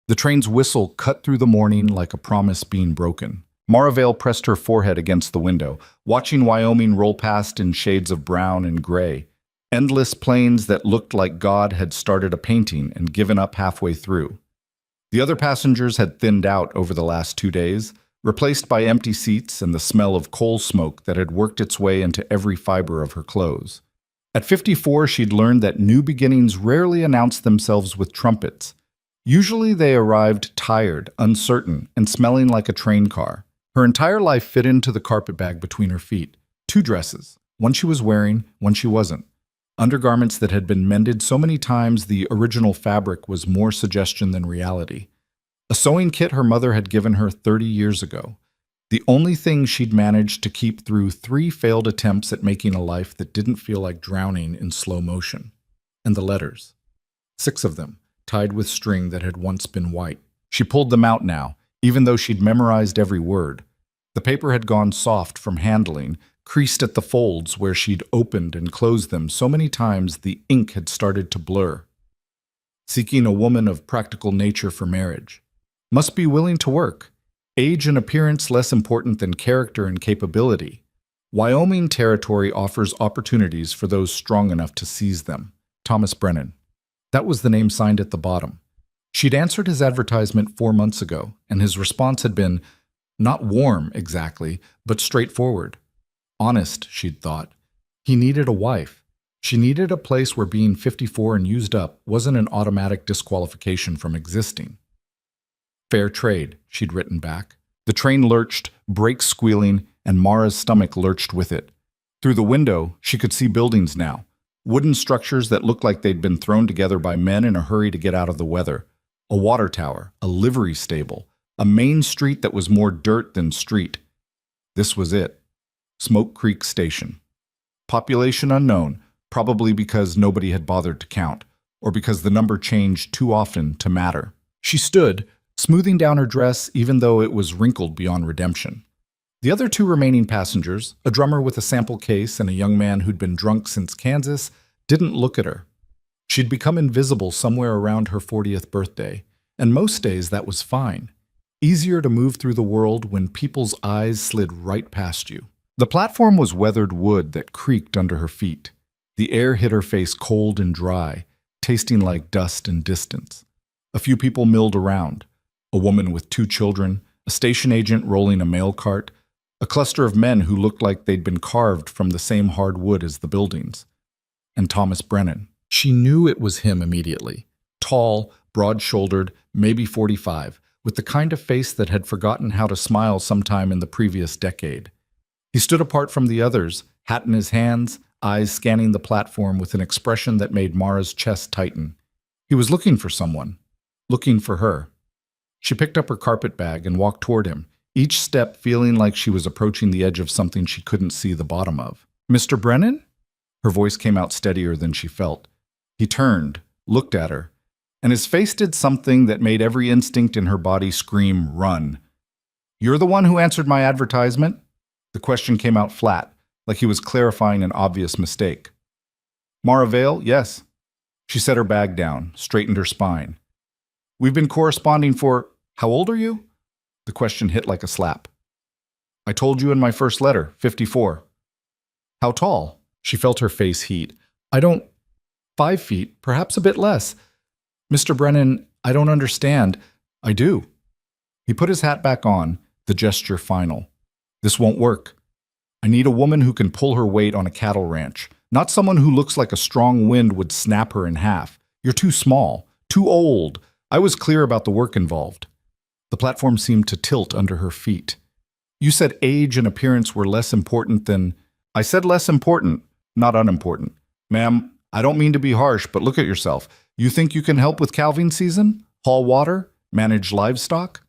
The train's whistle cut through the morning like a promise being broken. Maravale pressed her forehead against the window, watching Wyoming roll past in shades of brown and gray. Endless plains that looked like God had started a painting and given up halfway through. The other passengers had thinned out over the last 2 days, replaced by empty seats and the smell of coal smoke that had worked its way into every fiber of her clothes. At 54, she'd learned that new beginnings rarely announced themselves with trumpets. Usually they arrived tired, uncertain, and smelling like a train car. Her entire life fit into the carpet bag between her feet. 2 dresses, one she was wearing, one she wasn't. Undergarments that had been mended so many times the original fabric was more suggestion than reality. A sewing kit her mother had given her 30 years ago. The only thing she'd managed to keep through 3 failed attempts at making a life that didn't feel like drowning in slow motion. And the letters. 6 of them, tied with string that had once been white. She pulled them out now, even though she'd memorized every word. The paper had gone soft from handling, creased at the folds where she'd opened and closed them so many times the ink had started to blur. Seeking a woman of practical nature for marriage. Must be willing to work. Age and appearance less important than character and capability. Wyoming territory offers opportunities for those strong enough to seize them. Thomas Brennan. That was the name signed at the bottom. She'd answered his advertisement 4 months ago, and his response had been not warm exactly, but straightforward. Honest, she'd thought. He needed a wife. She needed a place where being 54 and used up wasn't an automatic disqualification from existing. Fair trade, she'd written back. The train lurched, brakes squealing, and Mara's stomach lurched with it. Through the window, she could see buildings now. Wooden structures that looked like they'd been thrown together by men in a hurry to get out of the weather. A water tower, a livery stable, a main street that was more dirt than street. This was it. Smoke Creek Station. Population unknown, probably because nobody had bothered to count, or because the number changed too often to matter. She stood, smoothing down her dress even though it was wrinkled beyond redemption. The other 2 remaining passengers, a drummer with a sample case and a young man who'd been drunk since Kansas, didn't look at her. She'd become invisible somewhere around her 40th birthday, and most days that was fine. Easier to move through the world when people's eyes slid right past you. The platform was weathered wood that creaked under her feet. The air hit her face cold and dry, tasting like dust and distance. A few people milled around. A woman with 2 children, a station agent rolling a mail cart, a cluster of men who looked like they'd been carved from the same hard wood as the buildings. And Thomas Brennan. She knew it was him immediately. Tall, broad-shouldered, maybe 45, with the kind of face that had forgotten how to smile sometime in the previous decade. He stood apart from the others, hat in his hands, eyes scanning the platform with an expression that made Mara's chest tighten. He was looking for someone. Looking for her. She picked up her carpet bag and walked toward him, each step feeling like she was approaching the edge of something she couldn't see the bottom of. "Mr. Brennan?" Her voice came out steadier than she felt. He turned, looked at her, and his face did something that made every instinct in her body scream, "Run." "You're the one who answered my advertisement?" The question came out flat, like he was clarifying an obvious mistake. "Mara Vale, yes." She set her bag down, straightened her spine. "We've been corresponding for... How old are you?" The question hit like a slap. "I told you in my first letter, 54. "How tall?" She felt her face heat. "I don't... 5 feet, perhaps a bit less." "Mr. Brennan, I don't understand." "I do." He put his hat back on, the gesture final. "This won't work. I need a woman who can pull her weight on a cattle ranch, not someone who looks like a strong wind would snap her in half. You're too small, too old. I was clear about the work involved." The platform seemed to tilt under her feet. "You said age and appearance were less important than..." "I said less important, not unimportant. Ma'am, I don't mean to be harsh, but look at yourself. You think you can help with calving season? Haul water? Manage livestock?"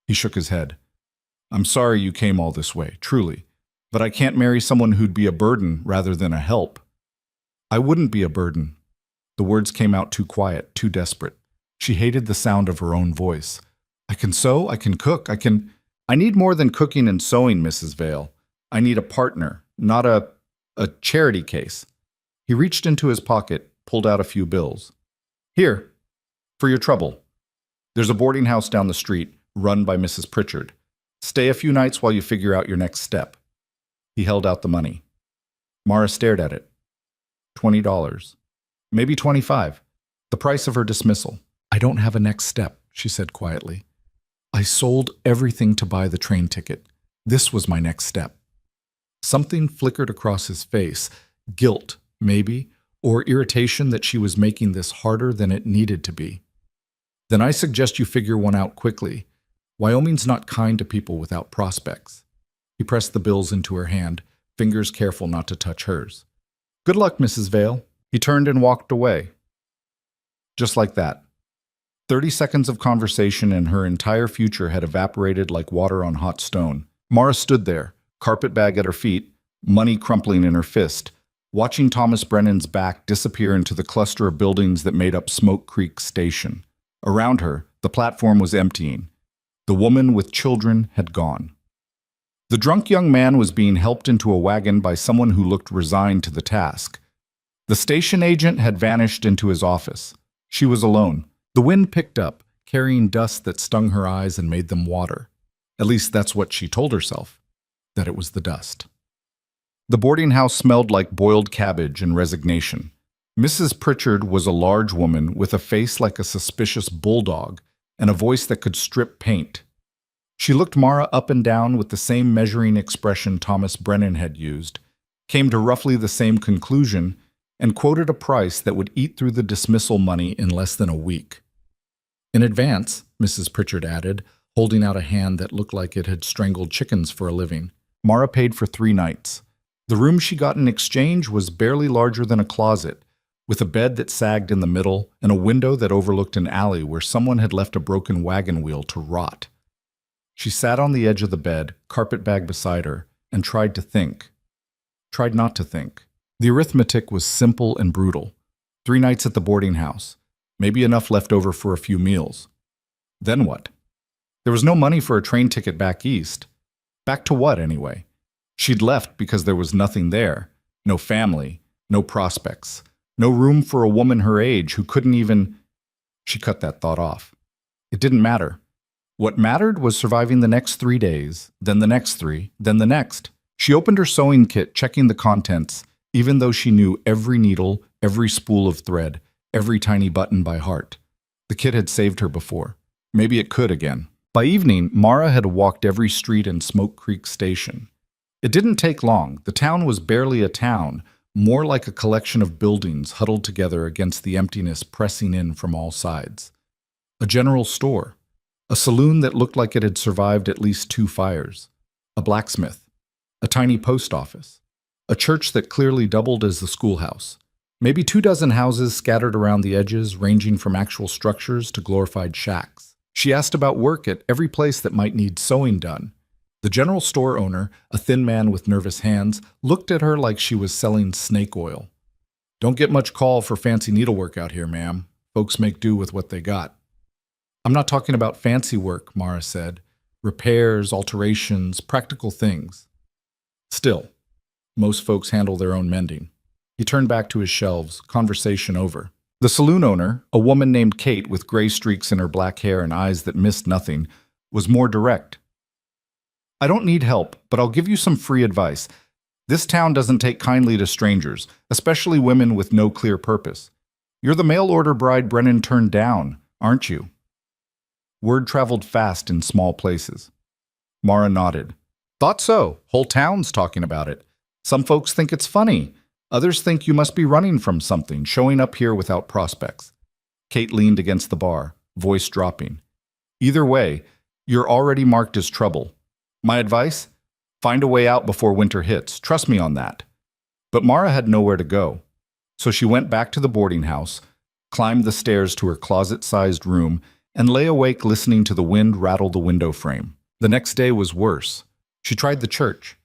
He shook his head. "I'm sorry you came all this way, truly. But I can't marry someone who'd be a burden rather than a help." "I wouldn't be a burden." The words came out too quiet, too desperate. She hated the sound of her own voice. "I can sew, I can cook, I need more than cooking and sewing, Mrs. Vale. I need a partner, not a charity case." He reached into his pocket, pulled out a few bills. "Here, for your trouble." There's a boarding house down the street, run by Mrs. Pritchard. Stay a few nights while you figure out your next step. He held out the money. Mara stared at it. $20. Maybe 25. The price of her dismissal. I don't have a next step, she said quietly. I sold everything to buy the train ticket. This was my next step. Something flickered across his face. Guilt, maybe, or irritation that she was making this harder than it needed to be. Then I suggest you figure one out quickly. Wyoming's not kind to people without prospects. He pressed the bills into her hand, fingers careful not to touch hers. Good luck, Mrs. Vale. He turned and walked away. Just like that. 30 seconds of conversation and her entire future had evaporated like water on hot stone. Mara stood there, carpetbag at her feet, money crumpling in her fist, watching Thomas Brennan's back disappear into the cluster of buildings that made up Smoke Creek Station. Around her, the platform was emptying. The woman with children had gone. The drunk young man was being helped into a wagon by someone who looked resigned to the task. The station agent had vanished into his office. She was alone. The wind picked up, carrying dust that stung her eyes and made them water. At least that's what she told herself, that it was the dust. The boarding house smelled like boiled cabbage and resignation. Mrs. Pritchard was a large woman with a face like a suspicious bulldog and a voice that could strip paint. She looked Mara up and down with the same measuring expression Thomas Brennan had used, came to roughly the same conclusion, and quoted a price that would eat through the dismissal money in less than a week. In advance, Mrs. Pritchard added, holding out a hand that looked like it had strangled chickens for a living. Mara paid for 3 nights. The room she got in exchange was barely larger than a closet, with a bed that sagged in the middle and a window that overlooked an alley where someone had left a broken wagon wheel to rot. She sat on the edge of the bed, carpetbag beside her, and tried to think. Tried not to think. The arithmetic was simple and brutal. 3 nights at the boarding house, maybe enough left over for a few meals. Then what? There was no money for a train ticket back east. Back to what, anyway? She'd left because there was nothing there. No family, no prospects, no room for a woman her age who couldn't even… She cut that thought off. It didn't matter. What mattered was surviving the next 3 days, then the next 3, then the next. She opened her sewing kit, checking the contents, even though she knew every needle, every spool of thread, every tiny button by heart. The kit had saved her before. Maybe it could again. By evening, Mara had walked every street in Smoke Creek Station. It didn't take long. The town was barely a town, more like a collection of buildings huddled together against the emptiness pressing in from all sides. A general store. A saloon that looked like it had survived at least 2 fires. A blacksmith. A tiny post office. A church that clearly doubled as the schoolhouse. Maybe 24 houses scattered around the edges, ranging from actual structures to glorified shacks. She asked about work at every place that might need sewing done. The general store owner, a thin man with nervous hands, looked at her like she was selling snake oil. Don't get much call for fancy needlework out here, ma'am. Folks make do with what they got. I'm not talking about fancy work, Mara said. Repairs, alterations, practical things. Still, most folks handle their own mending. He turned back to his shelves, conversation over. The saloon owner, a woman named Kate with gray streaks in her black hair and eyes that missed nothing, was more direct. I don't need help, but I'll give you some free advice. This town doesn't take kindly to strangers, especially women with no clear purpose. You're the mail-order bride Brennan turned down, aren't you? Word traveled fast in small places. Mara nodded. Thought so. Whole town's talking about it. Some folks think it's funny. Others think you must be running from something, showing up here without prospects. Kate leaned against the bar, voice dropping. Either way, you're already marked as trouble. My advice? Find a way out before winter hits. Trust me on that. But Mara had nowhere to go. So she went back to the boarding house, climbed the stairs to her closet-sized room, and lay awake listening to the wind rattle the window frame. The next day was worse. She tried the church.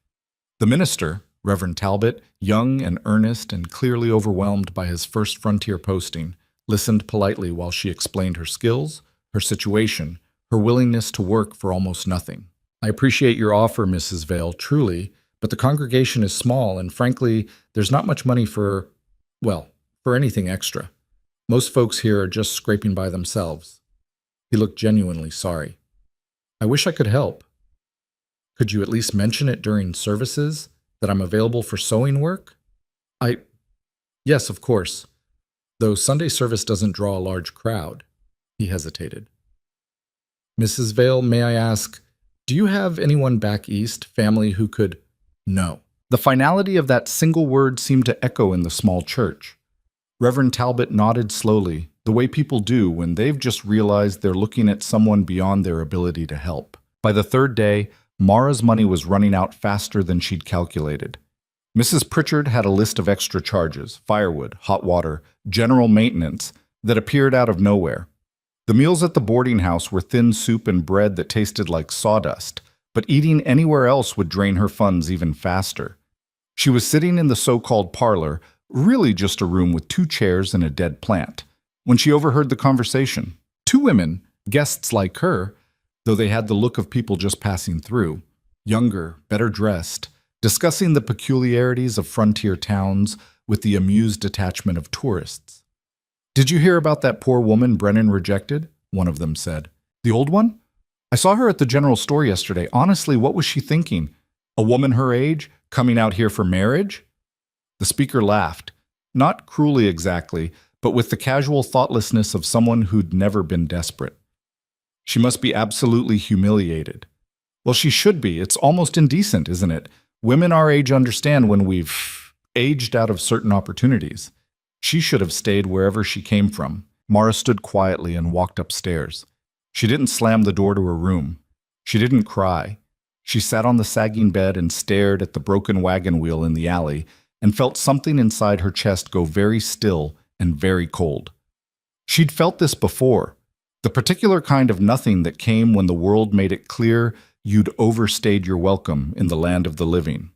The minister, Reverend Talbot, young and earnest and clearly overwhelmed by his first frontier posting, listened politely while she explained her skills, her situation, her willingness to work for almost nothing. I appreciate your offer, Mrs. Vale, truly, but the congregation is small and frankly, there's not much money for anything extra. Most folks here are just scraping by themselves. He looked genuinely sorry. I wish I could help. Could you at least mention it during services, that I'm available for sewing work? I. Yes, of course. Though Sunday service doesn't draw a large crowd. He hesitated. Mrs. Vale, may I ask, do you have anyone back east, family who could? No. The finality of that single word seemed to echo in the small church. Reverend Talbot nodded slowly, the way people do when they've just realized they're looking at someone beyond their ability to help. By the third day, Mara's money was running out faster than she'd calculated. Mrs. Pritchard had a list of extra charges, firewood, hot water, general maintenance, that appeared out of nowhere. The meals at the boarding house were thin soup and bread that tasted like sawdust, but eating anywhere else would drain her funds even faster. She was sitting in the so-called parlor, really just a room with 2 chairs and a dead plant, when she overheard the conversation. 2 women, guests like her, though they had the look of people just passing through, younger, better dressed, discussing the peculiarities of frontier towns with the amused detachment of tourists. Did you hear about that poor woman Brennan rejected? One of them said. The old one? I saw her at the general store yesterday. Honestly, what was she thinking? A woman her age, coming out here for marriage? The speaker laughed, not cruelly exactly, but with the casual thoughtlessness of someone who'd never been desperate. She must be absolutely humiliated. Well, she should be. It's almost indecent, isn't it? Women our age understand when we've aged out of certain opportunities. She should have stayed wherever she came from. Mara stood quietly and walked upstairs. She didn't slam the door to her room. She didn't cry. She sat on the sagging bed and stared at the broken wagon wheel in the alley and felt something inside her chest go very still and very cold. She'd felt this before, the particular kind of nothing that came when the world made it clear you'd overstayed your welcome in the land of the living.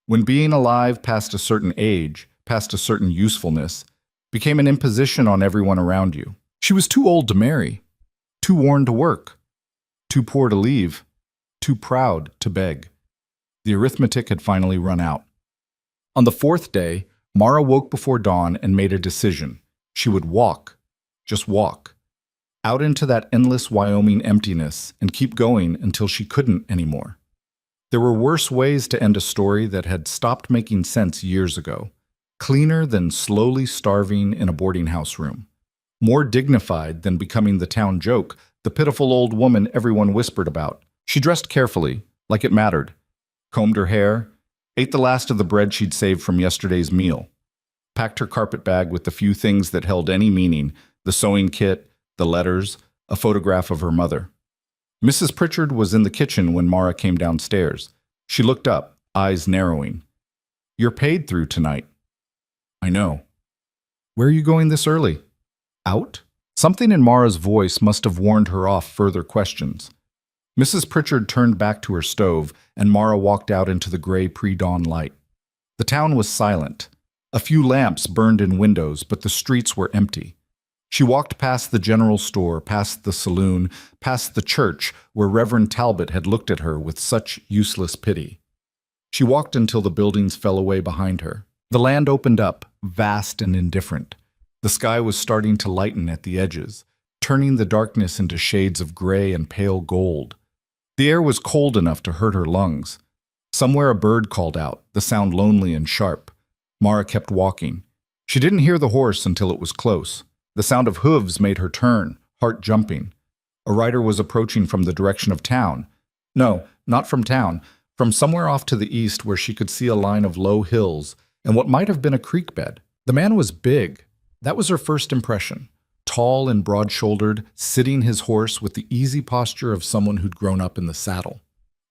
When being alive past a certain age, past a certain usefulness, became an imposition on everyone around you. She was too old to marry, too worn to work, too poor to leave, too proud to beg. The arithmetic had finally run out. On the 4th day, Mara woke before dawn and made a decision. She would walk, just walk, out into that endless Wyoming emptiness and keep going until she couldn't anymore. There were worse ways to end a story that had stopped making sense years ago. Cleaner than slowly starving in a boarding house room. More dignified than becoming the town joke, the pitiful old woman everyone whispered about. She dressed carefully, like it mattered, combed her hair, ate the last of the bread she'd saved from yesterday's meal, packed her carpet bag with the few things that held any meaning, the sewing kit, the letters, a photograph of her mother. Mrs. Pritchard was in the kitchen when Mara came downstairs. She looked up, eyes narrowing. You're paid through tonight. I know. Where are you going this early? Out? Something in Mara's voice must have warned her off further questions. Mrs. Pritchard turned back to her stove, and Mara walked out into the gray pre-dawn light. The town was silent. A few lamps burned in windows, but the streets were empty. She walked past the general store, past the saloon, past the church where Reverend Talbot had looked at her with such useless pity. She walked until the buildings fell away behind her. The land opened up, vast and indifferent. The sky was starting to lighten at the edges, turning the darkness into shades of gray and pale gold. The air was cold enough to hurt her lungs. Somewhere a bird called out, the sound lonely and sharp. Mara kept walking. She didn't hear the horse until it was close. The sound of hooves made her turn, heart jumping. A rider was approaching from the direction of town. No, not from town, from somewhere off to the east where she could see a line of low hills and what might have been a creek bed. The man was big. That was her first impression. Tall and broad-shouldered, sitting his horse with the easy posture of someone who'd grown up in the saddle.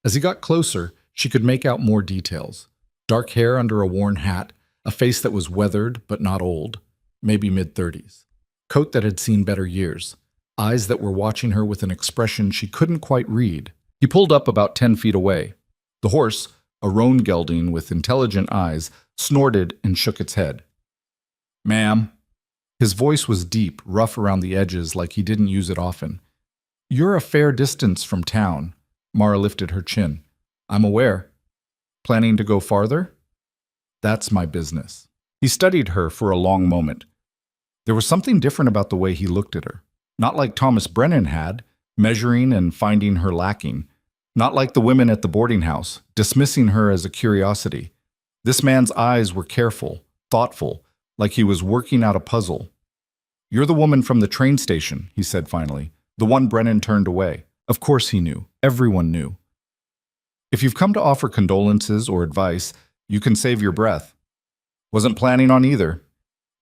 As he got closer, she could make out more details. Dark hair under a worn hat, a face that was weathered but not old, maybe mid-30s. Coat that had seen better years. Eyes that were watching her with an expression she couldn't quite read. He pulled up about 10 feet away. The horse, a roan gelding with intelligent eyes, snorted and shook its head. Ma'am. His voice was deep, rough around the edges like he didn't use it often. You're a fair distance from town. Mara lifted her chin. I'm aware. Planning to go farther? That's my business. He studied her for a long moment. There was something different about the way he looked at her. Not like Thomas Brennan had, measuring and finding her lacking. Not like the women at the boarding house, dismissing her as a curiosity. This man's eyes were careful, thoughtful, like he was working out a puzzle. "You're the woman from the train station," he said finally, the one Brennan turned away. Of course he knew. Everyone knew. "If you've come to offer condolences or advice, you can save your breath." Wasn't planning on either.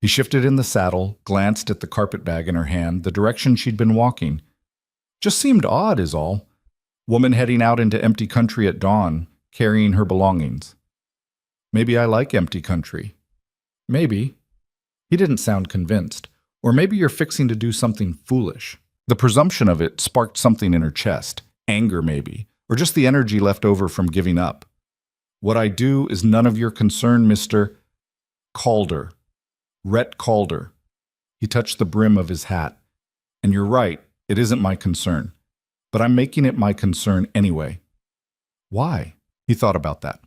He shifted in the saddle, glanced at the carpet bag in her hand, the direction she'd been walking. Just seemed odd is all. Woman heading out into empty country at dawn, carrying her belongings. Maybe I like empty country. Maybe. He didn't sound convinced. Or maybe you're fixing to do something foolish. The presumption of it sparked something in her chest. Anger, maybe. Or just the energy left over from giving up. "What I do is none of your concern, Mr. Calder. Rhett Calder." He touched the brim of his hat. "And you're right, it isn't my concern. But I'm making it my concern anyway." Why? He thought about that.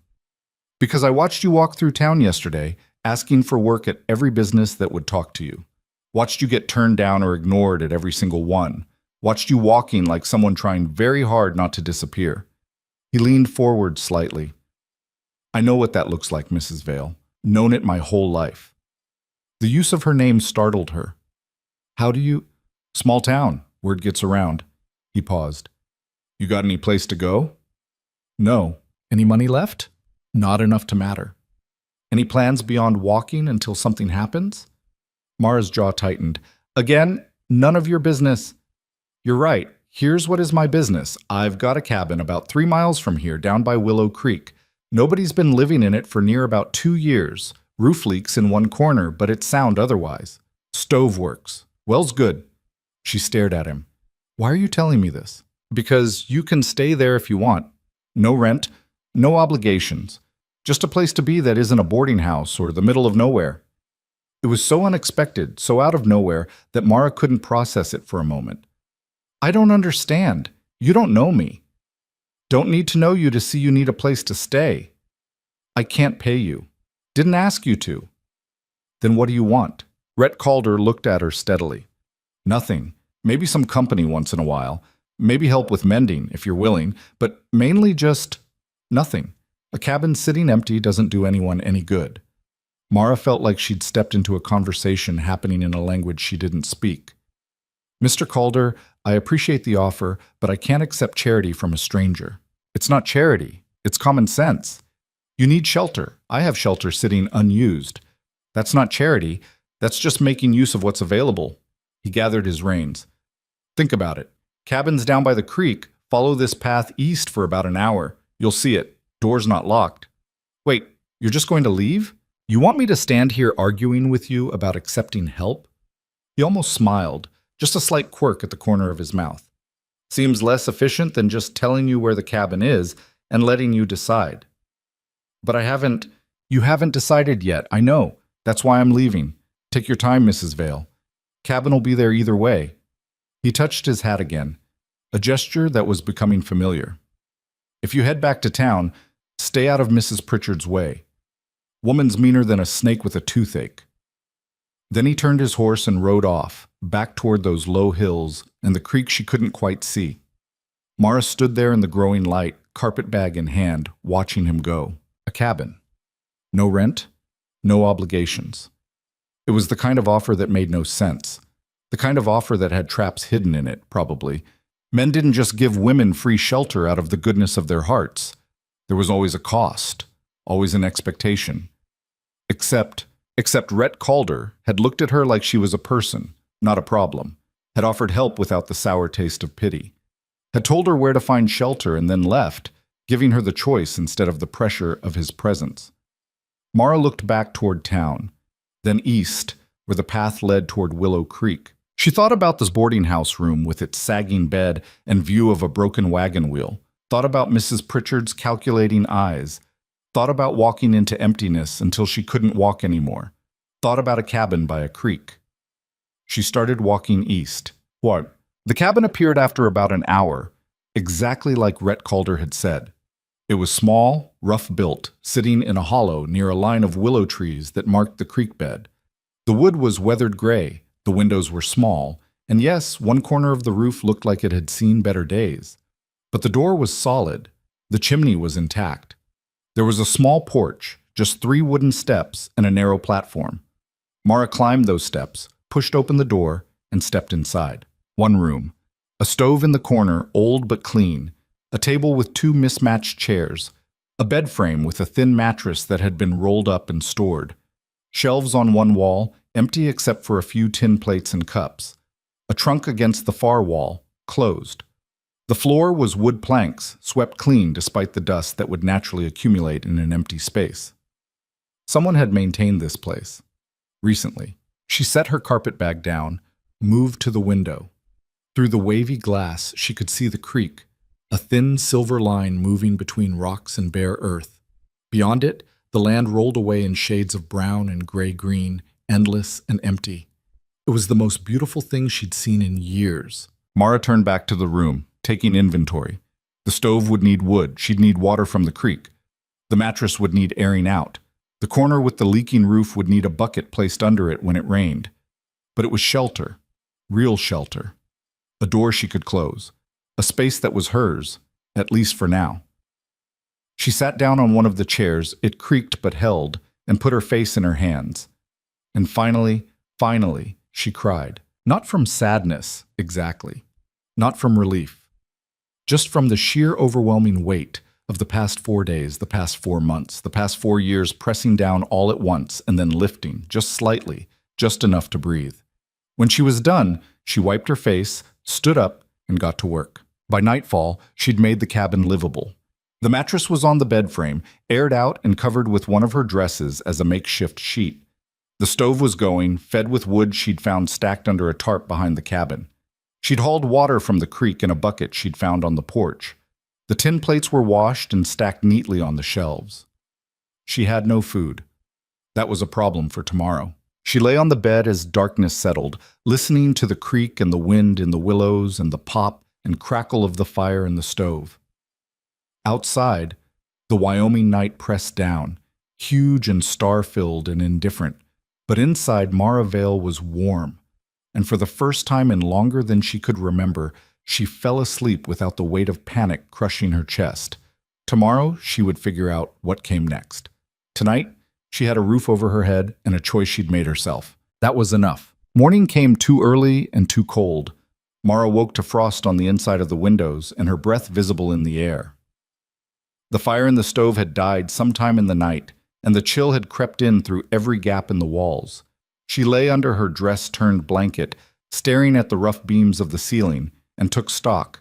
"Because I watched you walk through town yesterday, asking for work at every business that would talk to you. Watched you get turned down or ignored at every single one. Watched you walking like someone trying very hard not to disappear." He leaned forward slightly. "I know what that looks like, Mrs. Vale. Known it my whole life." The use of her name startled her. "How do you—" "Small town. Word gets around." He paused. "You got any place to go?" "No." "Any money left?" "Not enough to matter." "Any plans beyond walking until something happens?" Mara's jaw tightened. "Again, none of your business." "You're right. Here's what is my business. I've got a cabin about 3 miles from here, down by Willow Creek. Nobody's been living in it for near about 2 years. Roof leaks in one corner, but it's sound otherwise. Stove works. Well's good." She stared at him. "Why are you telling me this?" "Because you can stay there if you want. No rent, no obligations. Just a place to be that isn't a boarding house or the middle of nowhere." It was so unexpected, so out of nowhere, that Mara couldn't process it for a moment. "I don't understand. You don't know me." "Don't need to know you to see you need a place to stay." "I can't pay you." "Didn't ask you to." "Then what do you want?" Rhett Calder looked at her steadily. "Nothing. Maybe some company once in a while. Maybe help with mending, if you're willing. But mainly just nothing. A cabin sitting empty doesn't do anyone any good." Mara felt like she'd stepped into a conversation happening in a language she didn't speak. "Mr. Calder, I appreciate the offer, but I can't accept charity from a stranger. It's not charity. It's common sense. You need shelter. I have shelter sitting unused. That's not charity. That's just making use of what's available." He gathered his reins. "Think about it. Cabin's down by the creek. Follow this path east for about an hour. You'll see it. Door's not locked." "Wait, you're just going to leave? You want me to stand here arguing with you about accepting help?" He almost smiled, just a slight quirk at the corner of his mouth. "Seems less efficient than just telling you where the cabin is and letting you decide." "But You haven't decided yet, I know. That's why I'm leaving. Take your time, Mrs. Vale. Cabin will be there either way." He touched his hat again, a gesture that was becoming familiar. "If you head back to town, stay out of Mrs. Pritchard's way. Woman's meaner than a snake with a toothache." Then he turned his horse and rode off, back toward those low hills and the creek she couldn't quite see. Mara stood there in the growing light, carpet bag in hand, watching him go. A cabin. No rent, no obligations. It was the kind of offer that made no sense. The kind of offer that had traps hidden in it, probably. Men didn't just give women free shelter out of the goodness of their hearts. There was always a cost, always an expectation. Except Rhett Calder had looked at her like she was a person, not a problem, had offered help without the sour taste of pity, had told her where to find shelter and then left, giving her the choice instead of the pressure of his presence. Mara looked back toward town, then east, where the path led toward Willow Creek. She thought about this boarding house room with its sagging bed and view of a broken wagon wheel, thought about Mrs. Pritchard's calculating eyes, thought about walking into emptiness until she couldn't walk anymore, thought about a cabin by a creek. She started walking east. What? The cabin appeared after about an hour, exactly like Rhett Calder had said. It was small, rough-built, sitting in a hollow near a line of willow trees that marked the creek bed. The wood was weathered gray, the windows were small, And yes, one corner of the roof looked like it had seen better days. But the door was solid. The chimney was intact. There was a small porch, just 3 wooden steps and a narrow platform. Mara climbed those steps, pushed open the door, and stepped inside. One room. A stove in the corner, old but clean. A table with 2 mismatched chairs. A bed frame with a thin mattress that had been rolled up and stored. Shelves on one wall, empty except for a few tin plates and cups. A trunk against the far wall, closed. The floor was wood planks, swept clean despite the dust that would naturally accumulate in an empty space. Someone had maintained this place. Recently. She set her carpet bag down, moved to the window. Through the wavy glass, she could see the creek, a thin silver line moving between rocks and bare earth. Beyond it, the land rolled away in shades of brown and gray-green, endless and empty. It was the most beautiful thing she'd seen in years. Mara turned back to the room, taking inventory. The stove would need wood. She'd need water from the creek. The mattress would need airing out. The corner with the leaking roof would need a bucket placed under it when it rained. But it was shelter. Real shelter. A door she could close. A space that was hers, at least for now. She sat down on one of the chairs, it creaked but held, and put her face in her hands. And finally, she cried. Not from sadness, exactly. Not from relief. Just from the sheer overwhelming weight of the past 4 days, the past 4 months, the past 4 years pressing down all at once and then lifting, just slightly, just enough to breathe. When she was done, she wiped her face, stood up, and got to work. By nightfall, she'd made the cabin livable. The mattress was on the bed frame, aired out and covered with one of her dresses as a makeshift sheet. The stove was going, fed with wood she'd found stacked under a tarp behind the cabin. She'd hauled water from the creek in a bucket she'd found on the porch. The tin plates were washed and stacked neatly on the shelves. She had no food. That was a problem for tomorrow. She lay on the bed as darkness settled, listening to the creak and the wind in the willows and the pop and crackle of the fire in the stove. Outside, the Wyoming night pressed down, huge and star-filled and indifferent, but inside Mara Vale was warm, and for the first time in longer than she could remember, she fell asleep without the weight of panic crushing her chest. Tomorrow, she would figure out what came next. Tonight, she had a roof over her head and a choice she'd made herself. That was enough. Morning came too early and too cold. Mara woke to frost on the inside of the windows and her breath visible in the air. The fire in the stove had died sometime in the night, and the chill had crept in through every gap in the walls. She lay under her dress-turned blanket, staring at the rough beams of the ceiling, and took stock.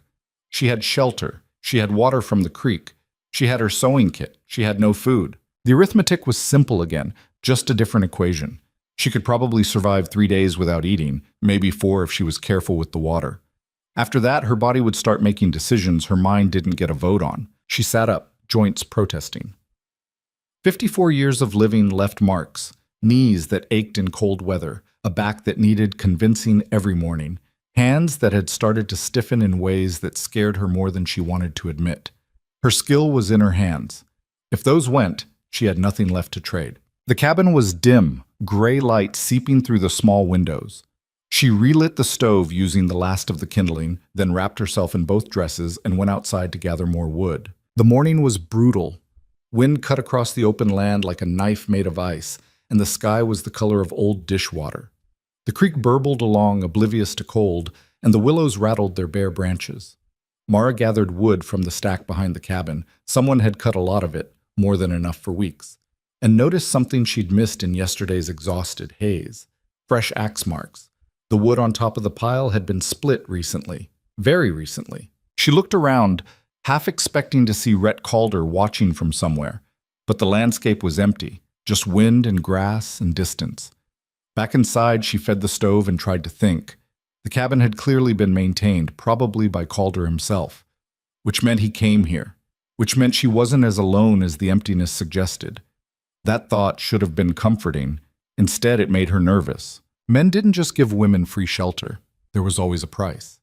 She had shelter. She had water from the creek. She had her sewing kit. She had no food. The arithmetic was simple again, just a different equation. She could probably survive 3 days without eating, maybe 4 if she was careful with the water. After that, her body would start making decisions her mind didn't get a vote on. She sat up, joints protesting. 54 years of living left marks, knees that ached in cold weather, a back that needed convincing every morning, hands that had started to stiffen in ways that scared her more than she wanted to admit. Her skill was in her hands. If those went, she had nothing left to trade. The cabin was dim, gray light seeping through the small windows. She relit the stove using the last of the kindling, then wrapped herself in both dresses and went outside to gather more wood. The morning was brutal. Wind cut across the open land like a knife made of ice, and the sky was the color of old dishwater. The creek burbled along, oblivious to cold, and the willows rattled their bare branches. Mara gathered wood from the stack behind the cabin. Someone had cut a lot of it, more than enough for weeks, and noticed something she'd missed in yesterday's exhausted haze. Fresh axe marks. The wood on top of the pile had been split recently, very recently. She looked around, half expecting to see Rhett Calder watching from somewhere, but the landscape was empty, just wind and grass and distance. Back inside, she fed the stove and tried to think. The cabin had clearly been maintained, probably by Calder himself, which meant he came here, which meant she wasn't as alone as the emptiness suggested. That thought should have been comforting. Instead, it made her nervous. Men didn't just give women free shelter. There was always a price.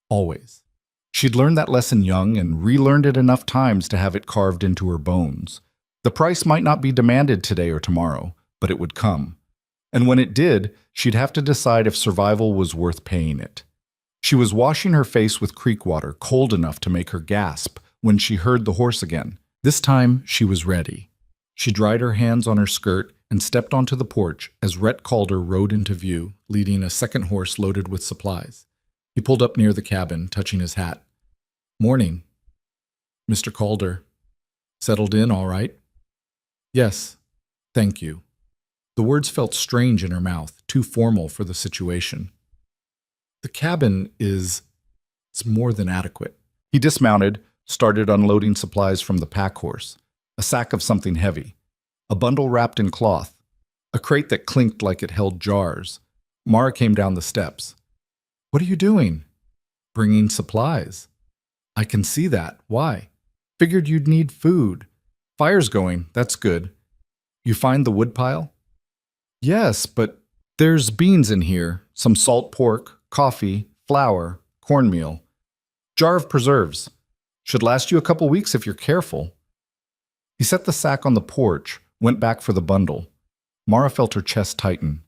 Always. She'd learned that lesson young and relearned it enough times to have it carved into her bones. The price might not be demanded today or tomorrow, but it would come. And when it did, she'd have to decide if survival was worth paying it. She was washing her face with creek water, cold enough to make her gasp, when she heard the horse again. This time, she was ready. She dried her hands on her skirt and stepped onto the porch as Rhett Calder rode into view, leading a second horse loaded with supplies. He pulled up near the cabin, touching his hat. "Morning, Mr. Calder. Settled in all right?" "Yes, thank you." The words felt strange in her mouth, too formal for the situation. "The cabin is more than adequate." He dismounted, started unloading supplies from the pack horse. A sack of something heavy, a bundle wrapped in cloth, a crate that clinked like it held jars. Mara came down the steps. "What are you doing?" "Bringing supplies." "I can see that. Why?" "Figured you'd need food." "Fire's going. That's good." "You find the woodpile?" "Yes, but there's beans in here, some salt pork, coffee, flour, cornmeal. Jar of preserves. Should last you a couple weeks if you're careful." He set the sack on the porch, went back for the bundle. Mara felt her chest tighten.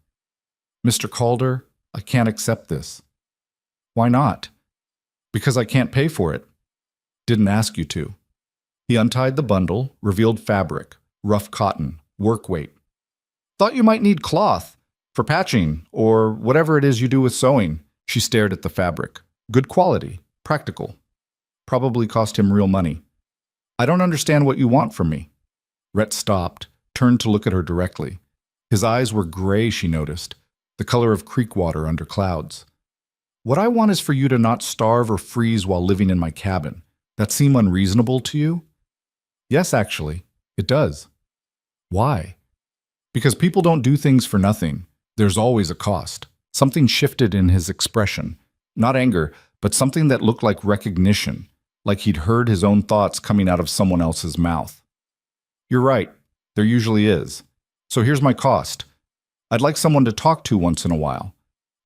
"Mr. Calder, I can't accept this." "Why not?" "Because I can't pay for it." "Didn't ask you to." He untied the bundle, revealed fabric, rough cotton, work weight. "Thought you might need cloth for patching or whatever it is you do with sewing." She stared at the fabric. Good quality, practical. Probably cost him real money. "I don't understand what you want from me." Rhett stopped, turned to look at her directly. His eyes were gray, she noticed, the color of creek water under clouds. "What I want is for you to not starve or freeze while living in my cabin. That seem unreasonable to you?" "Yes, actually, it does." "Why?" "Because people don't do things for nothing. There's always a cost." Something shifted in his expression. Not anger, but something that looked like recognition, like he'd heard his own thoughts coming out of someone else's mouth. "You're right, there usually is. So here's my cost. I'd like someone to talk to once in a while.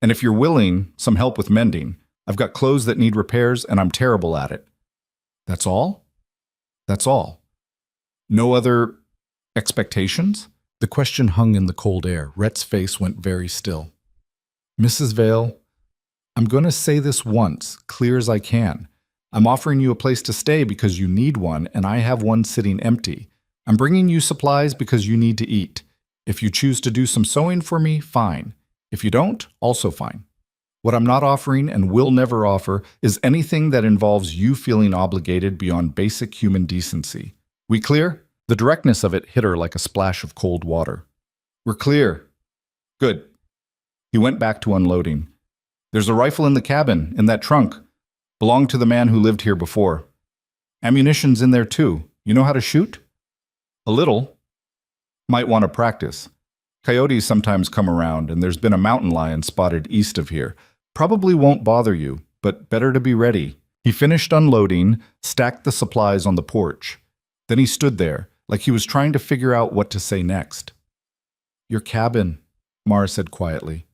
And if you're willing, some help with mending. I've got clothes that need repairs and I'm terrible at it." "That's all?" "That's all." "No other expectations?" The question hung in the cold air. Rhett's face went very still. "Mrs. Vale, I'm going to say this once, clear as I can. I'm offering you a place to stay because you need one, and I have one sitting empty. I'm bringing you supplies because you need to eat. If you choose to do some sewing for me, fine. If you don't, also fine. What I'm not offering and will never offer is anything that involves you feeling obligated beyond basic human decency. We clear?" The directness of it hit her like a splash of cold water. "We're clear." "Good." He went back to unloading. "There's a rifle in the cabin, in that trunk. Belonged to the man who lived here before. Ammunition's in there too. You know how to shoot?" "A little. Might want to practice. Coyotes sometimes come around, and there's been a mountain lion spotted east of here. Probably won't bother you, but better to be ready." He finished unloading, stacked the supplies on the porch. Then he stood there, like he was trying to figure out what to say next. "Your cabin," Mara said quietly.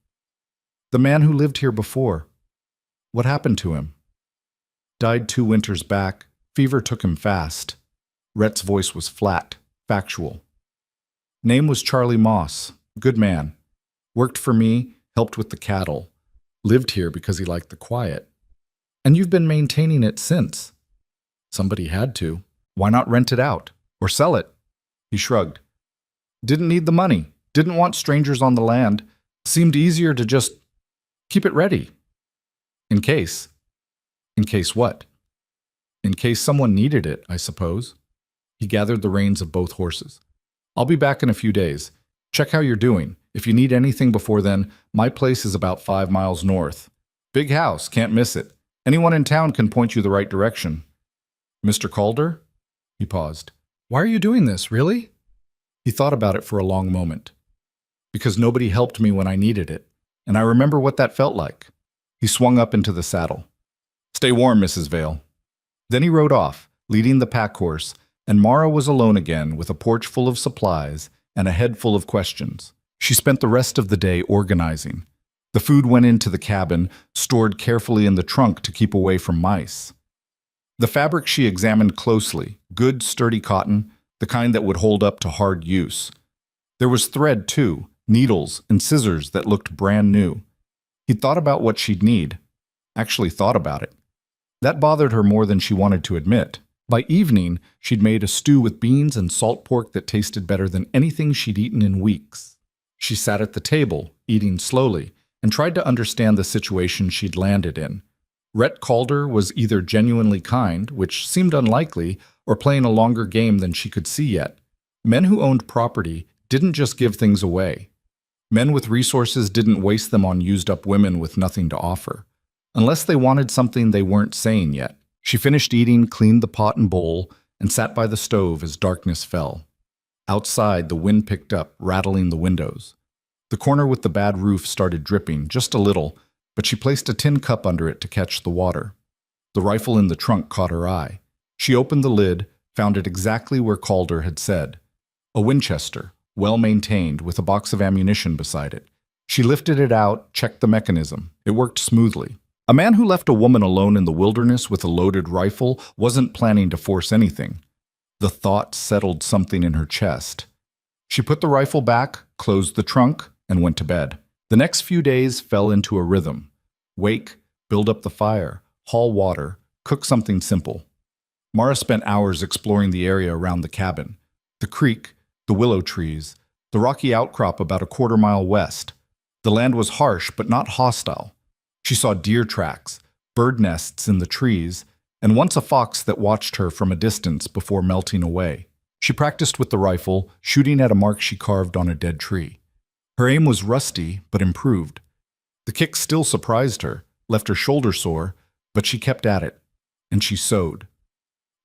"The man who lived here before. What happened to him?" "Died 2 winters back. Fever took him fast." Rhett's voice was flat, factual. "Name was Charlie Moss. Good man. Worked for me, helped with the cattle. Lived here because he liked the quiet. And you've been maintaining it since." "Somebody had to. Why not rent it out? Or sell it?" He shrugged. "Didn't need the money. Didn't want strangers on the land. Seemed easier to just keep it ready. In case." "In case what?" "In case someone needed it, I suppose." He gathered the reins of both horses. "I'll be back in a few days. Check how you're doing. If you need anything before then, my place is about 5 miles north. Big house, can't miss it. Anyone in town can point you the right direction." "Mr. Calder?" He paused. "Why are you doing this, really?" He thought about it for a long moment. "Because nobody helped me when I needed it, and I remember what that felt like." He swung up into the saddle. "Stay warm, Mrs. Vale." Then he rode off, leading the pack horse, and Mara was alone again with a porch full of supplies and a head full of questions. She spent the rest of the day organizing. The food went into the cabin, stored carefully in the trunk to keep away from mice. The fabric she examined closely, good, sturdy cotton, the kind that would hold up to hard use. There was thread, too, needles and scissors that looked brand new. He'd thought about what she'd need. Actually thought about it. That bothered her more than she wanted to admit. By evening, she'd made a stew with beans and salt pork that tasted better than anything she'd eaten in weeks. She sat at the table, eating slowly, and tried to understand the situation she'd landed in. Rhett Calder was either genuinely kind, which seemed unlikely, or playing a longer game than she could see yet. Men who owned property didn't just give things away. Men with resources didn't waste them on used-up women with nothing to offer. Unless they wanted something they weren't saying yet. She finished eating, cleaned the pot and bowl, and sat by the stove as darkness fell. Outside, the wind picked up, rattling the windows. The corner with the bad roof started dripping, just a little, but she placed a tin cup under it to catch the water. The rifle in the trunk caught her eye. She opened the lid, found it exactly where Calder had said. A Winchester, well-maintained, with a box of ammunition beside it. She lifted it out, checked the mechanism. It worked smoothly. A man who left a woman alone in the wilderness with a loaded rifle wasn't planning to force anything. The thought settled something in her chest. She put the rifle back, closed the trunk, and went to bed. The next few days fell into a rhythm. Wake, build up the fire, haul water, cook something simple. Mara spent hours exploring the area around the cabin. The creek, the willow trees, the rocky outcrop about a quarter-mile west. The land was harsh but not hostile. She saw deer tracks, bird nests in the trees, and once a fox that watched her from a distance before melting away. She practiced with the rifle, shooting at a mark she carved on a dead tree. Her aim was rusty, but improved. The kick still surprised her, left her shoulder sore, but she kept at it, and she sewed.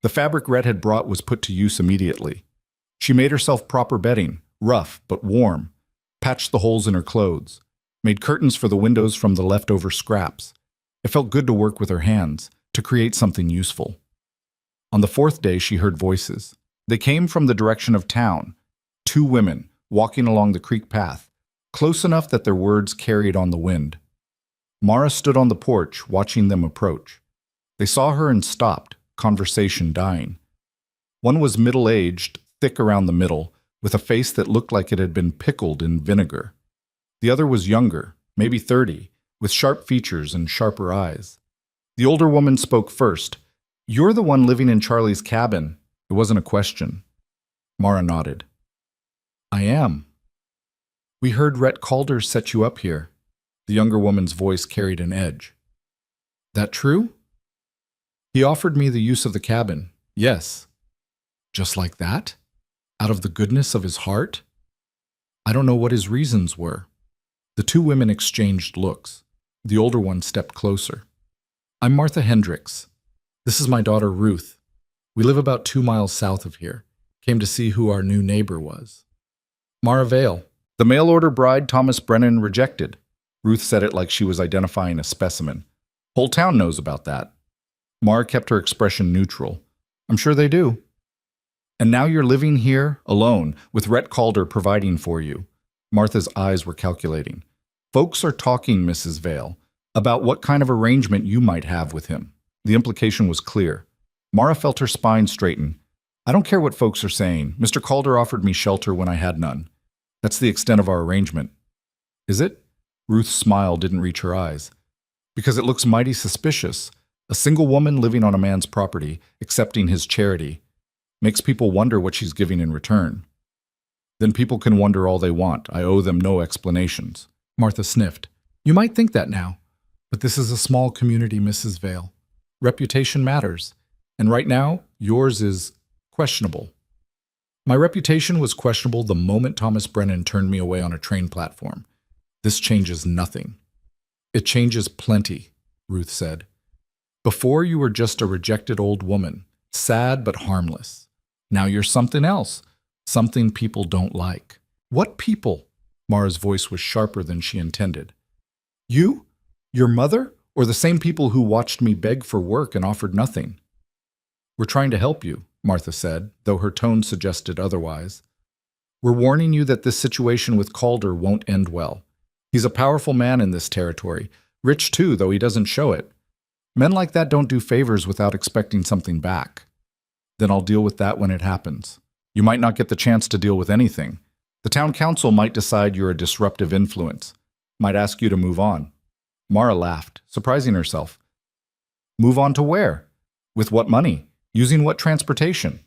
The fabric Rhett had brought was put to use immediately. She made herself proper bedding, rough but warm, patched the holes in her clothes, made curtains for the windows from the leftover scraps. It felt good to work with her hands, to create something useful. On the fourth day, she heard voices. They came from the direction of town. 2 women, walking along the creek path, close enough that their words carried on the wind. Mara stood on the porch, watching them approach. They saw her and stopped, conversation dying. One was middle-aged, thick around the middle, with a face that looked like it had been pickled in vinegar. The other was younger, maybe 30, with sharp features and sharper eyes. The older woman spoke first. "You're the one living in Charlie's cabin." It wasn't a question. Mara nodded. "I am." "We heard Rhett Calder set you up here." The younger woman's voice carried an edge. "That true?" "He offered me the use of the cabin, yes." "Just like that? Out of the goodness of his heart?" "I don't know what his reasons were." The 2 women exchanged looks. The older one stepped closer. "I'm Martha Hendricks. This is my daughter Ruth. We live about 2 miles south of here. Came to see who our new neighbor was." "Mara Vale, the mail-order bride Thomas Brennan rejected." Ruth said it like she was identifying a specimen. "Whole town knows about that." Mara kept her expression neutral. "I'm sure they do." "And now you're living here, alone, with Rhett Calder providing for you." Martha's eyes were calculating. "Folks are talking, Mrs. Vale, about what kind of arrangement you might have with him." The implication was clear. Mara felt her spine straighten. "I don't care what folks are saying. Mr. Calder offered me shelter when I had none. That's the extent of our arrangement." "Is it?" Ruth's smile didn't reach her eyes. "Because it looks mighty suspicious. A single woman living on a man's property, accepting his charity, makes people wonder what she's giving in return." "Then people can wonder all they want. I owe them no explanations." Martha sniffed. "You might think that now, but this is a small community, Mrs. Vale. Reputation matters, and right now, yours is questionable." "My reputation was questionable the moment Thomas Brennan turned me away on a train platform. This changes nothing." "It changes plenty," Ruth said. "Before you were just a rejected old woman, sad but harmless. Now you're something else. Something people don't like." "What people?" Mara's voice was sharper than she intended. "You? Your mother? Or the same people who watched me beg for work and offered nothing?" "We're trying to help you," Martha said, though her tone suggested otherwise. "We're warning you that this situation with Calder won't end well. He's a powerful man in this territory, rich too, though he doesn't show it. Men like that don't do favors without expecting something back. Then I'll deal with that when it happens. You might not get the chance to deal with anything. The town council might decide you're a disruptive influence, might ask you to move on. Mara laughed, surprising herself. Move on to where? With what money? Using what transportation?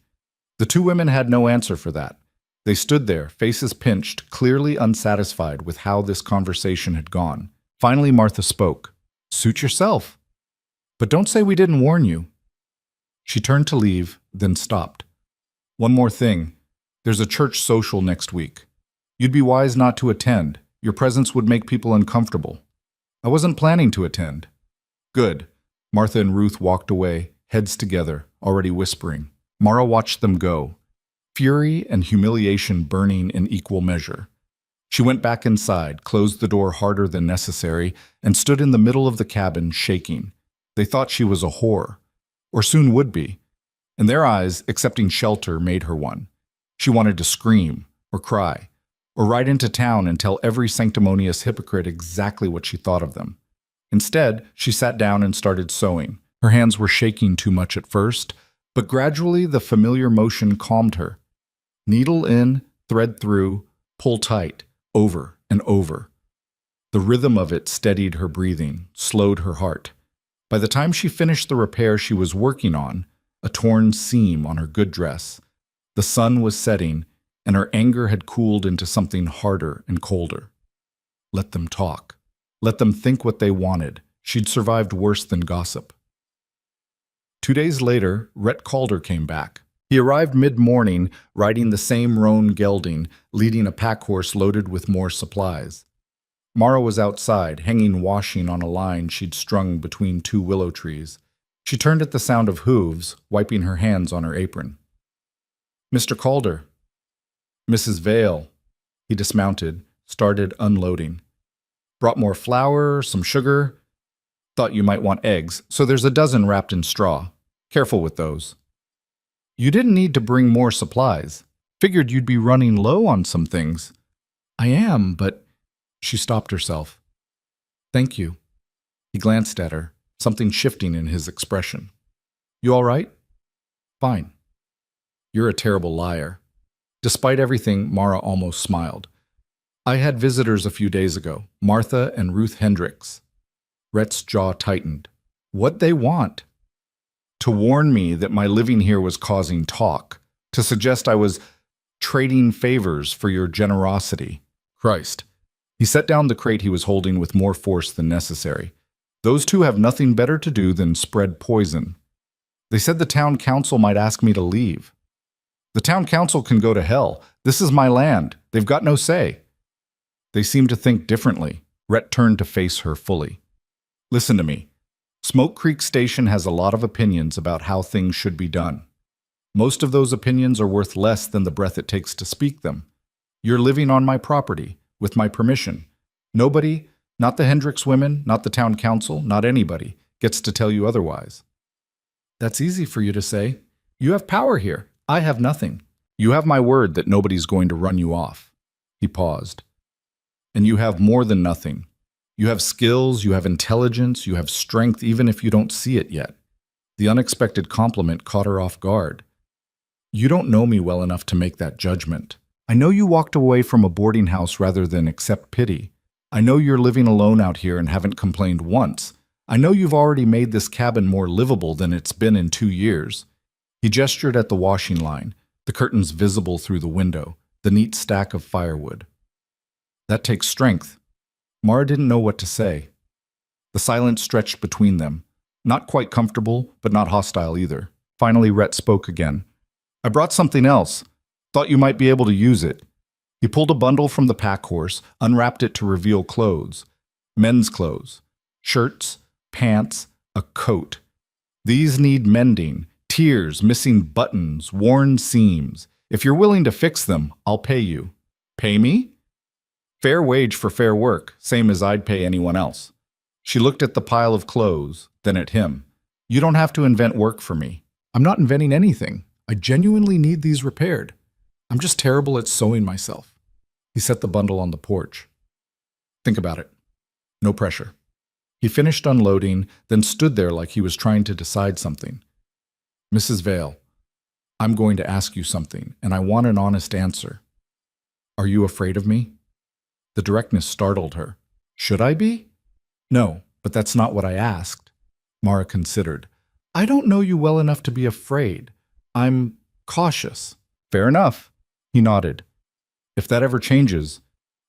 The two women had no answer for that. They stood there, faces pinched, clearly unsatisfied with how this conversation had gone. Finally, Martha spoke. Suit yourself. But don't say we didn't warn you. She turned to leave, then stopped. One more thing. There's a church social next week. You'd be wise not to attend. Your presence would make people uncomfortable. I wasn't planning to attend. Good. Martha and Ruth walked away, heads together, already whispering. Mara watched them go, fury and humiliation burning in equal measure. She went back inside, closed the door harder than necessary, and stood in the middle of the cabin, shaking. They thought she was a whore, or soon would be. In their eyes, accepting shelter made her one. She wanted to scream, or cry, or ride into town and tell every sanctimonious hypocrite exactly what she thought of them. Instead, she sat down and started sewing. Her hands were shaking too much at first, but gradually the familiar motion calmed her. Needle in, thread through, pull tight, over and over. The rhythm of it steadied her breathing, slowed her heart. By the time she finished the repair she was working on, a torn seam on her good dress, the sun was setting, and her anger had cooled into something harder and colder. Let them talk. Let them think what they wanted. She'd survived worse than gossip. 2 days later, Rhett Calder came back. He arrived mid-morning, riding the same roan gelding, leading a pack horse loaded with more supplies. Mara was outside, hanging washing on a line she'd strung between two willow trees. She turned at the sound of hooves, wiping her hands on her apron. Mr. Calder. Mrs. Vale. He dismounted, started unloading. Brought more flour, some sugar. Thought you might want eggs, so there's a dozen wrapped in straw. Careful with those. You didn't need to bring more supplies. Figured you'd be running low on some things. I am, but... She stopped herself. Thank you. He glanced at her, something shifting in his expression. You all right? Fine. You're a terrible liar. Despite everything, Mara almost smiled. I had visitors a few days ago, Martha and Ruth Hendricks. Rhett's jaw tightened. What'd they want? To warn me that my living here was causing talk, to suggest I was trading favors for your generosity. Christ. He set down the crate he was holding with more force than necessary. Those two have nothing better to do than spread poison. They said the town council might ask me to leave. The town council can go to hell. This is my land. They've got no say. They seem to think differently. Rhett turned to face her fully. Listen to me. Smoke Creek Station has a lot of opinions about how things should be done. Most of those opinions are worth less than the breath it takes to speak them. You're living on my property, with my permission. Nobody, not the Hendricks women, not the town council, not anybody, gets to tell you otherwise. That's easy for you to say. You have power here. I have nothing. You have my word that nobody's going to run you off. He paused. And you have more than nothing. You have skills, you have intelligence, you have strength even if you don't see it yet. The unexpected compliment caught her off guard. You don't know me well enough to make that judgment. I know you walked away from a boarding house rather than accept pity. I know you're living alone out here and haven't complained once. I know you've already made this cabin more livable than it's been in 2 years. He gestured at the washing line, the curtains visible through the window, the neat stack of firewood. That takes strength. Mara didn't know what to say. The silence stretched between them, not quite comfortable, but not hostile either. Finally, Rhett spoke again. I brought something else. Thought you might be able to use it. He pulled a bundle from the pack horse, unwrapped it to reveal clothes. Men's clothes. Shirts, pants, a coat. These need mending. Tears, missing buttons, worn seams. If you're willing to fix them, I'll pay you. Pay me? Fair wage for fair work, same as I'd pay anyone else. She looked at the pile of clothes, then at him. You don't have to invent work for me. I'm not inventing anything. I genuinely need these repaired. I'm just terrible at sewing myself. He set the bundle on the porch. Think about it. No pressure. He finished unloading, then stood there like he was trying to decide something. Mrs. Vale, I'm going to ask you something, and I want an honest answer. Are you afraid of me? The directness startled her. Should I be? No, but that's not what I asked. Mara considered. I don't know you well enough to be afraid. I'm cautious. Fair enough. He nodded. If that ever changes,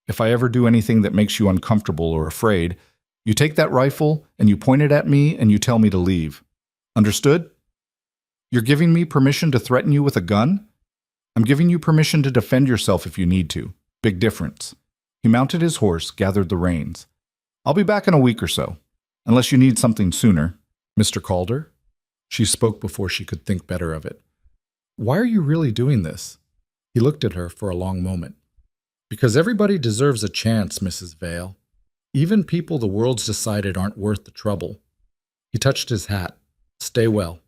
if I ever do anything that makes you uncomfortable or afraid, you take that rifle and you point it at me and you tell me to leave. Understood? You're giving me permission to threaten you with a gun? I'm giving you permission to defend yourself if you need to. Big difference. He mounted his horse, gathered the reins. I'll be back in a week or so, unless you need something sooner. Mr. Calder? She spoke before she could think better of it. Why are you really doing this? He looked at her for a long moment. Because everybody deserves a chance, Mrs. Vale. Even people the world's decided aren't worth the trouble. He touched his hat. Stay well.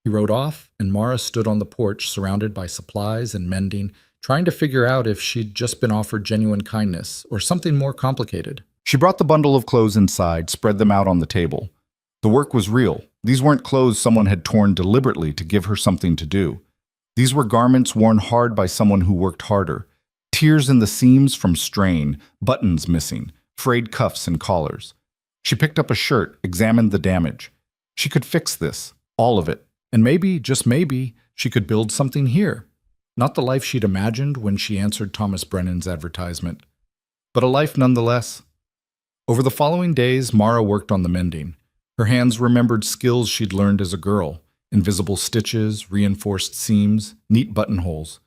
He rode off, and Mara stood on the porch surrounded by supplies and mending, trying to figure out if she'd just been offered genuine kindness or something more complicated. She brought the bundle of clothes inside, spread them out on the table. The work was real. These weren't clothes someone had torn deliberately to give her something to do. These were garments worn hard by someone who worked harder. Tears in the seams from strain, buttons missing, frayed cuffs and collars. She picked up a shirt, examined the damage. She could fix this, all of it. And maybe, just maybe, she could build something here. Not the life she'd imagined when she answered Thomas Brennan's advertisement, but a life nonetheless. Over the following days, Mara worked on the mending. Her hands remembered skills she'd learned as a girl: invisible stitches, reinforced seams, neat buttonholes.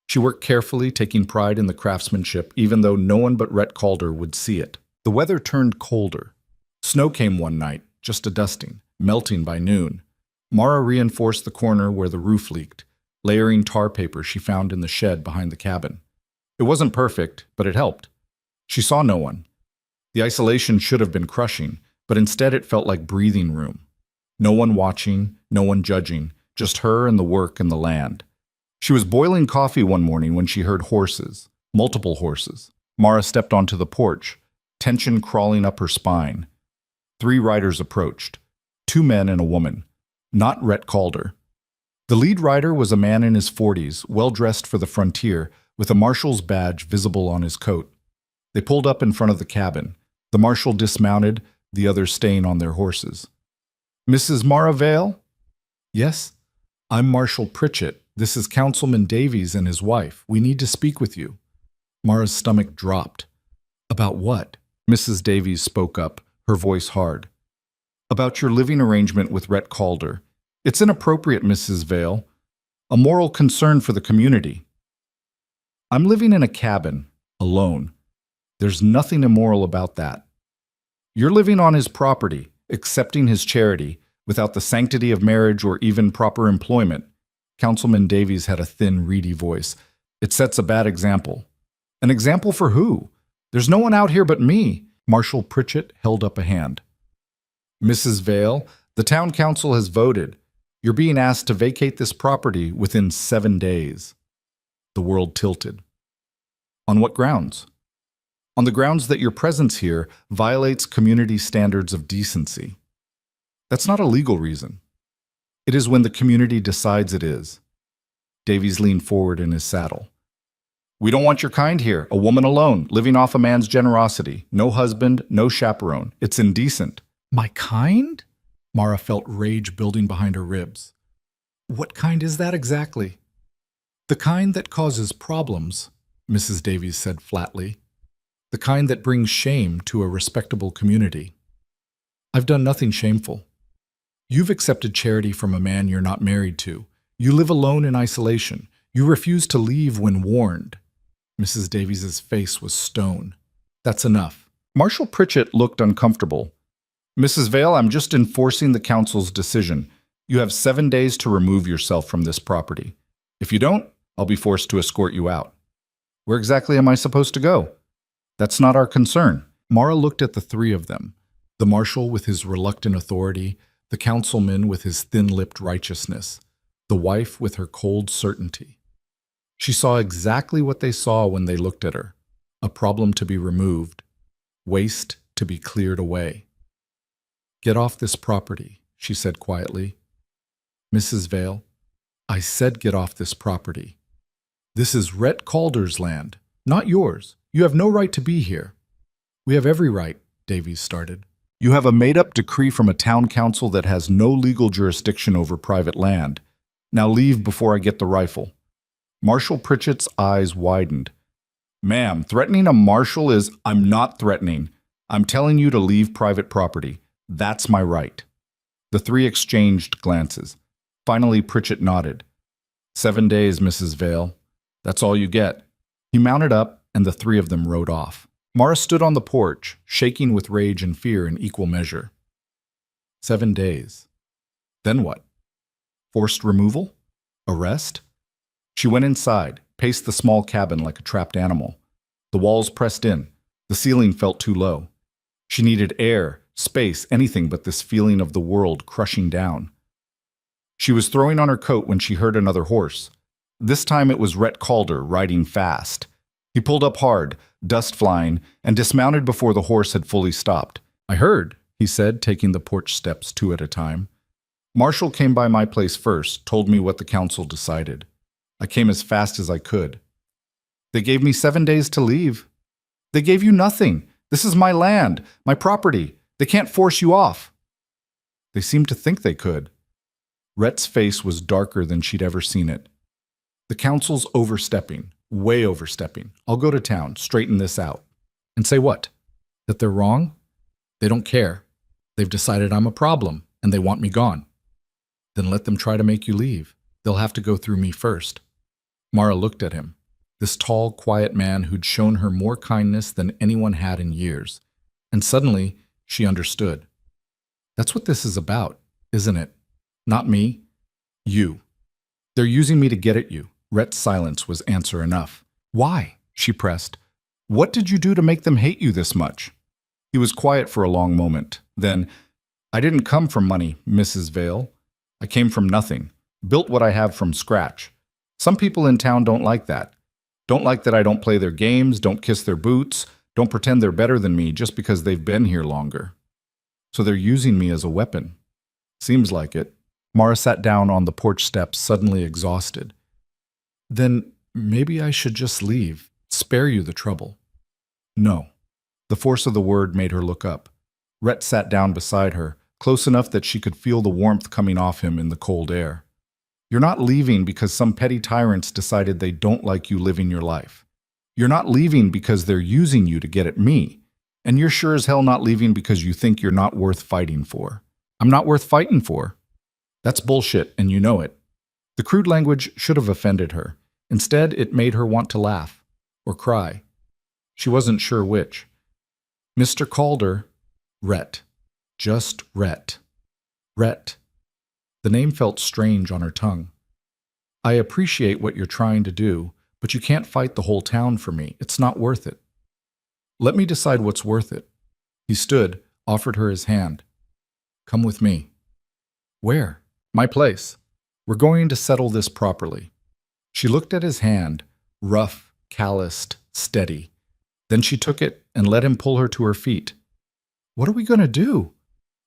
She worked carefully, taking pride in the craftsmanship, even though no one but Rhett Calder would see it. The weather turned colder. Snow came one night, just a dusting, melting by noon. Mara reinforced the corner where the roof leaked, layering tar paper she found in the shed behind the cabin. It wasn't perfect, but it helped. She saw no one. The isolation should have been crushing, but instead it felt like breathing room. No one watching, no one judging, just her and the work and the land. She was boiling coffee one morning when she heard horses, multiple horses. Mara stepped onto the porch, tension crawling up her spine. 3 riders approached, 2 men and a woman. Not Rhett Calder. The lead rider was a man in his 40s, well-dressed for the frontier, with a marshal's badge visible on his coat. They pulled up in front of the cabin. The marshal dismounted, the others staying on their horses. Mrs. Mara Vale? Yes? I'm Marshal Pritchett. This is Councilman Davies and his wife. We need to speak with you. Mara's stomach dropped. About what? Mrs. Davies spoke up, her voice hard. About your living arrangement with Rhett Calder. It's inappropriate, Mrs. Vale. A moral concern for the community. I'm living in a cabin, alone. There's nothing immoral about that. You're living on his property, accepting his charity, without the sanctity of marriage or even proper employment. Councilman Davies had a thin, reedy voice. It sets a bad example. An example for who? There's no one out here but me. Marshal Pritchett held up a hand. Mrs. Vale, the town council has voted. You're being asked to vacate this property within 7 days. The world tilted. On what grounds? On the grounds that your presence here violates community standards of decency. That's not a legal reason. It is when the community decides it is. Davies leaned forward in his saddle. We don't want your kind here, a woman alone, living off a man's generosity. No husband, no chaperone. It's indecent. My kind? Mara felt rage building behind her ribs. What kind is that exactly? The kind that causes problems, Mrs. Davies said flatly. The kind that brings shame to a respectable community. I've done nothing shameful. You've accepted charity from a man you're not married to. You live alone in isolation. You refuse to leave when warned. Mrs. Davies's face was stone. That's enough. Marshal Pritchett looked uncomfortable. Mrs. Vale, I'm just enforcing the council's decision. You have 7 days to remove yourself from this property. If you don't, I'll be forced to escort you out. Where exactly am I supposed to go? That's not our concern. Mara looked at the 3 of them, the marshal with his reluctant authority, the councilman with his thin-lipped righteousness, the wife with her cold certainty. She saw exactly what they saw when they looked at her, a problem to be removed, waste to be cleared away. Get off this property, she said quietly. Mrs. Vale, I said get off this property. This is Rhett Calder's land. Not yours. You have no right to be here. We have every right, Davies started. You have a made-up decree from a town council that has no legal jurisdiction over private land. Now leave before I get the rifle. Marshal Pritchett's eyes widened. Ma'am, threatening a marshal is— I'm not threatening. I'm telling you to leave private property. That's my right. The three exchanged glances. Finally, Pritchett nodded. 7 days, Mrs. Vale. That's all you get. He mounted up, and the three of them rode off. Mara stood on the porch, shaking with rage and fear in equal measure. 7 days. Then what? Forced removal? Arrest? She went inside, paced the small cabin like a trapped animal. The walls pressed in. The ceiling felt too low. She needed air, space, anything but this feeling of the world crushing down. She was throwing on her coat when she heard another horse. This time it was Rhett Calder, riding fast. He pulled up hard, dust flying, and dismounted before the horse had fully stopped. I heard, he said, taking the porch steps 2 at a time. Marshall came by my place first, told me what the council decided. I came as fast as I could. They gave me 7 days to leave. They gave you nothing. This is my land, my property. They can't force you off. They seemed to think they could. Rhett's face was darker than she'd ever seen it. The council's overstepping, way overstepping. I'll go to town, straighten this out. And say what? That they're wrong? They don't care. They've decided I'm a problem, and they want me gone. Then let them try to make you leave. They'll have to go through me first. Mara looked at him, this tall, quiet man who'd shown her more kindness than anyone had in years. And suddenly, she understood. That's what this is about, isn't it? Not me. You. They're using me to get at you. Rhett's silence was answer enough. Why? She pressed. What did you do to make them hate you this much? He was quiet for a long moment. Then, I didn't come from money, Mrs. Vale. I came from nothing. Built what I have from scratch. Some people in town don't like that. Don't like that I don't play their games, don't kiss their boots, don't pretend they're better than me just because they've been here longer. So they're using me as a weapon. Seems like it. Mara sat down on the porch steps, suddenly exhausted. Then maybe I should just leave, spare you the trouble. No. The force of the word made her look up. Rhett sat down beside her, close enough that she could feel the warmth coming off him in the cold air. You're not leaving because some petty tyrants decided they don't like you living your life. You're not leaving because they're using you to get at me. And you're sure as hell not leaving because you think you're not worth fighting for. I'm not worth fighting for. That's bullshit, and you know it. The crude language should have offended her. Instead, it made her want to laugh or cry. She wasn't sure which. Mr. Calder, Rhett. Just Rhett. Rhett. The name felt strange on her tongue. I appreciate what you're trying to do, but you can't fight the whole town for me. It's not worth it. Let me decide what's worth it. He stood, offered her his hand. Come with me. Where? My place. We're going to settle this properly. She looked at his hand, rough, calloused, steady. Then she took it and let him pull her to her feet. What are we going to do?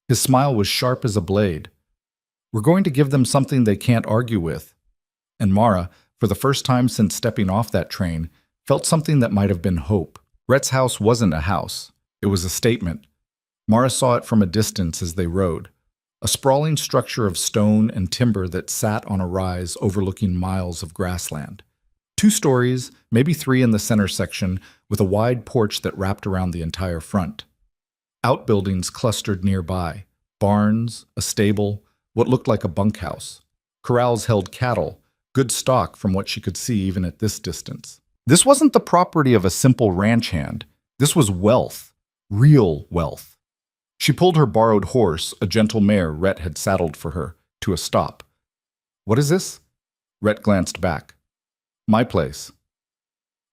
His smile was sharp as a blade. We're going to give them something they can't argue with. And Mara, for the first time since stepping off that train, felt something that might have been hope. Rhett's house wasn't a house. It was a statement. Mara saw it from a distance as they rode. A sprawling structure of stone and timber that sat on a rise overlooking miles of grassland. 2 stories, maybe 3 in the center section, with a wide porch that wrapped around the entire front. Outbuildings clustered nearby. Barns, a stable, what looked like a bunkhouse. Corrals held cattle, good stock from what she could see even at this distance. This wasn't the property of a simple ranch hand. This was wealth, real wealth. She pulled her borrowed horse, a gentle mare Rhett had saddled for her, to a stop. What is this? Rhett glanced back. My place.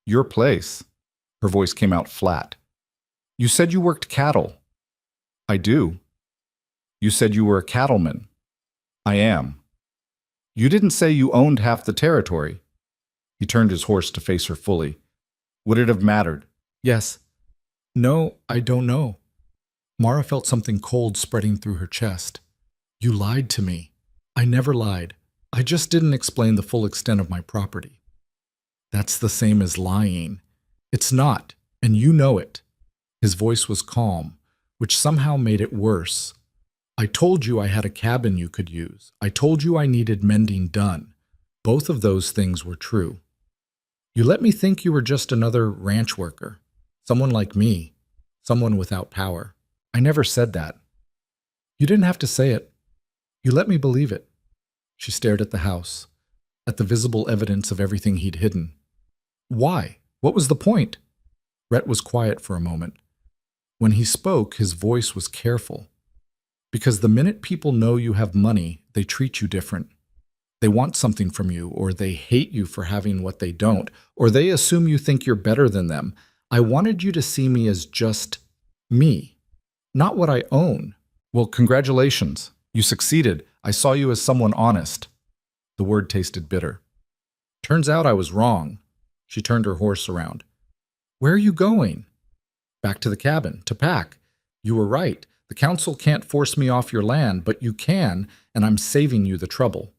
Your place? Her voice came out flat. You said you worked cattle. I do. You said you were a cattleman. I am. You didn't say you owned half the territory. He turned his horse to face her fully. Would it have mattered? Yes. No, I don't know. Mara felt something cold spreading through her chest. You lied to me. I never lied. I just didn't explain the full extent of my property. That's the same as lying. It's not, and you know it. His voice was calm, which somehow made it worse. I told you I had a cabin you could use. I told you I needed mending done. Both of those things were true. You let me think you were just another ranch worker, someone like me, someone without power. I never said that. You didn't have to say it. You let me believe it. She stared at the house, at the visible evidence of everything he'd hidden. Why? What was the point? Rhett was quiet for a moment. When he spoke, his voice was careful. Because the minute people know you have money, they treat you different. They want something from you, or they hate you for having what they don't, or they assume you think you're better than them. I wanted you to see me as just me, not what I own. Well, congratulations. You succeeded. I saw you as someone honest. The word tasted bitter. Turns out I was wrong. She turned her horse around. Where are you going? Back to the cabin, to pack. You were right. The council can't force me off your land, but you can, and I'm saving you the trouble.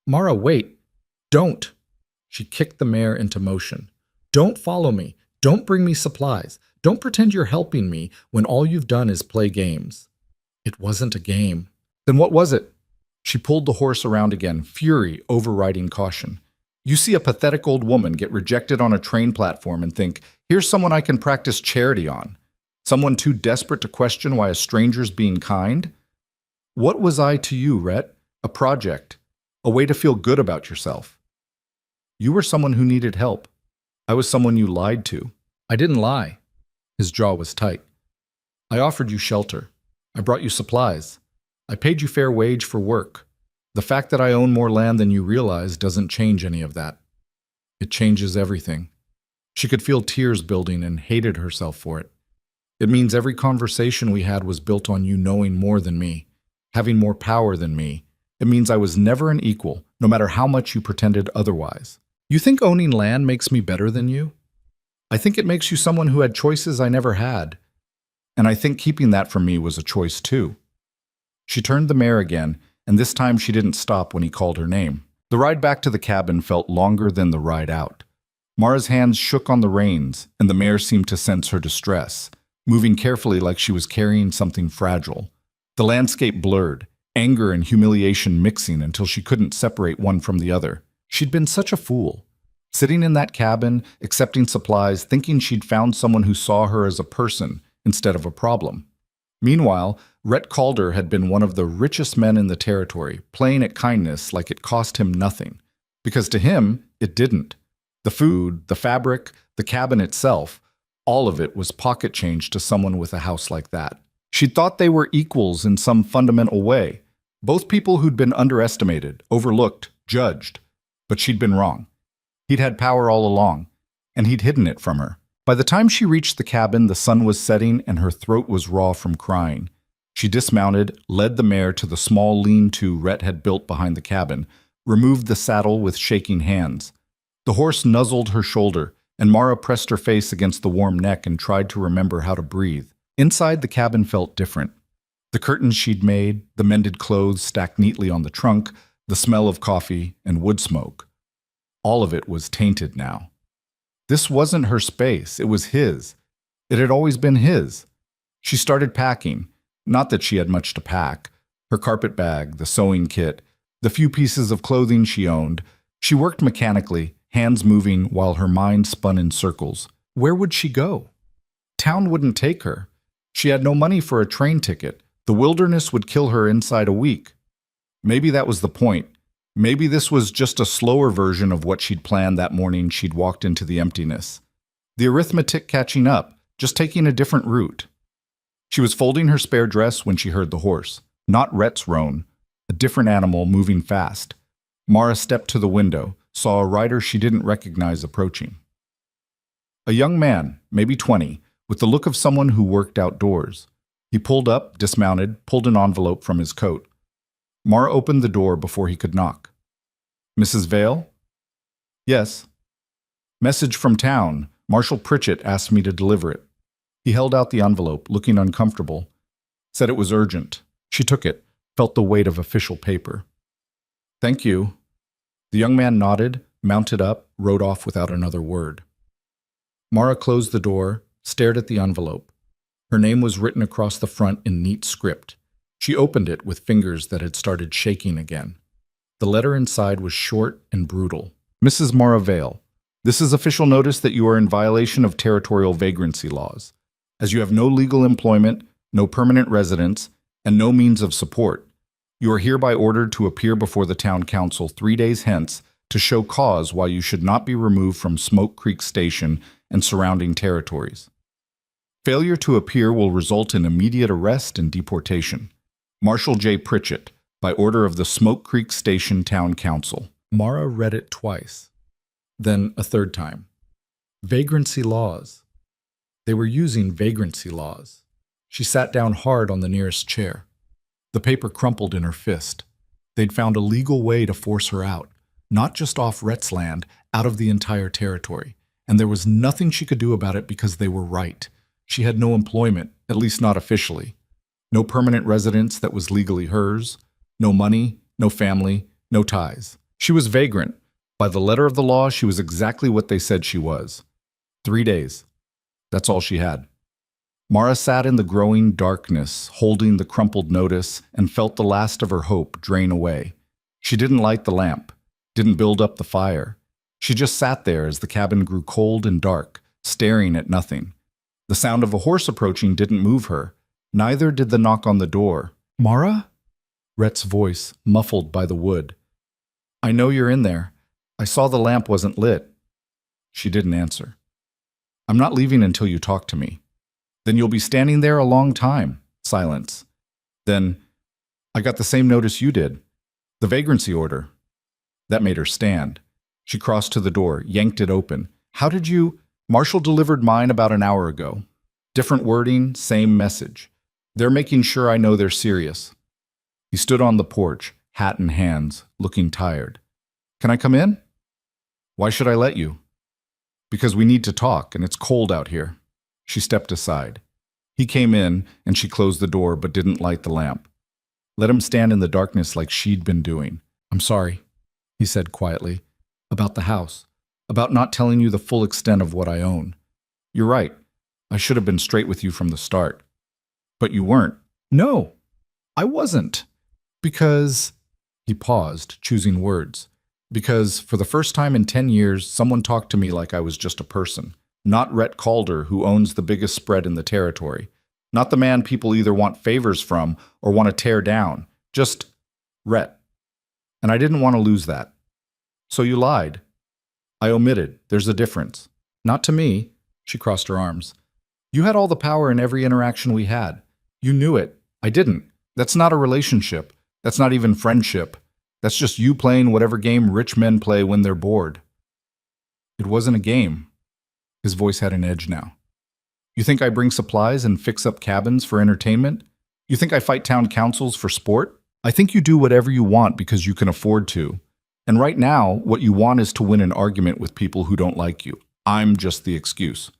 Mara, wait. Don't. She kicked the mare into motion. Don't follow me. Don't bring me supplies. Don't pretend you're helping me when all you've done is play games. It wasn't a game. Then what was it? She pulled the horse around again, fury overriding caution. You see a pathetic old woman get rejected on a train platform and think, here's someone I can practice charity on. Someone too desperate to question why a stranger's being kind? What was I to you, Rhett? A project. A way to feel good about yourself. You were someone who needed help. I was someone you lied to. I didn't lie. His jaw was tight. I offered you shelter. I brought you supplies. I paid you fair wage for work. The fact that I own more land than you realize doesn't change any of that. It changes everything. She could feel tears building and hated herself for it. It means every conversation we had was built on you knowing more than me, having more power than me. It means I was never an equal, no matter how much you pretended otherwise. You think owning land makes me better than you? I think it makes you someone who had choices I never had. And I think keeping that from me was a choice too. She turned the mare again, and this time she didn't stop when he called her name. The ride back to the cabin felt longer than the ride out. Mara's hands shook on the reins, and the mare seemed to sense her distress, moving carefully like she was carrying something fragile. The landscape blurred, anger and humiliation mixing until she couldn't separate one from the other. She'd been such a fool. Sitting in that cabin, accepting supplies, thinking she'd found someone who saw her as a person instead of a problem. Meanwhile, Rhett Calder had been one of the richest men in the territory, playing at kindness like it cost him nothing. Because to him, it didn't. The food, the fabric, the cabin itself, all of it was pocket change to someone with a house like that. She'd thought they were equals in some fundamental way. Both people who'd been underestimated, overlooked, judged. But she'd been wrong. He'd had power all along, and he'd hidden it from her. By the time she reached the cabin, the sun was setting and her throat was raw from crying. She dismounted, led the mare to the small lean-to Rhett had built behind the cabin, removed the saddle with shaking hands. The horse nuzzled her shoulder, and Mara pressed her face against the warm neck and tried to remember how to breathe. Inside, the cabin felt different. The curtains she'd made, the mended clothes stacked neatly on the trunk, the smell of coffee and wood smoke. All of it was tainted now. This wasn't her space, it was his. It had always been his. She started packing. Not that she had much to pack. Her carpet bag, the sewing kit, the few pieces of clothing she owned. She worked mechanically, hands moving while her mind spun in circles. Where would she go? Town wouldn't take her. She had no money for a train ticket. The wilderness would kill her inside a week. Maybe that was the point. Maybe this was just a slower version of what she'd planned that morning she'd walked into the emptiness. The arithmetic catching up, just taking a different route. She was folding her spare dress when she heard the horse. Not Rhett's roan, a different animal moving fast. Mara stepped to the window, saw a rider she didn't recognize approaching. A young man, maybe 20, with the look of someone who worked outdoors. He pulled up, dismounted, pulled an envelope from his coat. Mara opened the door before he could knock. Mrs. Vale? Yes. Message from town. Marshal Pritchett asked me to deliver it. He held out the envelope, looking uncomfortable. Said it was urgent. She took it, felt the weight of official paper. Thank you. The young man nodded, mounted up, rode off without another word. Mara closed the door, stared at the envelope. Her name was written across the front in neat script. She opened it with fingers that had started shaking again. The letter inside was short and brutal. Mrs. Mara Vale, this is official notice that you are in violation of territorial vagrancy laws. As you have no legal employment, no permanent residence, and no means of support, you are hereby ordered to appear before the town council 3 days hence to show cause why you should not be removed from Smoke Creek Station and surrounding territories. Failure to appear will result in immediate arrest and deportation. Marshall J. Pritchett, by order of the Smoke Creek Station Town Council. Mara read it twice, then a third time. Vagrancy laws. They were using vagrancy laws. She sat down hard on the nearest chair. The paper crumpled in her fist. They'd found a legal way to force her out, not just off Rhett's land, out of the entire territory. And there was nothing she could do about it because they were right. She had no employment, at least not officially. No permanent residence that was legally hers. No money, no family, no ties. She was vagrant. By the letter of the law, she was exactly what they said she was. 3 days. That's all she had. Mara sat in the growing darkness, holding the crumpled notice, and felt the last of her hope drain away. She didn't light the lamp, didn't build up the fire. She just sat there as the cabin grew cold and dark, staring at nothing. The sound of a horse approaching didn't move her. Neither did the knock on the door. "Mara?" Rhett's voice, muffled by the wood. "I know you're in there. I saw the lamp wasn't lit." She didn't answer. "I'm not leaving until you talk to me." "Then you'll be standing there a long time." Silence. Then, "I got the same notice you did. The vagrancy order." That made her stand. She crossed to the door, yanked it open. "How did you—" "Marshall delivered mine about an hour ago. Different wording, same message. They're making sure I know they're serious." He stood on the porch, hat in hands, looking tired. "Can I come in?" "Why should I let you?" "Because we need to talk, and it's cold out here." She stepped aside. He came in, and she closed the door but didn't light the lamp. Let him stand in the darkness like she'd been doing. "I'm sorry," he said quietly, "about the house, about not telling you the full extent of what I own. You're right. I should have been straight with you from the start." "But you weren't." "No, I wasn't. Because—" He paused, choosing words. "Because for the first time in 10 years, someone talked to me like I was just a person. Not Rhett Calder, who owns the biggest spread in the territory. Not the man people either want favors from or want to tear down. Just Rhett. And I didn't want to lose that. So you lied. I omitted. There's a difference. Not to me." She crossed her arms. "You had all the power in every interaction we had. You knew it. I didn't. That's not a relationship. That's not even friendship. That's just you playing whatever game rich men play when they're bored." "It wasn't a game." His voice had an edge now. "You think I bring supplies and fix up cabins for entertainment? You think I fight town councils for sport? I think you do whatever you want because you can afford to. And right now, what you want is to win an argument with people who don't like you. I'm just the excuse."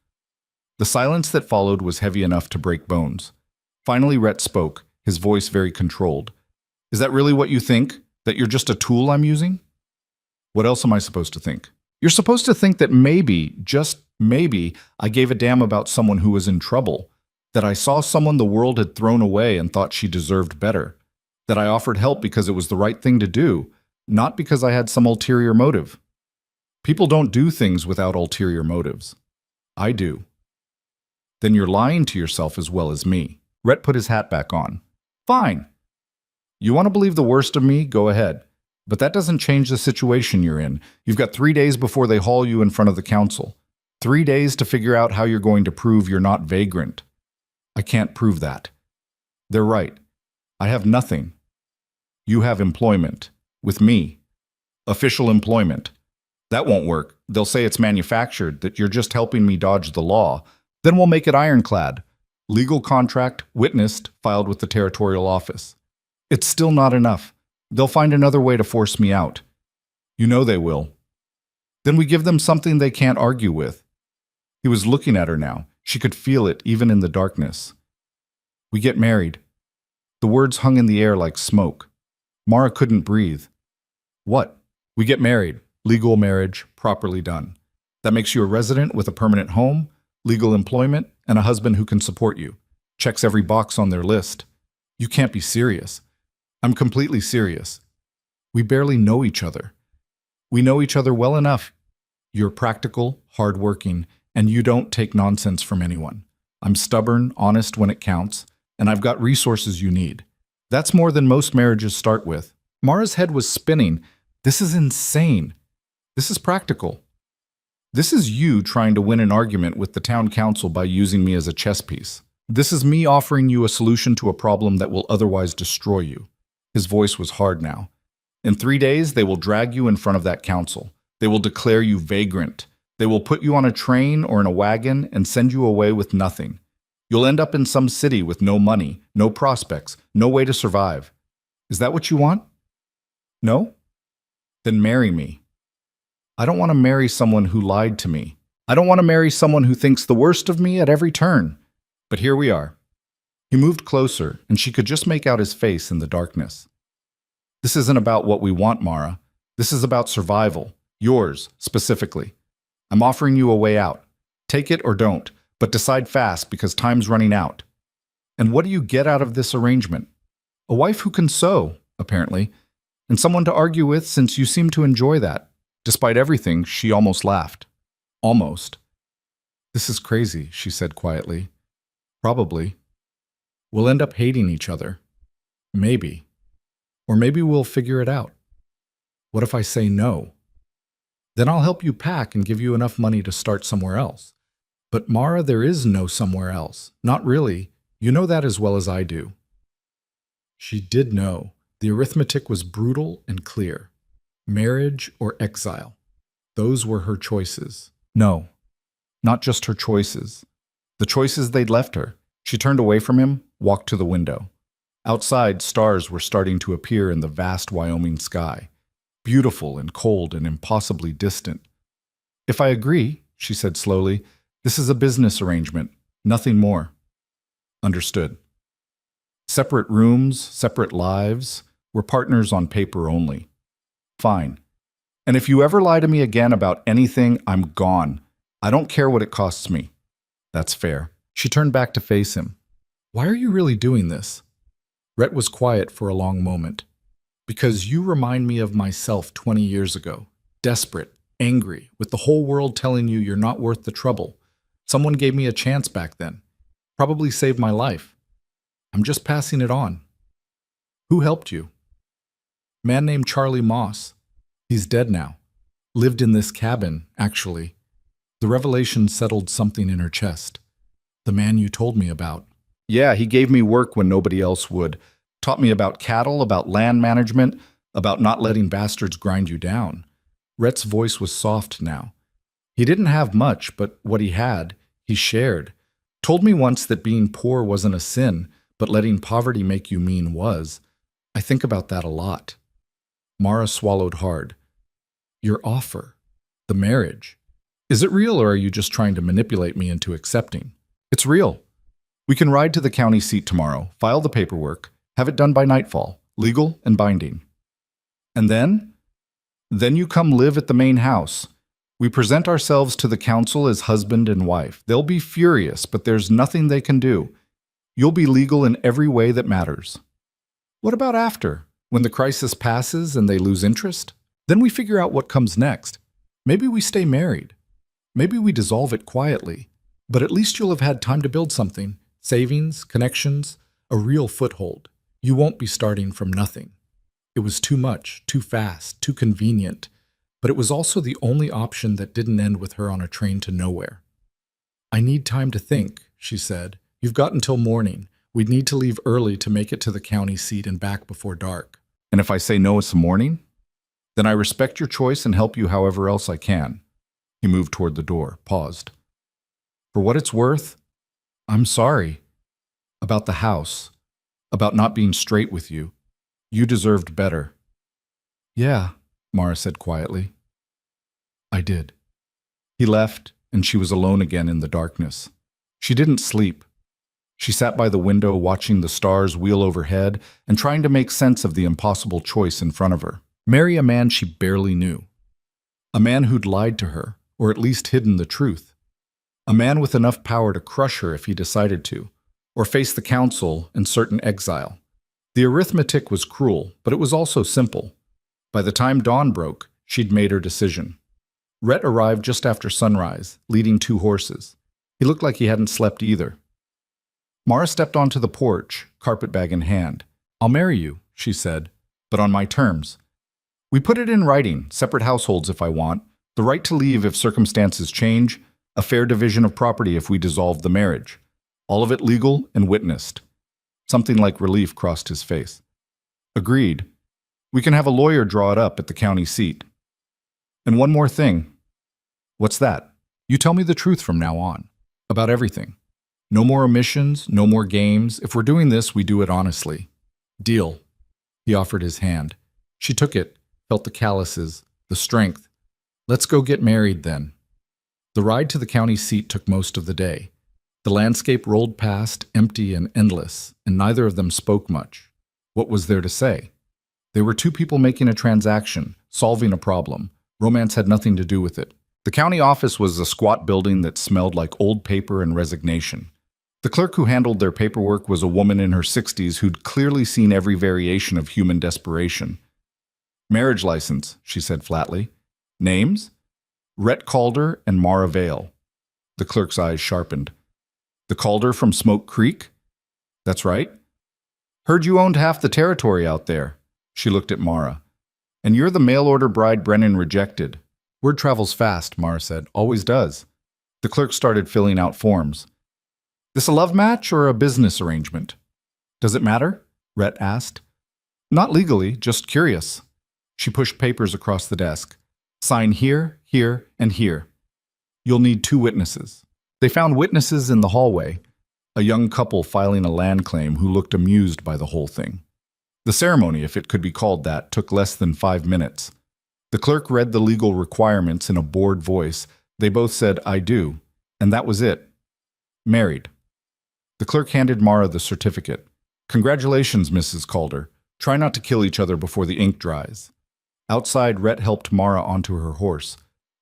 The silence that followed was heavy enough to break bones. Finally, Rhett spoke, his voice very controlled. "Is that really what you think? That you're just a tool I'm using?" "What else am I supposed to think?" "You're supposed to think that maybe, just maybe, I gave a damn about someone who was in trouble. That I saw someone the world had thrown away and thought she deserved better. That I offered help because it was the right thing to do, not because I had some ulterior motive. People don't do things without ulterior motives. I do." "Then you're lying to yourself as well as me." Rhett put his hat back on. "Fine. You want to believe the worst of me? Go ahead. But that doesn't change the situation you're in. You've got 3 days before they haul you in front of the council. 3 days to figure out how you're going to prove you're not vagrant." "I can't prove that." "They're right. I have nothing. You have employment. With me. Official employment. That won't work. They'll say it's manufactured, that you're just helping me dodge the law. Then we'll make it ironclad. Legal contract, witnessed, filed with the territorial office. It's still not enough. They'll find another way to force me out. You know they will. Then we give them something they can't argue with." He was looking at her now. She could feel it even in the darkness. "We get married." The words hung in the air like smoke. Mara couldn't breathe. "What?" "We get married. Legal marriage, properly done. That makes you a resident with a permanent home, legal employment, and a husband who can support you. Checks every box on their list. You can't be serious. I'm completely serious. We barely know each other. We know each other well enough. You're practical, hardworking, and you don't take nonsense from anyone. I'm stubborn, honest when it counts, and I've got resources you need. That's more than most marriages start with. Mara's head was spinning. This is insane. This is practical. This is you trying to win an argument with the town council by using me as a chess piece. This is me offering you a solution to a problem that will otherwise destroy you. His voice was hard now. In 3 days, they will drag you in front of that council. They will declare you vagrant. They will put you on a train or in a wagon and send you away with nothing. You'll end up in some city with no money, no prospects, no way to survive. Is that what you want? No? Then marry me. I don't want to marry someone who lied to me. I don't want to marry someone who thinks the worst of me at every turn. But here we are. He moved closer, and she could just make out his face in the darkness. This isn't about what we want, Mara. This is about survival. Yours, specifically. I'm offering you a way out. Take it or don't, but decide fast because time's running out. And what do you get out of this arrangement? A wife who can sew, apparently, and someone to argue with since you seem to enjoy that. Despite everything, she almost laughed. Almost. This is crazy, she said quietly. Probably. We'll end up hating each other. Maybe. Or maybe we'll figure it out. What if I say no? Then I'll help you pack and give you enough money to start somewhere else. But Mara, there is no somewhere else. Not really. You know that as well as I do. She did know. The arithmetic was brutal and clear. Marriage or exile. Those were her choices. No, not just her choices. The choices they'd left her. She turned away from him, walked to the window. Outside, stars were starting to appear in the vast Wyoming sky, beautiful and cold and impossibly distant. If I agree, she said slowly, this is a business arrangement, nothing more. Understood. Separate rooms, separate lives, we're partners on paper only. Fine. And if you ever lie to me again about anything, I'm gone. I don't care what it costs me. That's fair. She turned back to face him. Why are you really doing this? Rhett was quiet for a long moment. Because you remind me of myself 20 years ago. Desperate, angry, with the whole world telling you you're not worth the trouble. Someone gave me a chance back then. Probably saved my life. I'm just passing it on. Who helped you? Man named Charlie Moss. He's dead now. Lived in this cabin, actually. The revelation settled something in her chest. The man you told me about. Yeah, he gave me work when nobody else would. Taught me about cattle, about land management, about not letting bastards grind you down. Rhett's voice was soft now. He didn't have much, but what he had, he shared. Told me once that being poor wasn't a sin, but letting poverty make you mean was. I think about that a lot. Mara swallowed hard. Your offer. The marriage. Is it real or are you just trying to manipulate me into accepting? It's real. We can ride to the county seat tomorrow, file the paperwork, have it done by nightfall, legal and binding. And then? Then you come live at the main house. We present ourselves to the council as husband and wife. They'll be furious, but there's nothing they can do. You'll be legal in every way that matters. What about after? When the crisis passes and they lose interest? Then we figure out what comes next. Maybe we stay married. Maybe we dissolve it quietly. But at least you'll have had time to build something. Savings, connections, a real foothold. You won't be starting from nothing. It was too much, too fast, too convenient. But it was also the only option that didn't end with her on a train to nowhere. I need time to think, she said. You've got until morning. We'd need to leave early to make it to the county seat and back before dark. And if I say no, it's the morning? Then I respect your choice and help you however else I can. He moved toward the door, paused. For what it's worth, I'm sorry. About the house. About not being straight with you. You deserved better. Yeah, Mara said quietly. I did. He left, and she was alone again in the darkness. She didn't sleep. She sat by the window watching the stars wheel overhead and trying to make sense of the impossible choice in front of her. Marry a man she barely knew. A man who'd lied to her, or at least hidden the truth. A man with enough power to crush her if he decided to, or face the council and certain exile. The arithmetic was cruel, but it was also simple. By the time dawn broke, she'd made her decision. Rhett arrived just after sunrise, leading 2 horses. He looked like he hadn't slept either. Mara stepped onto the porch, carpetbag in hand. "I'll marry you," she said, "but on my terms. We put it in writing, separate households if I want, the right to leave if circumstances change, a fair division of property if we dissolve the marriage. All of it legal and witnessed." Something like relief crossed his face. "Agreed. We can have a lawyer draw it up at the county seat. And one more thing." "What's that?" "You tell me the truth from now on. About everything. No more omissions, no more games. If we're doing this, we do it honestly." "Deal." He offered his hand. She took it, felt the calluses, the strength. "Let's go get married then." The ride to the county seat took most of the day. The landscape rolled past, empty and endless, and neither of them spoke much. What was there to say? They were 2 people making a transaction, solving a problem. Romance had nothing to do with it. The county office was a squat building that smelled like old paper and resignation. The clerk who handled their paperwork was a woman in her 60s who'd clearly seen every variation of human desperation. "Marriage license," she said flatly. "Names?" "Rhett Calder and Mara Vale." The clerk's eyes sharpened. "The Calder from Smoke Creek?" "That's right." "Heard you owned half the territory out there." She looked at Mara. "And you're the mail-order bride Brennan rejected." "Word travels fast," Mara said. "Always does." The clerk started filling out forms. "This a love match or a business arrangement?" "Does it matter?" Rhett asked. "Not legally, just curious." She pushed papers across the desk. "Sign here, here, and here. You'll need 2 witnesses." They found witnesses in the hallway, a young couple filing a land claim who looked amused by the whole thing. The ceremony, if it could be called that, took less than 5 minutes. The clerk read the legal requirements in a bored voice. They both said, "I do," and that was it. Married. The clerk handed Mara the certificate. "Congratulations, Mrs. Calder. Try not to kill each other before the ink dries." Outside, Rhett helped Mara onto her horse.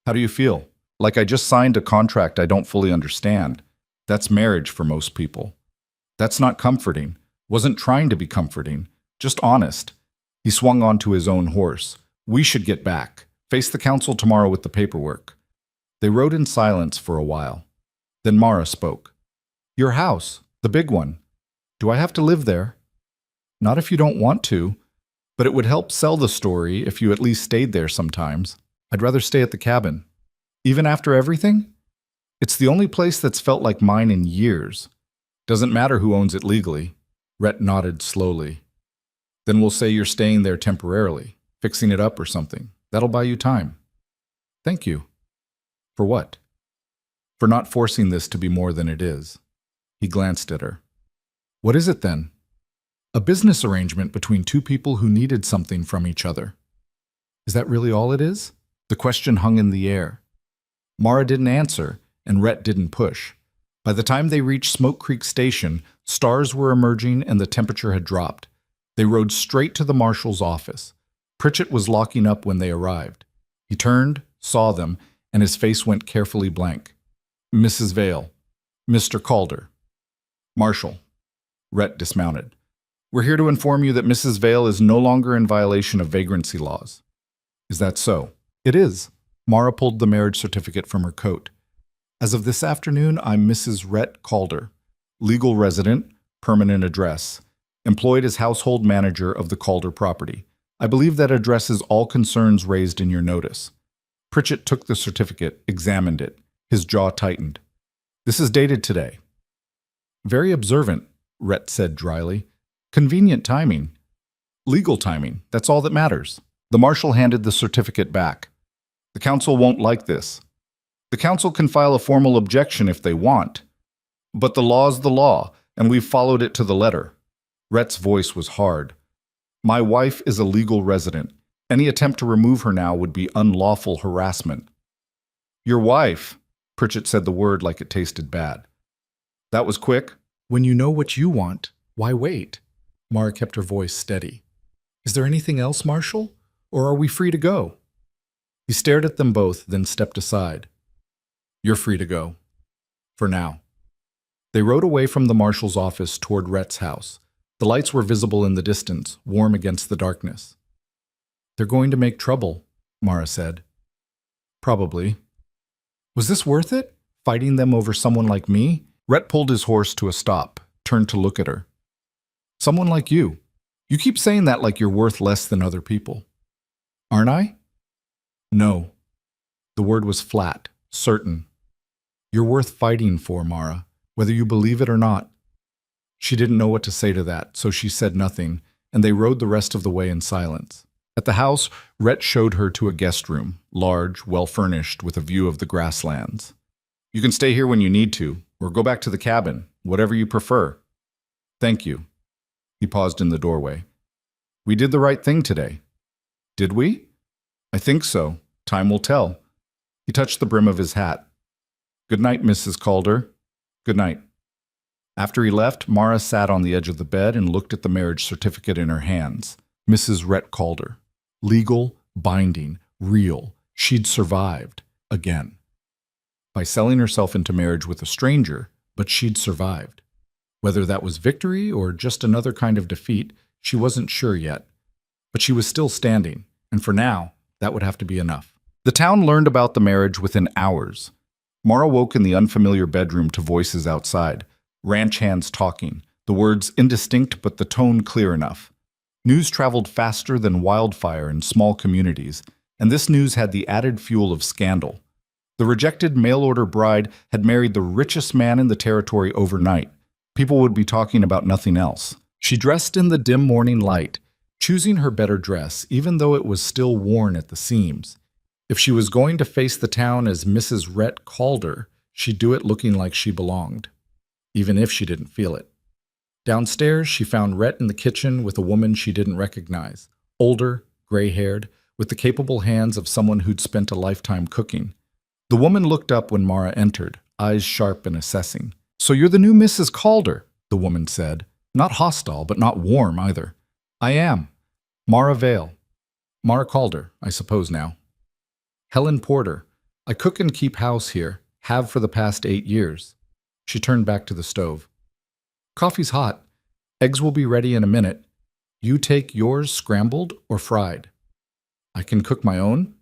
"How do you feel?" "Like I just signed a contract I don't fully understand." "That's marriage for most people." "That's not comforting." "Wasn't trying to be comforting. Just honest." He swung onto his own horse. "We should get back. Face the council tomorrow with the paperwork." They rode in silence for a while. Then Mara spoke. "Your house, the big one. Do I have to live there?" "Not if you don't want to, but it would help sell the story if you at least stayed there sometimes. I'd rather stay at the cabin." "Even after everything?" "It's the only place that's felt like mine in years. Doesn't matter who owns it legally." Rhett nodded slowly. "Then we'll say you're staying there temporarily, fixing it up or something. That'll buy you time." "Thank you." "For what?" "For not forcing this to be more than it is." He glanced at her. "What is it then?" "A business arrangement between 2 people who needed something from each other." "Is that really all it is?" The question hung in the air. Mara didn't answer, and Rhett didn't push. By the time they reached Smoke Creek Station, stars were emerging and the temperature had dropped. They rode straight to the marshal's office. Pritchett was locking up when they arrived. He turned, saw them, and his face went carefully blank. "Mrs. Vale." "Mr. Calder." "Marshal." Rhett dismounted. "We're here to inform you that Mrs. Vale is no longer in violation of vagrancy laws." "Is that so?" "It is." Mara pulled the marriage certificate from her coat. "As of this afternoon, I'm Mrs. Rhett Calder, legal resident, permanent address, employed as household manager of the Calder property. I believe that addresses all concerns raised in your notice." Pritchett took the certificate, examined it. His jaw tightened. "This is dated today." "Very observant," Rhett said dryly. "Convenient timing." "Legal timing, that's all that matters." The marshal handed the certificate back. "The council won't like this. The council can file a formal objection if they want. But the law's the law, and we've followed it to the letter." Rhett's voice was hard. "My wife is a legal resident. Any attempt to remove her now would be unlawful harassment." "Your wife," Pritchett said the word like it tasted bad. "That was quick." "When you know what you want, why wait?" Mara kept her voice steady. "Is there anything else, Marshal? Or are we free to go?" He stared at them both, then stepped aside. You're free to go. For now. They rode away from the marshal's office toward Rhett's house. The lights were visible in the distance, warm against the darkness. They're going to make trouble, Mara said. Probably. Was this worth it? Fighting them over someone like me? Rhett pulled his horse to a stop, turned to look at her. Someone like you. You keep saying that like you're worth less than other people. Aren't I? No. The word was flat, certain. You're worth fighting for, Mara, whether you believe it or not. She didn't know what to say to that, so she said nothing, and they rode the rest of the way in silence. At the house, Rhett showed her to a guest room, large, well-furnished, with a view of the grasslands. You can stay here when you need to, or go back to the cabin, whatever you prefer. Thank you. He paused in the doorway. We did the right thing today. Did we? I think so. Time will tell. He touched the brim of his hat. Good night, Mrs. Calder. Good night. After he left, Mara sat on the edge of the bed and looked at the marriage certificate in her hands. Mrs. Rhett Calder. Legal, binding, real. She'd survived. Again. By selling herself into marriage with a stranger, but she'd survived. Whether that was victory or just another kind of defeat, she wasn't sure yet. But she was still standing, and for now, that would have to be enough. The town learned about the marriage within hours. Mara woke in the unfamiliar bedroom to voices outside, ranch hands talking, the words indistinct but the tone clear enough. News traveled faster than wildfire in small communities, and this news had the added fuel of scandal. The rejected mail-order bride had married the richest man in the territory overnight. People would be talking about nothing else. She dressed in the dim morning light, choosing her better dress, even though it was still worn at the seams. If she was going to face the town as Mrs. Rhett Calder, she'd do it looking like she belonged, even if she didn't feel it. Downstairs, she found Rhett in the kitchen with a woman she didn't recognize, older, gray-haired, with the capable hands of someone who'd spent a lifetime cooking. The woman looked up when Mara entered, eyes sharp and assessing. So you're the new Mrs. Calder, the woman said, not hostile, but not warm either. I am. Mara Vale. Mara Calder, I suppose now. Helen Porter. I cook and keep house here, have for the past 8 years. She turned back to the stove. Coffee's hot. Eggs will be ready in a minute. You take yours scrambled or fried? I can cook my own?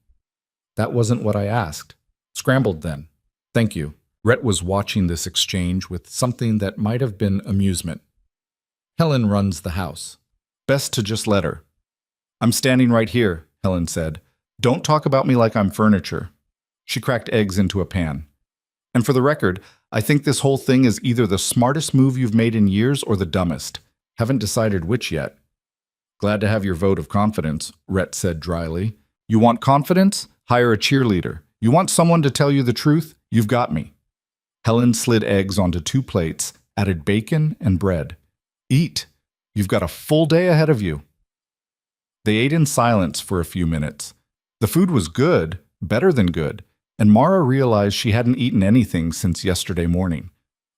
That wasn't what I asked. Scrambled then. Thank you. Rhett was watching this exchange with something that might have been amusement. Helen runs the house. Best to just let her. I'm standing right here, Helen said. Don't talk about me like I'm furniture. She cracked eggs into a pan. And for the record, I think this whole thing is either the smartest move you've made in years or the dumbest. Haven't decided which yet. Glad to have your vote of confidence, Rhett said dryly. You want confidence? Hire a cheerleader. You want someone to tell you the truth? You've got me. Helen slid eggs onto 2 plates, added bacon and bread. Eat. You've got a full day ahead of you. They ate in silence for a few minutes. The food was good, better than good, and Mara realized she hadn't eaten anything since yesterday morning.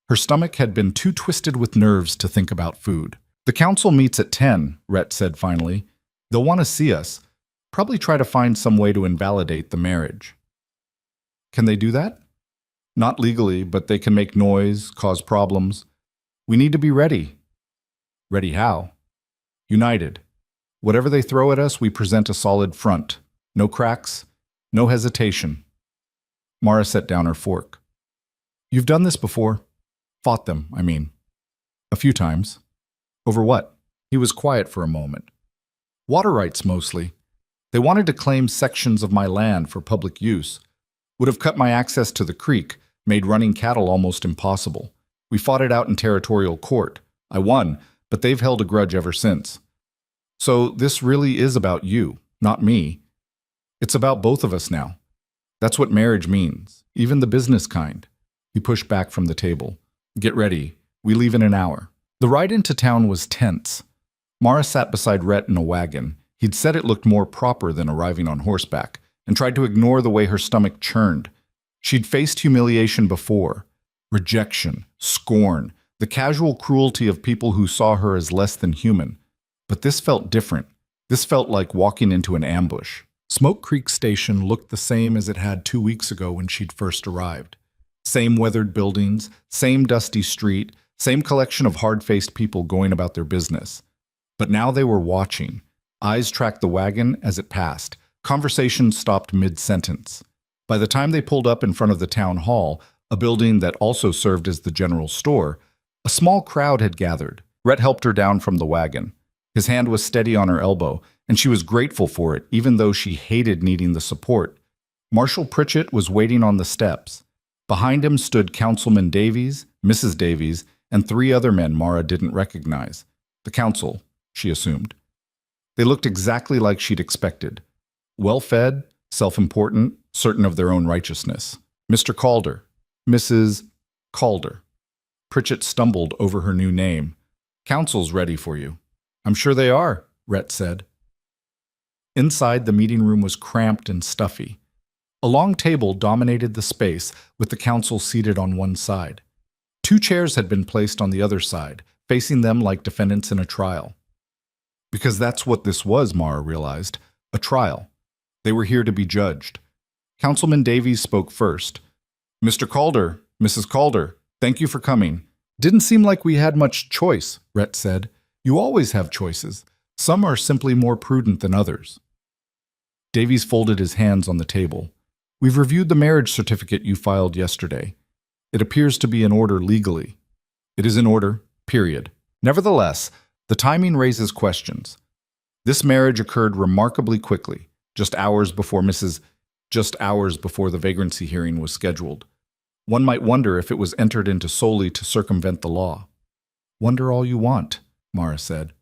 Her stomach had been too twisted with nerves to think about food. The council meets at 10, Rhett said finally. They'll want to see us. Probably try to find some way to invalidate the marriage. Can they do that? Not legally, but they can make noise, cause problems. We need to be ready. Ready how? United. Whatever they throw at us, we present a solid front. No cracks, no hesitation. Mara set down her fork. You've done this before. Fought them, I mean. A few times. Over what? He was quiet for a moment. Water rights, mostly. They wanted to claim sections of my land for public use. Would have cut my access to the creek, made running cattle almost impossible. We fought it out in territorial court. I won, but they've held a grudge ever since. So this really is about you, not me. It's about both of us now. That's what marriage means, even the business kind. He pushed back from the table. Get ready. We leave in an hour. The ride into town was tense. Mara sat beside Rhett in a wagon. He'd said it looked more proper than arriving on horseback, and tried to ignore the way her stomach churned. She'd faced humiliation before. Rejection, scorn, the casual cruelty of people who saw her as less than human. But this felt different. This felt like walking into an ambush. Smoke Creek Station looked the same as it had 2 weeks ago when she'd first arrived. Same weathered buildings, same dusty street, same collection of hard-faced people going about their business. But now they were watching. Eyes tracked the wagon as it passed. Conversation stopped mid-sentence. By the time they pulled up in front of the town hall, a building that also served as the general store, a small crowd had gathered. Rhett helped her down from the wagon. His hand was steady on her elbow, and she was grateful for it, even though she hated needing the support. Marshall Pritchett was waiting on the steps. Behind him stood Councilman Davies, Mrs. Davies, and 3 other men Mara didn't recognize. The council, she assumed. They looked exactly like she'd expected. Well-fed, self-important, certain of their own righteousness. Mr. Calder, Mrs. Calder. Pritchett stumbled over her new name. Council's ready for you. I'm sure they are, Rhett said. Inside, the meeting room was cramped and stuffy. A long table dominated the space, with the council seated on one side. 2 chairs had been placed on the other side, facing them like defendants in a trial. Because that's what this was, Mara realized, a trial. They were here to be judged. Councilman Davies spoke first. Mr. Calder, Mrs. Calder, thank you for coming. Didn't seem like we had much choice, Rhett said. You always have choices. Some are simply more prudent than others. Davies folded his hands on the table. We've reviewed the marriage certificate you filed yesterday. It appears to be in order legally. It is in order, period. Nevertheless, the timing raises questions. This marriage occurred remarkably quickly, just hours before the vagrancy hearing was scheduled. One might wonder if it was entered into solely to circumvent the law. Wonder all you want, Mara said.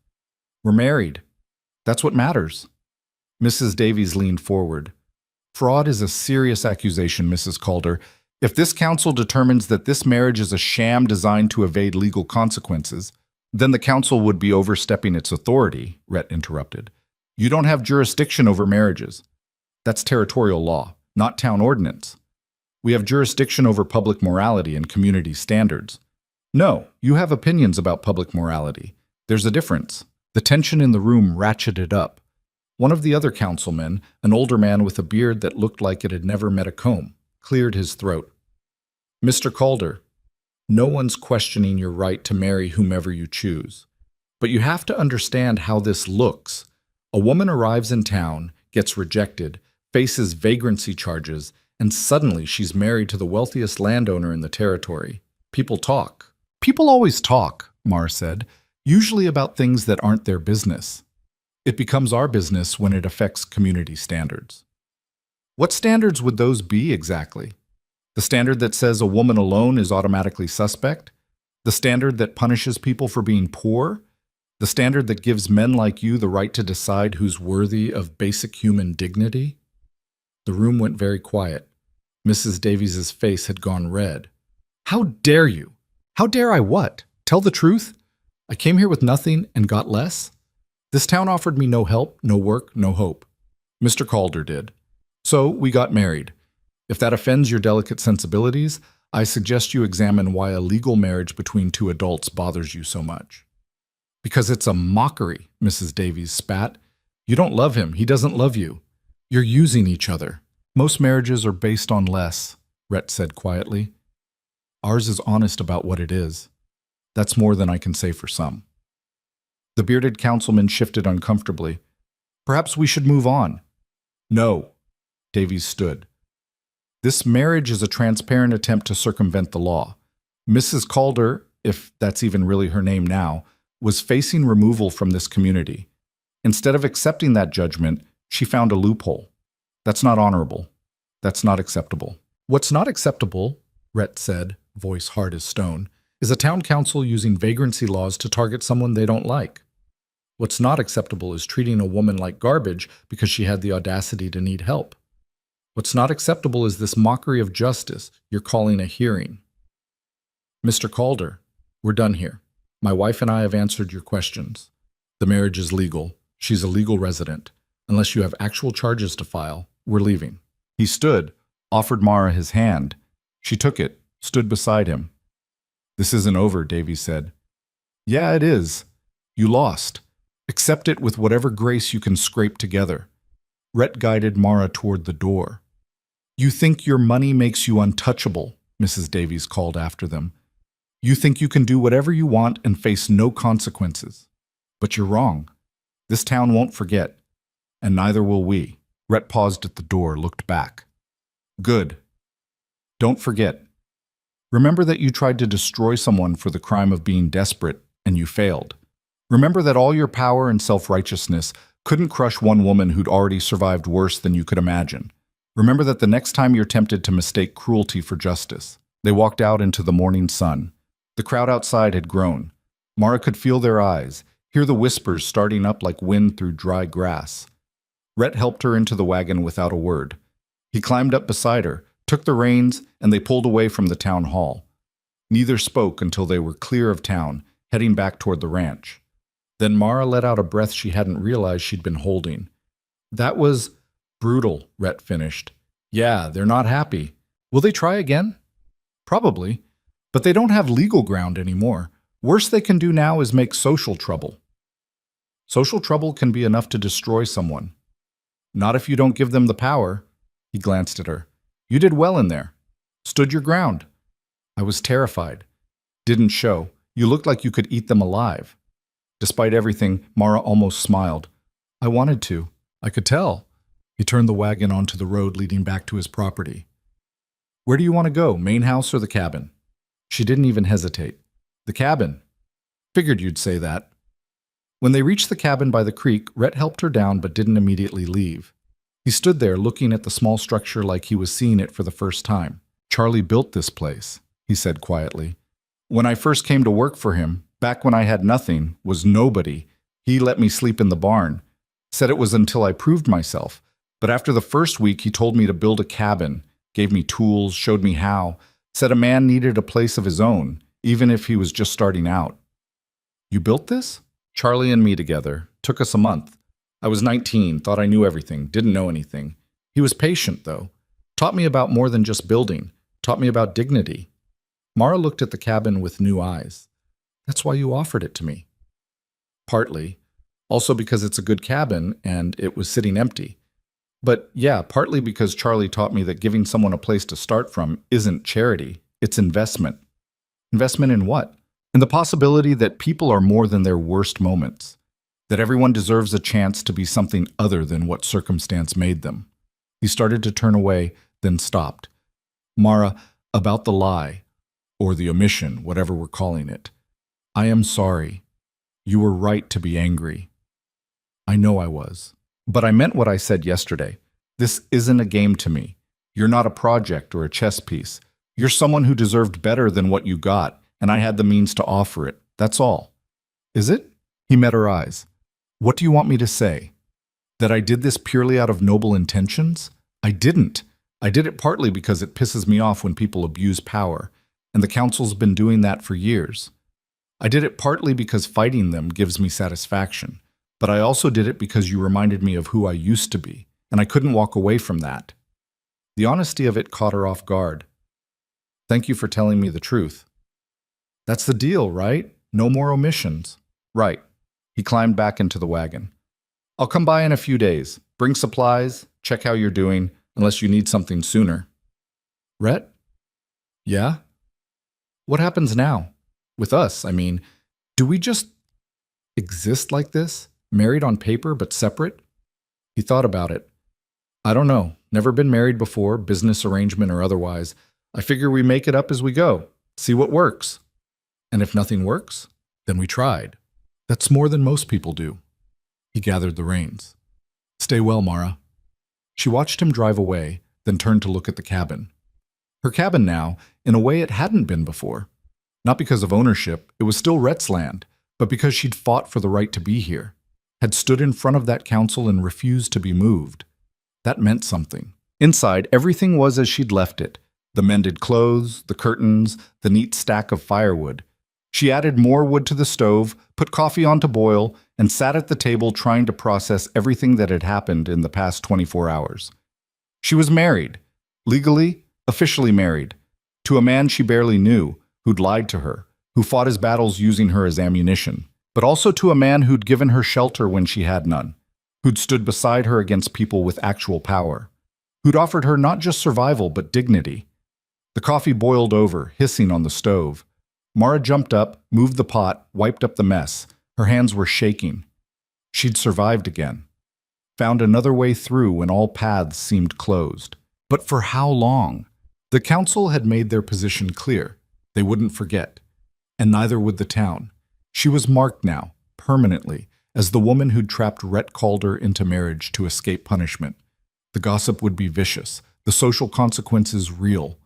We're married. That's what matters. Mrs. Davies leaned forward. Fraud is a serious accusation, Mrs. Calder. If this council determines that this marriage is a sham designed to evade legal consequences, then the council would be overstepping its authority, Rhett interrupted. You don't have jurisdiction over marriages. That's territorial law, not town ordinance. We have jurisdiction over public morality and community standards. No, you have opinions about public morality. There's a difference. The tension in the room ratcheted up. One of the other councilmen, an older man with a beard that looked like it had never met a comb, cleared his throat. Mr. Calder, no one's questioning your right to marry whomever you choose. But you have to understand how this looks. A woman arrives in town, gets rejected, faces vagrancy charges, and suddenly she's married to the wealthiest landowner in the territory. People talk. People always talk, Mara said, usually about things that aren't their business. It becomes our business when it affects community standards. What standards would those be exactly? The standard that says a woman alone is automatically suspect? The standard that punishes people for being poor? The standard that gives men like you the right to decide who's worthy of basic human dignity? The room went very quiet. Mrs. Davies's face had gone red. How dare you? How dare I what? Tell the truth? I came here with nothing and got less? This town offered me no help, no work, no hope. Mr. Calder did. So we got married. If that offends your delicate sensibilities, I suggest you examine why a legal marriage between 2 adults bothers you so much. Because it's a mockery, Mrs. Davies spat. You don't love him. He doesn't love you. You're using each other. Most marriages are based on less, Rhett said quietly. Ours is honest about what it is. That's more than I can say for some. The bearded councilman shifted uncomfortably. Perhaps we should move on. No. Davies stood. This marriage is a transparent attempt to circumvent the law. Mrs. Calder, if that's even really her name now, was facing removal from this community. Instead of accepting that judgment, she found a loophole. That's not honorable. That's not acceptable. What's not acceptable, Rhett said, voice hard as stone, is a town council using vagrancy laws to target someone they don't like. What's not acceptable is treating a woman like garbage because she had the audacity to need help. What's not acceptable is this mockery of justice you're calling a hearing. Mr. Calder, we're done here. My wife and I have answered your questions. The marriage is legal. She's a legal resident. Unless you have actual charges to file, we're leaving. He stood, offered Mara his hand. She took it, stood beside him. This isn't over, Davies said. Yeah, it is. You lost. Accept it with whatever grace you can scrape together. Rhett guided Mara toward the door. You think your money makes you untouchable, Mrs. Davies called after them. "You think you can do whatever you want and face no consequences. But you're wrong. This town won't forget, and neither will we." Rhett paused at the door, looked back. "Good. Don't forget. Remember that you tried to destroy someone for the crime of being desperate, and you failed. Remember that all your power and self-righteousness couldn't crush one woman who'd already survived worse than you could imagine. Remember that the next time you're tempted to mistake cruelty for justice." They walked out into the morning sun. The crowd outside had grown. Mara could feel their eyes, hear the whispers starting up like wind through dry grass. Rhett helped her into the wagon without a word. He climbed up beside her, took the reins, and they pulled away from the town hall. Neither spoke until they were clear of town, heading back toward the ranch. Then Mara let out a breath she hadn't realized she'd been holding. "That was brutal," Rhett finished. "Yeah, they're not happy. Will they try again?" "Probably. But they don't have legal ground anymore. Worst they can do now is make social trouble." "Social trouble can be enough to destroy someone." "Not if you don't give them the power." He glanced at her. "You did well in there. Stood your ground." "I was terrified. Didn't show. You looked like you could eat them alive." Despite everything, Mara almost smiled. "I wanted to. I could tell." He turned the wagon onto the road leading back to his property. "Where do you want to go, main house or the cabin?" She didn't even hesitate. "The cabin." "Figured you'd say that." When they reached the cabin by the creek, Rhett helped her down but didn't immediately leave. He stood there looking at the small structure like he was seeing it for the first time. "Charlie built this place," he said quietly. "When I first came to work for him, back when I had nothing, was nobody, he let me sleep in the barn. Said it was until I proved myself. But after the first week, he told me to build a cabin, gave me tools, showed me how, said a man needed a place of his own, even if he was just starting out." "You built this?" "Charlie and me together. Took us a month. I was 19, thought I knew everything, didn't know anything. He was patient, though. Taught me about more than just building. Taught me about dignity." Mara looked at the cabin with new eyes. "That's why you offered it to me." "Partly. Also because it's a good cabin and it was sitting empty. But yeah, partly because Charlie taught me that giving someone a place to start from isn't charity, it's investment." "Investment in what?" "In the possibility that people are more than their worst moments. That everyone deserves a chance to be something other than what circumstance made them." He started to turn away, then stopped. "Mara, about the lie, or the omission, whatever we're calling it. I am sorry. You were right to be angry." "I know I was. But I meant what I said yesterday. This isn't a game to me. You're not a project or a chess piece. You're someone who deserved better than what you got, and I had the means to offer it. That's all." "Is it?" He met her eyes. "What do you want me to say? That I did this purely out of noble intentions? I didn't. I did it partly because it pisses me off when people abuse power, and the council's been doing that for years. I did it partly because fighting them gives me satisfaction, but I also did it because you reminded me of who I used to be, and I couldn't walk away from that." The honesty of it caught her off guard. "Thank you for telling me the truth." "That's the deal, right? No more omissions." "Right." He climbed back into the wagon. "I'll come by in a few days. Bring supplies, check how you're doing, unless you need something sooner." "Rhett?" "Yeah?" "What happens now? With us, I mean. Do we just exist like this? Married on paper, but separate?" He thought about it. "I don't know. Never been married before, business arrangement or otherwise. I figure we make it up as we go. See what works. And if nothing works, then we tried. That's more than most people do." He gathered the reins. "Stay well, Mara." She watched him drive away, then turned to look at the cabin. Her cabin now, in a way it hadn't been before. Not because of ownership, it was still Rhett's land, but because she'd fought for the right to be here. Had stood in front of that council and refused to be moved. That meant something. Inside, everything was as she'd left it. The mended clothes, the curtains, the neat stack of firewood. She added more wood to the stove, put coffee on to boil, and sat at the table trying to process everything that had happened in the past 24 hours. She was married. Legally, officially married. To a man she barely knew, who'd lied to her, who fought his battles using her as ammunition. But also to a man who'd given her shelter when she had none, who'd stood beside her against people with actual power, who'd offered her not just survival but dignity. The coffee boiled over, hissing on the stove. Mara jumped up, moved the pot, wiped up the mess. Her hands were shaking. She'd survived again. Found another way through when all paths seemed closed. But for how long? The council had made their position clear. They wouldn't forget. And neither would the town. She was marked now, permanently, as the woman who'd trapped Rhett Calder into marriage to escape punishment. The gossip would be vicious, the social consequences real.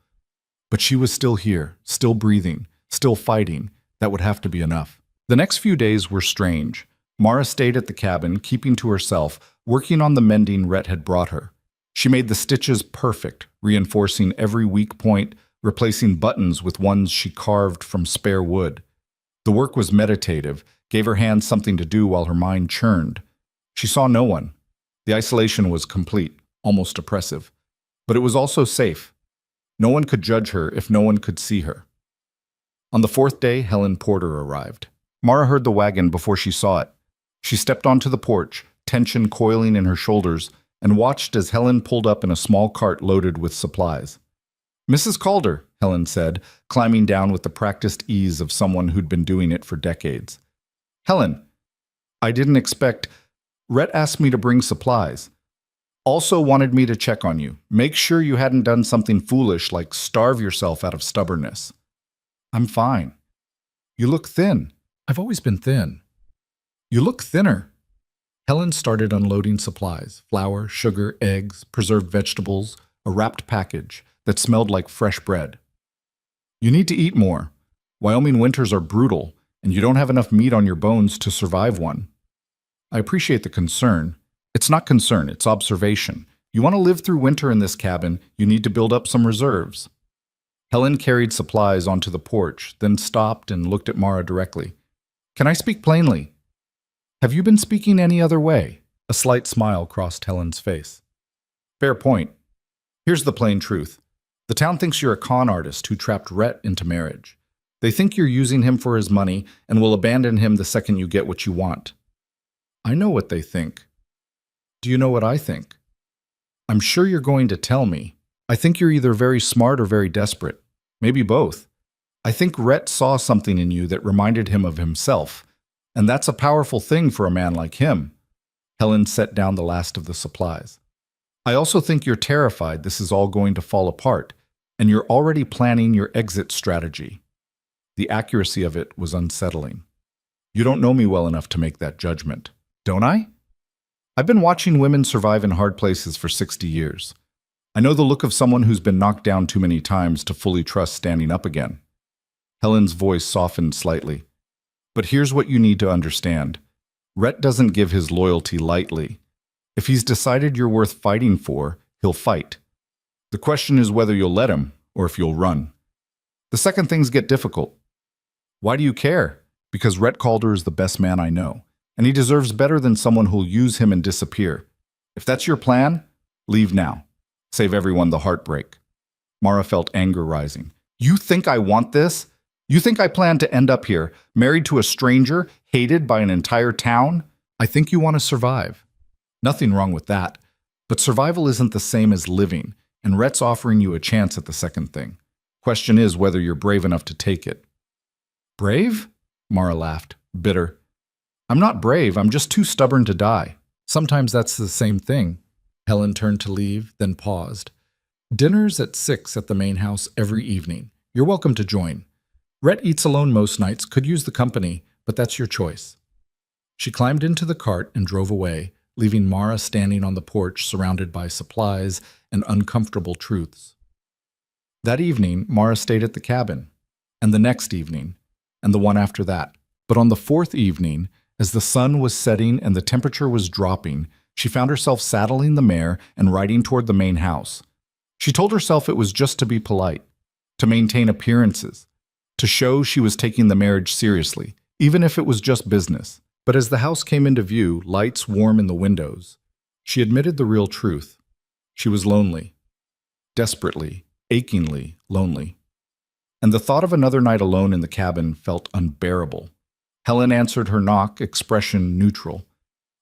But she was still here, still breathing, still fighting. That would have to be enough. The next few days were strange. Mara stayed at the cabin, keeping to herself, working on the mending Rhett had brought her. She made the stitches perfect, reinforcing every weak point, replacing buttons with ones she carved from spare wood. The work was meditative, gave her hands something to do while her mind churned. She saw no one. The isolation was complete, almost oppressive. But it was also safe. No one could judge her if no one could see her. On the fourth day, Helen Porter arrived. Mara heard the wagon before she saw it. She stepped onto the porch, tension coiling in her shoulders, and watched as Helen pulled up in a small cart loaded with supplies. "Mrs. Calder," Helen said, climbing down with the practiced ease of someone who'd been doing it for decades. "Helen, I didn't expect... Rhett asked me to bring supplies. Also wanted me to check on you. Make sure you hadn't done something foolish like starve yourself out of stubbornness." "I'm fine." "You look thin." "I've always been thin." "You look thinner." Helen started unloading supplies: flour, sugar, eggs, preserved vegetables, a wrapped package that smelled like fresh bread. "You need to eat more. Wyoming winters are brutal, and you don't have enough meat on your bones to survive one." "I appreciate the concern. It's not concern, it's observation. You want to live through winter in this cabin, you need to build up some reserves." Helen carried supplies onto the porch, then stopped and looked at Mara directly. "Can I speak plainly? Have you been speaking any other way?" A slight smile crossed Helen's face. "Fair point. Here's the plain truth. The town thinks you're a con artist who trapped Rhett into marriage. They think you're using him for his money and will abandon him the second you get what you want." "I know what they think." "Do you know what I think?" "I'm sure you're going to tell me. I think you're either very smart or very desperate. Maybe both. I think Rhett saw something in you that reminded him of himself. And that's a powerful thing for a man like him." Helen set down the last of the supplies. "I also think you're terrified this is all going to fall apart, and you're already planning your exit strategy." The accuracy of it was unsettling. "You don't know me well enough to make that judgment, don't I? I've been watching women survive in hard places for 60 years. I know the look of someone who's been knocked down too many times to fully trust standing up again." Helen's voice softened slightly. "But here's what you need to understand. Rhett doesn't give his loyalty lightly. If he's decided you're worth fighting for, he'll fight. The question is whether you'll let him or if you'll run. The second things get difficult. Why do you care? Because Rhett Calder is the best man I know, and he deserves better than someone who'll use him and disappear. If that's your plan, leave now. Save everyone the heartbreak." Mara felt anger rising. "You think I want this? You think I plan to end up here, married to a stranger, hated by an entire town? I think you want to survive. Nothing wrong with that. But survival isn't the same as living, and Rhett's offering you a chance at the second thing. Question is whether you're brave enough to take it." "Brave?" Mara laughed, bitter. "I'm not brave, I'm just too stubborn to die." "Sometimes that's the same thing." Helen turned to leave, then paused. "Dinner's at 6 at the main house every evening. You're welcome to join. Rhett eats alone most nights, could use the company, but that's your choice." She climbed into the cart and drove away, leaving Mara standing on the porch surrounded by supplies and uncomfortable truths. That evening, Mara stayed at the cabin, and the next evening, and the one after that. But on the fourth evening, as the sun was setting and the temperature was dropping, she found herself saddling the mare and riding toward the main house. She told herself it was just to be polite, to maintain appearances, to show she was taking the marriage seriously, even if it was just business. But as the house came into view, lights warm in the windows, she admitted the real truth. She was lonely. Desperately, achingly lonely. And the thought of another night alone in the cabin felt unbearable. Helen answered her knock, expression neutral.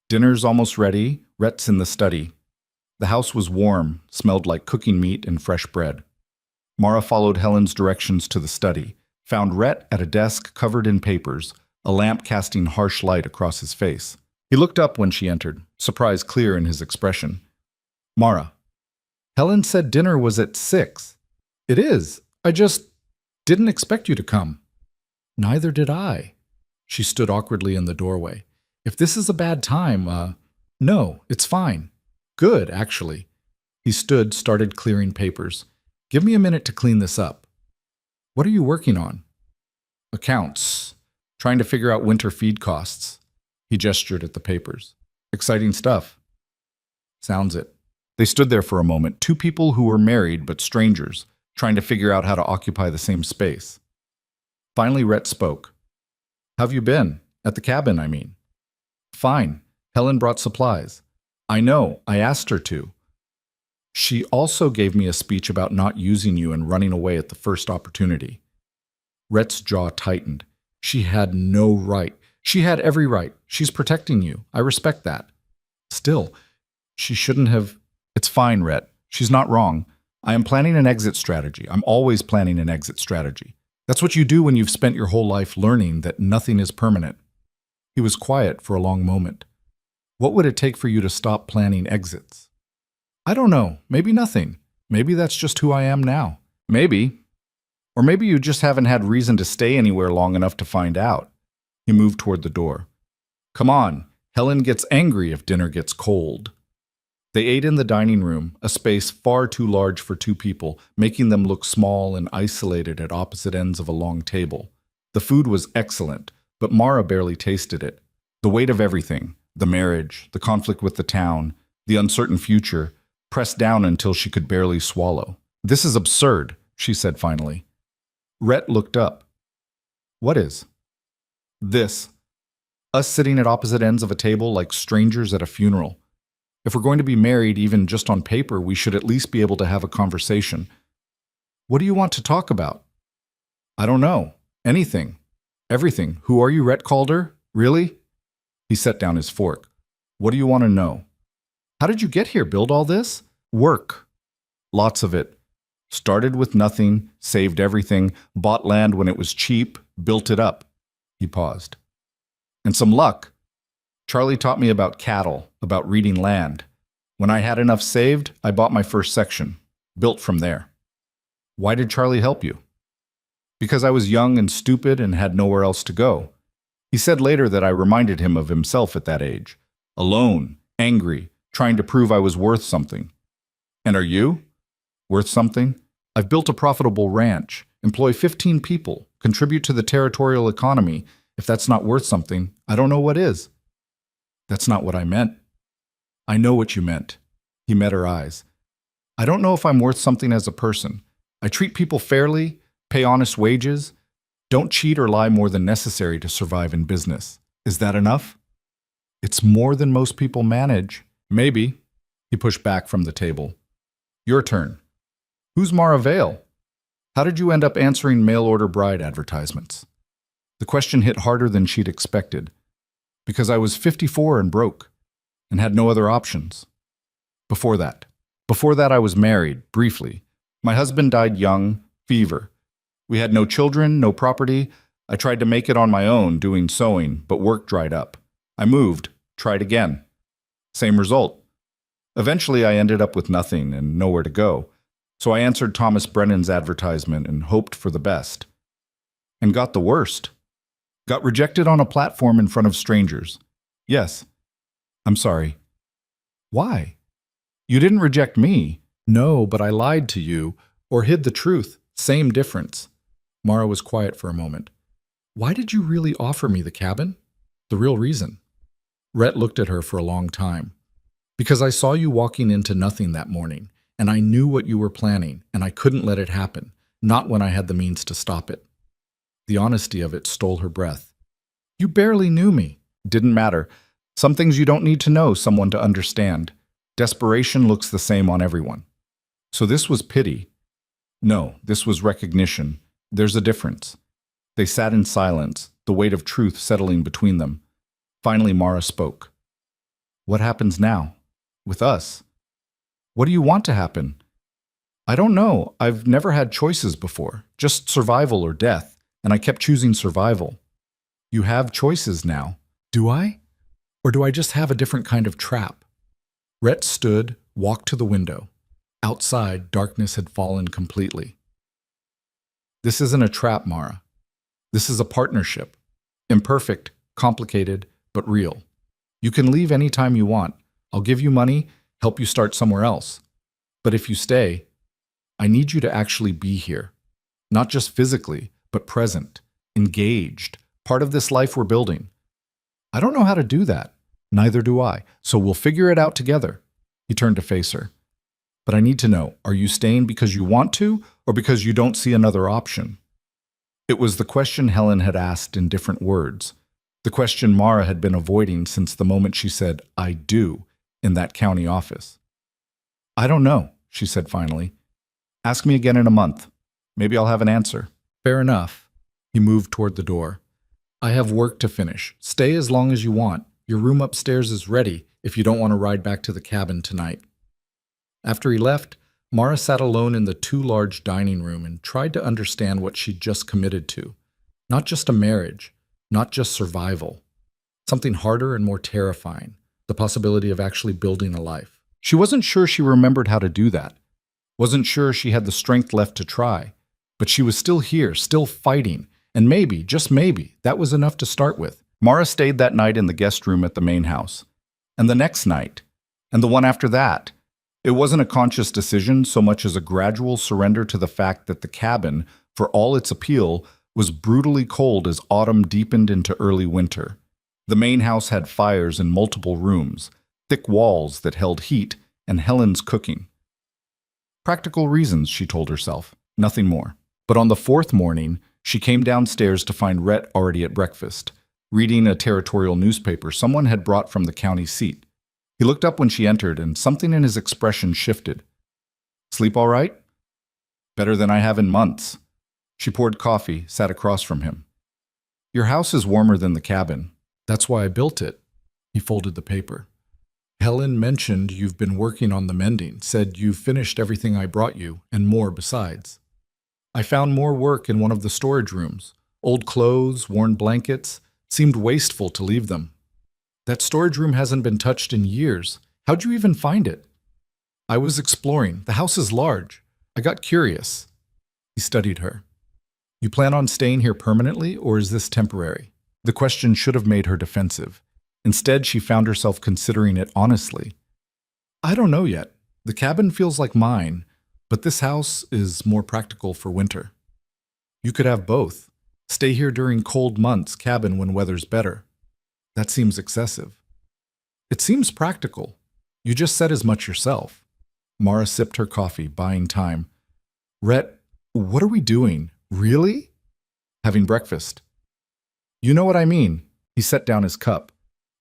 "Dinner's almost ready. Rhett's in the study." The house was warm, smelled like cooking meat and fresh bread. Mara followed Helen's directions to the study, found Rhett at a desk covered in papers, a lamp casting harsh light across his face. He looked up when she entered, surprise clear in his expression. Mara, Helen said dinner was at 6. It is. I just didn't expect you to come. Neither did I. She stood awkwardly in the doorway. If this is a bad time, no, it's fine. Good, actually. He stood, started clearing papers. Give me a minute to clean this up. What are you working on? Accounts. Trying to figure out winter feed costs. He gestured at the papers. Exciting stuff. Sounds it. They stood there for a moment, two people who were married but strangers, trying to figure out how to occupy the same space. Finally, Rhett spoke. How've you been? At the cabin, I mean. Fine. Helen brought supplies. I know. I asked her to. She also gave me a speech about not using you and running away at the first opportunity. Rhett's jaw tightened. She had no right. She had every right. She's protecting you. I respect that. Still, she shouldn't have... It's fine, Rhett. She's not wrong. I am planning an exit strategy. I'm always planning an exit strategy. That's what you do when you've spent your whole life learning that nothing is permanent. He was quiet for a long moment. What would it take for you to stop planning exits? I don't know. Maybe nothing. Maybe that's just who I am now. Maybe. Or maybe you just haven't had reason to stay anywhere long enough to find out. He moved toward the door. Come on. Helen gets angry if dinner gets cold. They ate in the dining room, a space far too large for two people, making them look small and isolated at opposite ends of a long table. The food was excellent, but Mara barely tasted it. The weight of everything, the marriage, the conflict with the town, the uncertain future, pressed down until she could barely swallow. This is absurd, she said finally. Rhett looked up. What is? This. Us sitting at opposite ends of a table like strangers at a funeral. If we're going to be married, even just on paper, we should at least be able to have a conversation. What do you want to talk about? I don't know. Anything. Everything. Who are you, Rhett Calder? Really? He set down his fork. What do you want to know? How did you get here? Build all this? Work. Lots of it. Started with nothing, saved everything, bought land when it was cheap, built it up. He paused. And some luck. Charlie taught me about cattle, about reading land. When I had enough saved, I bought my first section, built from there. Why did Charlie help you? Because I was young and stupid and had nowhere else to go. He said later that I reminded him of himself at that age. Alone, angry, trying to prove I was worth something. And are you? Worth something? I've built a profitable ranch, employ 15 people, contribute to the territorial economy. If that's not worth something, I don't know what is. That's not what I meant. I know what you meant. He met her eyes. I don't know if I'm worth something as a person. I treat people fairly, pay honest wages, don't cheat or lie more than necessary to survive in business. Is that enough? It's more than most people manage. Maybe. He pushed back from the table. Your turn. Who's Mara Vale? How did you end up answering mail-order bride advertisements? The question hit harder than she'd expected. Because I was 54 and broke, and had no other options. Before that I was married, briefly. My husband died young, fever. We had no children, no property. I tried to make it on my own, doing sewing, but work dried up. I moved, tried again. Same result. Eventually I ended up with nothing and nowhere to go, so I answered Thomas Brennan's advertisement and hoped for the best. And got the worst. Got rejected on a platform in front of strangers. Yes. I'm sorry. Why? You didn't reject me. No, but I lied to you, or hid the truth. Same difference. Mara was quiet for a moment. Why did you really offer me the cabin? The real reason. Rhett looked at her for a long time. Because I saw you walking into nothing that morning, and I knew what you were planning, and I couldn't let it happen, not when I had the means to stop it. The honesty of it stole her breath. You barely knew me. Didn't matter. Some things you don't need to know someone to understand. Desperation looks the same on everyone. So this was pity. No, this was recognition. There's a difference. They sat in silence, the weight of truth settling between them. Finally, Mara spoke. What happens now? With us? What do you want to happen? I don't know. I've never had choices before, just survival or death, and I kept choosing survival. You have choices now. Do I? Or do I just have a different kind of trap? Rhett stood, walked to the window. Outside, darkness had fallen completely. This isn't a trap, Mara. This is a partnership. Imperfect, complicated, but real. You can leave anytime you want. I'll give you money, help you start somewhere else. But if you stay, I need you to actually be here. Not just physically, but present, engaged, part of this life we're building. I don't know how to do that. Neither do I. So we'll figure it out together. He turned to face her. But I need to know, are you staying because you want to, or because you don't see another option? It was the question Helen had asked in different words. The question Mara had been avoiding since the moment she said, I do, in that county office. I don't know, she said finally. Ask me again in a month. Maybe I'll have an answer. Fair enough. He moved toward the door. I have work to finish. Stay as long as you want. Your room upstairs is ready if you don't want to ride back to the cabin tonight. After he left, Mara sat alone in the too large dining room and tried to understand what she'd just committed to. Not just a marriage, not just survival. Something harder and more terrifying, the possibility of actually building a life. She wasn't sure she remembered how to do that. Wasn't sure she had the strength left to try. But she was still here, still fighting, and maybe, just maybe, that was enough to start with. Mara stayed that night in the guest room at the main house. And the next night. And the one after that. It wasn't a conscious decision so much as a gradual surrender to the fact that the cabin, for all its appeal, was brutally cold as autumn deepened into early winter. The main house had fires in multiple rooms, thick walls that held heat, and Helen's cooking. Practical reasons, she told herself, nothing more. But on the fourth morning, she came downstairs to find Rhett already at breakfast, reading a territorial newspaper someone had brought from the county seat. He looked up when she entered, and something in his expression shifted. Sleep all right? Better than I have in months. She poured coffee, sat across from him. Your house is warmer than the cabin. That's why I built it. He folded the paper. Helen mentioned you've been working on the mending, said you've finished everything I brought you, and more besides. I found more work in one of the storage rooms. Old clothes, worn blankets. Seemed wasteful to leave them. That storage room hasn't been touched in years. How'd you even find it? I was exploring. The house is large. I got curious. He studied her. You plan on staying here permanently, or is this temporary? The question should have made her defensive. Instead, she found herself considering it honestly. I don't know yet. The cabin feels like mine, but this house is more practical for winter. You could have both. Stay here during cold months, cabin when weather's better. That seems excessive. It seems practical. You just said as much yourself. Mara sipped her coffee, buying time. Rhett, what are we doing? Really? Having breakfast. You know what I mean. He set down his cup.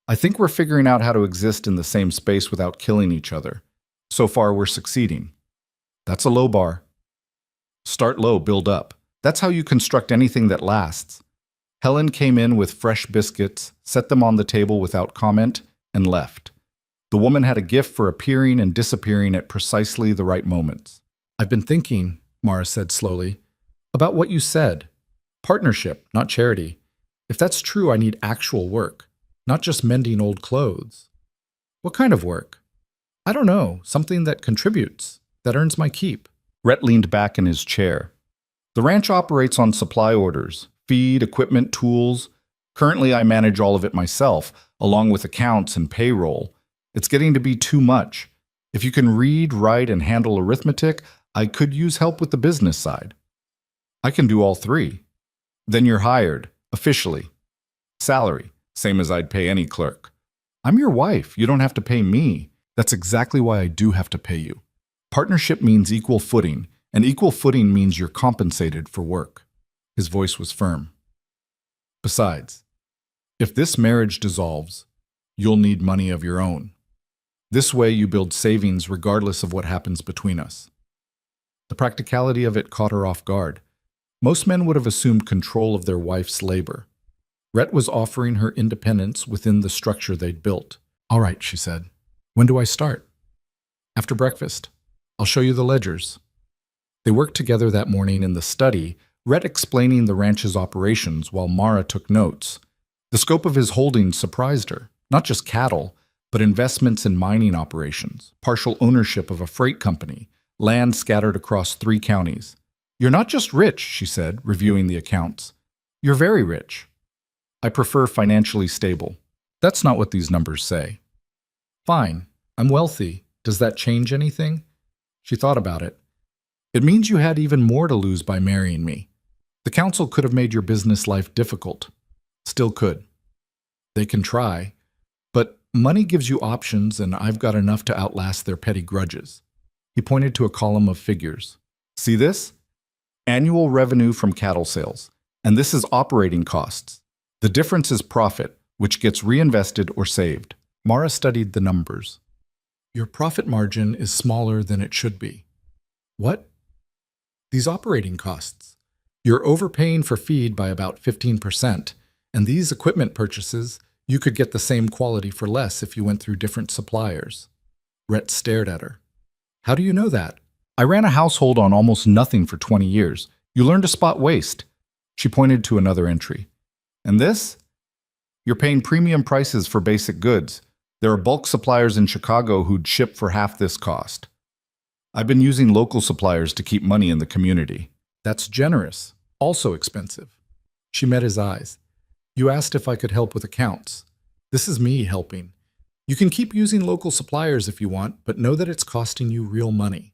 I think we're figuring out how to exist in the same space without killing each other. So far, we're succeeding. That's a low bar. Start low, build up. That's how you construct anything that lasts. Helen came in with fresh biscuits, set them on the table without comment, and left. The woman had a gift for appearing and disappearing at precisely the right moments. I've been thinking, Mara said slowly, about what you said. Partnership, not charity. If that's true, I need actual work, not just mending old clothes. What kind of work? I don't know, something that contributes, that earns my keep. Rhett leaned back in his chair. The ranch operates on supply orders. Feed, equipment, tools. Currently, I manage all of it myself, along with accounts and payroll. It's getting to be too much. If you can read, write, and handle arithmetic, I could use help with the business side. I can do all three. Then you're hired, officially. Salary, same as I'd pay any clerk. I'm your wife. You don't have to pay me. That's exactly why I do have to pay you. Partnership means equal footing, and equal footing means you're compensated for work. His voice was firm. Besides, if this marriage dissolves, you'll need money of your own. This way you build savings regardless of what happens between us. The practicality of it caught her off guard. Most men would have assumed control of their wife's labor. Rhett was offering her independence within the structure they'd built. All right, she said. When do I start? After breakfast. I'll show you the ledgers. They worked together that morning in the study, Rhett explaining the ranch's operations while Mara took notes. The scope of his holdings surprised her, not just cattle, but investments in mining operations, partial ownership of a freight company, land scattered across 3 counties. "You're not just rich," she said, reviewing the accounts. "You're very rich." "I prefer financially stable." "That's not what these numbers say." "Fine, I'm wealthy. Does that change anything?" She thought about it. "It means you had even more to lose by marrying me. The council could have made your business life difficult. Still could. They can try. But money gives you options, and I've got enough to outlast their petty grudges." He pointed to a column of figures. "See this? Annual revenue from cattle sales. And this is operating costs. The difference is profit, which gets reinvested or saved." Mara studied the numbers. "Your profit margin is smaller than it should be." "What?" "These operating costs. You're overpaying for feed by about 15%, and these equipment purchases, you could get the same quality for less if you went through different suppliers." Rhett stared at her. "How do you know that?" "I ran a household on almost nothing for 20 years. You learn to spot waste." She pointed to another entry. "And this? You're paying premium prices for basic goods. There are bulk suppliers in Chicago who'd ship for half this cost. I've been using local suppliers to keep money in the community." "That's generous. Also expensive." She met his eyes. "You asked if I could help with accounts. This is me helping. You can keep using local suppliers if you want, but know that it's costing you real money."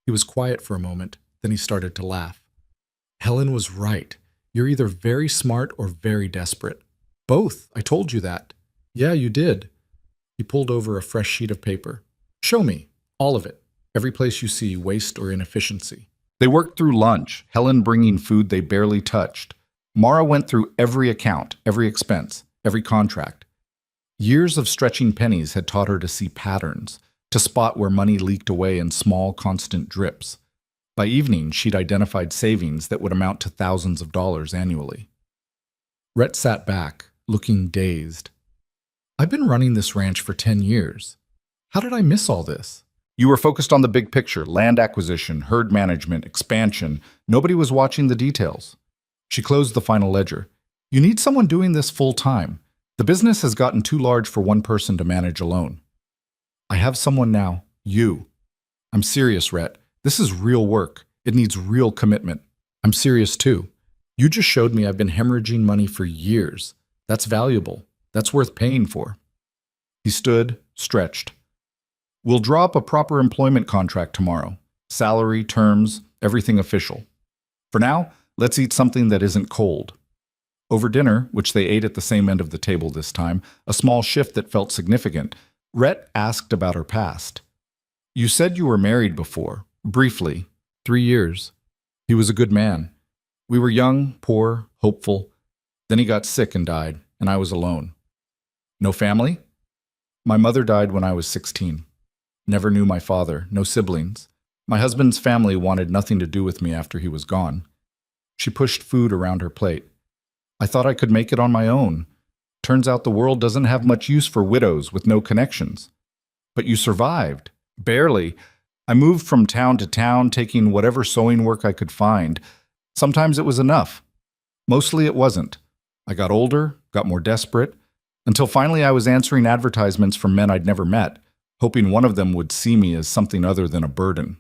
He was quiet for a moment, then he started to laugh. "Helen was right. You're either very smart or very desperate." "Both. I told you that." "Yeah, you did." He pulled over a fresh sheet of paper. "Show me. All of it. Every place you see waste or inefficiency." They worked through lunch, Helen bringing food they barely touched. Mara went through every account, every expense, every contract. Years of stretching pennies had taught her to see patterns, to spot where money leaked away in small, constant drips. By evening, she'd identified savings that would amount to thousands of dollars annually. Rhett sat back, looking dazed. "I've been running this ranch for 10 years. How did I miss all this?" "You were focused on the big picture, land acquisition, herd management, expansion. Nobody was watching the details." She closed the final ledger. "You need someone doing this full time. The business has gotten too large for one person to manage alone." "I have someone now. You." "I'm serious, Rhett. This is real work. It needs real commitment." "I'm serious too. You just showed me I've been hemorrhaging money for years. That's valuable. That's worth paying for." He stood, stretched. "We'll draw up a proper employment contract tomorrow. Salary, terms, everything official. For now, let's eat something that isn't cold." Over dinner, which they ate at the same end of the table this time, a small shift that felt significant, Rhett asked about her past. "You said you were married before. Briefly. 3 years. He was a good man. We were young, poor, hopeful. Then he got sick and died, and I was alone." "No family?" "My mother died when I was 16. Never knew my father, no siblings. My husband's family wanted nothing to do with me after he was gone." She pushed food around her plate. "I thought I could make it on my own. Turns out the world doesn't have much use for widows with no connections." "But you survived." "Barely. I moved from town to town, taking whatever sewing work I could find. Sometimes it was enough. Mostly it wasn't. I got older, got more desperate, until finally I was answering advertisements from men I'd never met, hoping one of them would see me as something other than a burden.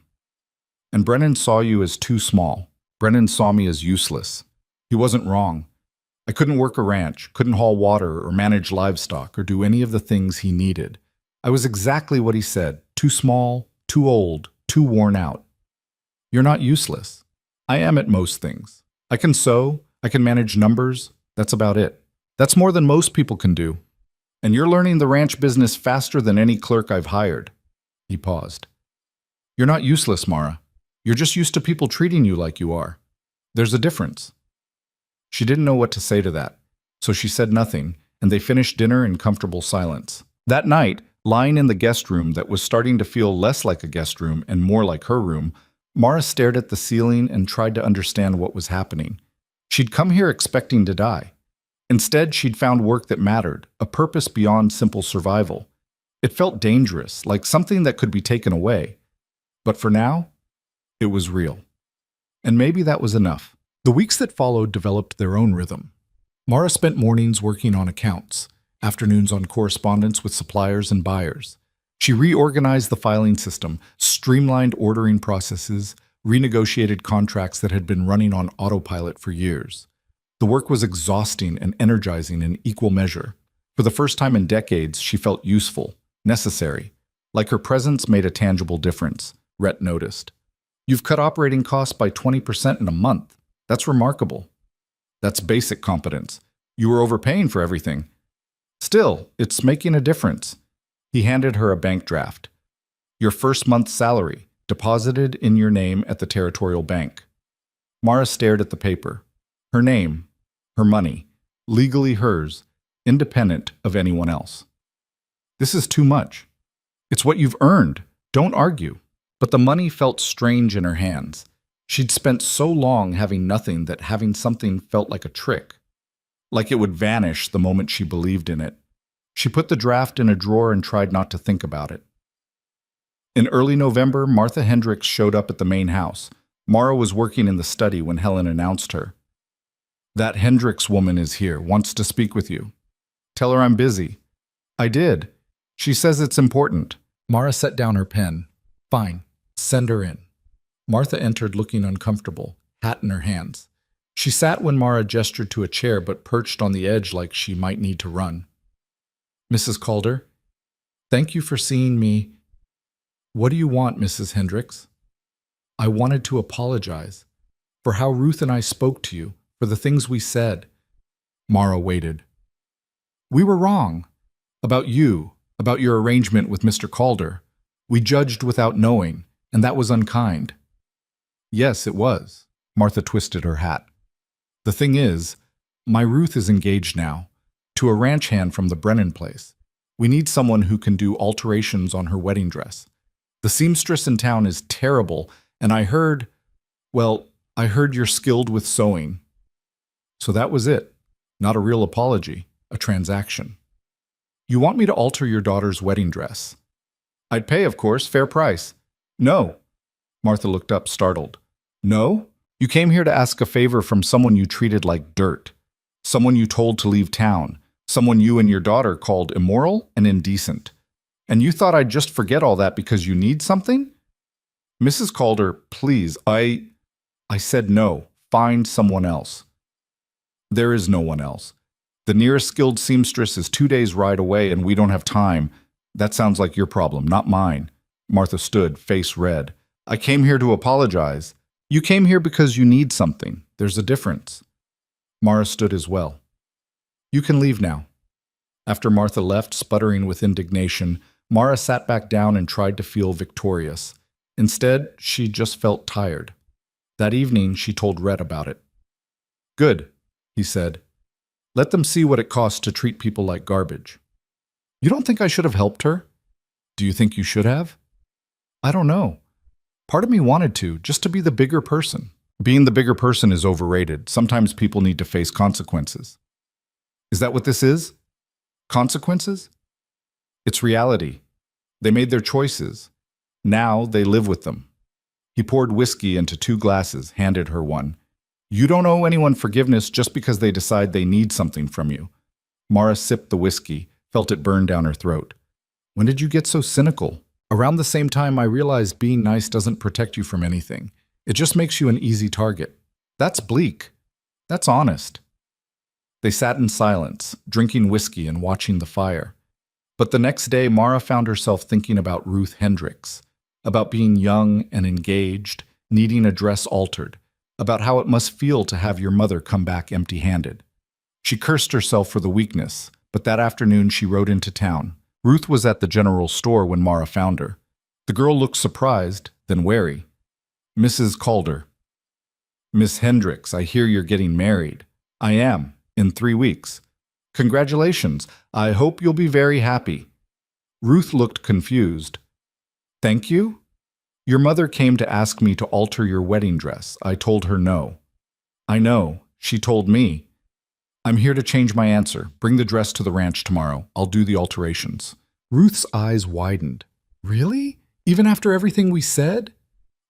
And Brennan saw you as too small. Brennan saw me as useless. He wasn't wrong. I couldn't work a ranch, couldn't haul water or manage livestock or do any of the things he needed. I was exactly what he said, too small, too old, too worn out. You're not useless. I am at most things. I can sew, I can manage numbers, that's about it. That's more than most people can do. And you're learning the ranch business faster than any clerk I've hired." He paused. "You're not useless, Mara. You're just used to people treating you like you are. There's a difference." She didn't know what to say to that, so she said nothing, and they finished dinner in comfortable silence. That night, lying in the guest room that was starting to feel less like a guest room and more like her room, Mara stared at the ceiling and tried to understand what was happening. She'd come here expecting to die. Instead, she'd found work that mattered, a purpose beyond simple survival. It felt dangerous, like something that could be taken away. But for now, it was real. And maybe that was enough. The weeks that followed developed their own rhythm. Mara spent mornings working on accounts, afternoons on correspondence with suppliers and buyers. She reorganized the filing system, streamlined ordering processes, renegotiated contracts that had been running on autopilot for years. The work was exhausting and energizing in equal measure. For the first time in decades, she felt useful, necessary. Like her presence made a tangible difference, Rhett noticed. You've cut operating costs by 20% in a month. That's remarkable. That's basic competence. You were overpaying for everything. Still, it's making a difference. He handed her a bank draft. Your first month's salary, deposited in your name at the Territorial Bank. Mara stared at the paper. Her name, her money, legally hers, independent of anyone else. This is too much. It's what you've earned. Don't argue. But the money felt strange in her hands. She'd spent so long having nothing that having something felt like a trick, like it would vanish the moment she believed in it. She put the draft in a drawer and tried not to think about it. In early November, Martha Hendricks showed up at the main house. Mara was working in the study when Helen announced her. That Hendricks woman is here, wants to speak with you. Tell her I'm busy. I did. She says it's important. Mara set down her pen. Fine, send her in. Martha entered looking uncomfortable, hat in her hands. She sat when Mara gestured to a chair but perched on the edge like she might need to run. Mrs. Calder, thank you for seeing me. What do you want, Mrs. Hendricks? I wanted to apologize for how Ruth and I spoke to you, for the things we said. Mara waited. We were wrong. About you, about your arrangement with Mr. Calder. We judged without knowing, and that was unkind. Yes, it was. Martha twisted her hat. The thing is, my Ruth is engaged now, to a ranch hand from the Brennan place. We need someone who can do alterations on her wedding dress. The seamstress in town is terrible, and I heard you're skilled with sewing. So that was it. Not a real apology, a transaction. You want me to alter your daughter's wedding dress? I'd pay, of course, fair price. No. Martha looked up, startled. No? You came here to ask a favor from someone you treated like dirt. Someone you told to leave town. Someone you and your daughter called immoral and indecent. And you thought I'd just forget all that because you need something? Mrs. Calder, please, I said no. Find someone else. There is no one else. The nearest skilled seamstress is 2 days' ride away and we don't have time. That sounds like your problem, not mine. Martha stood, face red. I came here to apologize. You came here because you need something. There's a difference. Mara stood as well. You can leave now. After Martha left, sputtering with indignation, Mara sat back down and tried to feel victorious. Instead, she just felt tired. That evening, she told Rhett about it. Good, he said. Let them see what it costs to treat people like garbage. You don't think I should have helped her? Do you think you should have? I don't know. Part of me wanted to, just to be the bigger person. Being the bigger person is overrated. Sometimes people need to face consequences. Is that what this is? Consequences? It's reality. They made their choices. Now they live with them. He poured whiskey into 2 glasses, handed her one. You don't owe anyone forgiveness just because they decide they need something from you. Mara sipped the whiskey, felt it burn down her throat. When did you get so cynical? Around the same time I realized being nice doesn't protect you from anything. It just makes you an easy target. That's bleak. That's honest. They sat in silence, drinking whiskey and watching the fire. But the next day, Mara found herself thinking about Ruth Hendricks, about being young and engaged, needing a dress altered, about how it must feel to have your mother come back empty-handed. She cursed herself for the weakness, but that afternoon she rode into town. Ruth was at the general store when Mara found her. The girl looked surprised, then wary. Mrs. Calder. Miss Hendricks, I hear you're getting married. I am, in 3 weeks. Congratulations. I hope you'll be very happy. Ruth looked confused. Thank you? Your mother came to ask me to alter your wedding dress. I told her no. I know. She told me. I'm here to change my answer. Bring the dress to the ranch tomorrow. I'll do the alterations. Ruth's eyes widened. Really? Even after everything we said?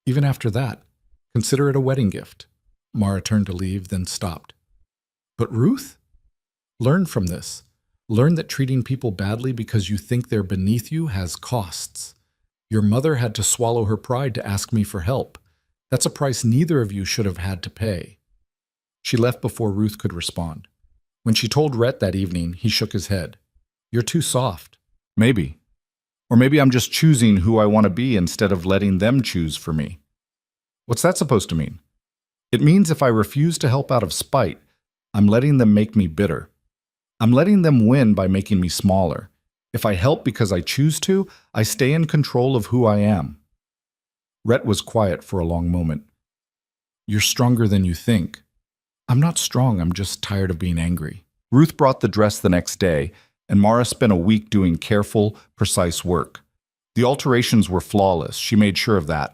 Even after that? Consider it a wedding gift. Mara turned to leave, then stopped. But Ruth? Learn from this. Learn that treating people badly because you think they're beneath you has costs. Your mother had to swallow her pride to ask me for help. That's a price neither of you should have had to pay. She left before Ruth could respond. When she told Rhett that evening, he shook his head. You're too soft. Maybe. Or maybe I'm just choosing who I want to be instead of letting them choose for me. What's that supposed to mean? It means if I refuse to help out of spite, I'm letting them make me bitter. I'm letting them win by making me smaller. If I help because I choose to, I stay in control of who I am. Rhett was quiet for a long moment. You're stronger than you think. I'm not strong, I'm just tired of being angry. Ruth brought the dress the next day, and Mara spent a week doing careful, precise work. The alterations were flawless, she made sure of that.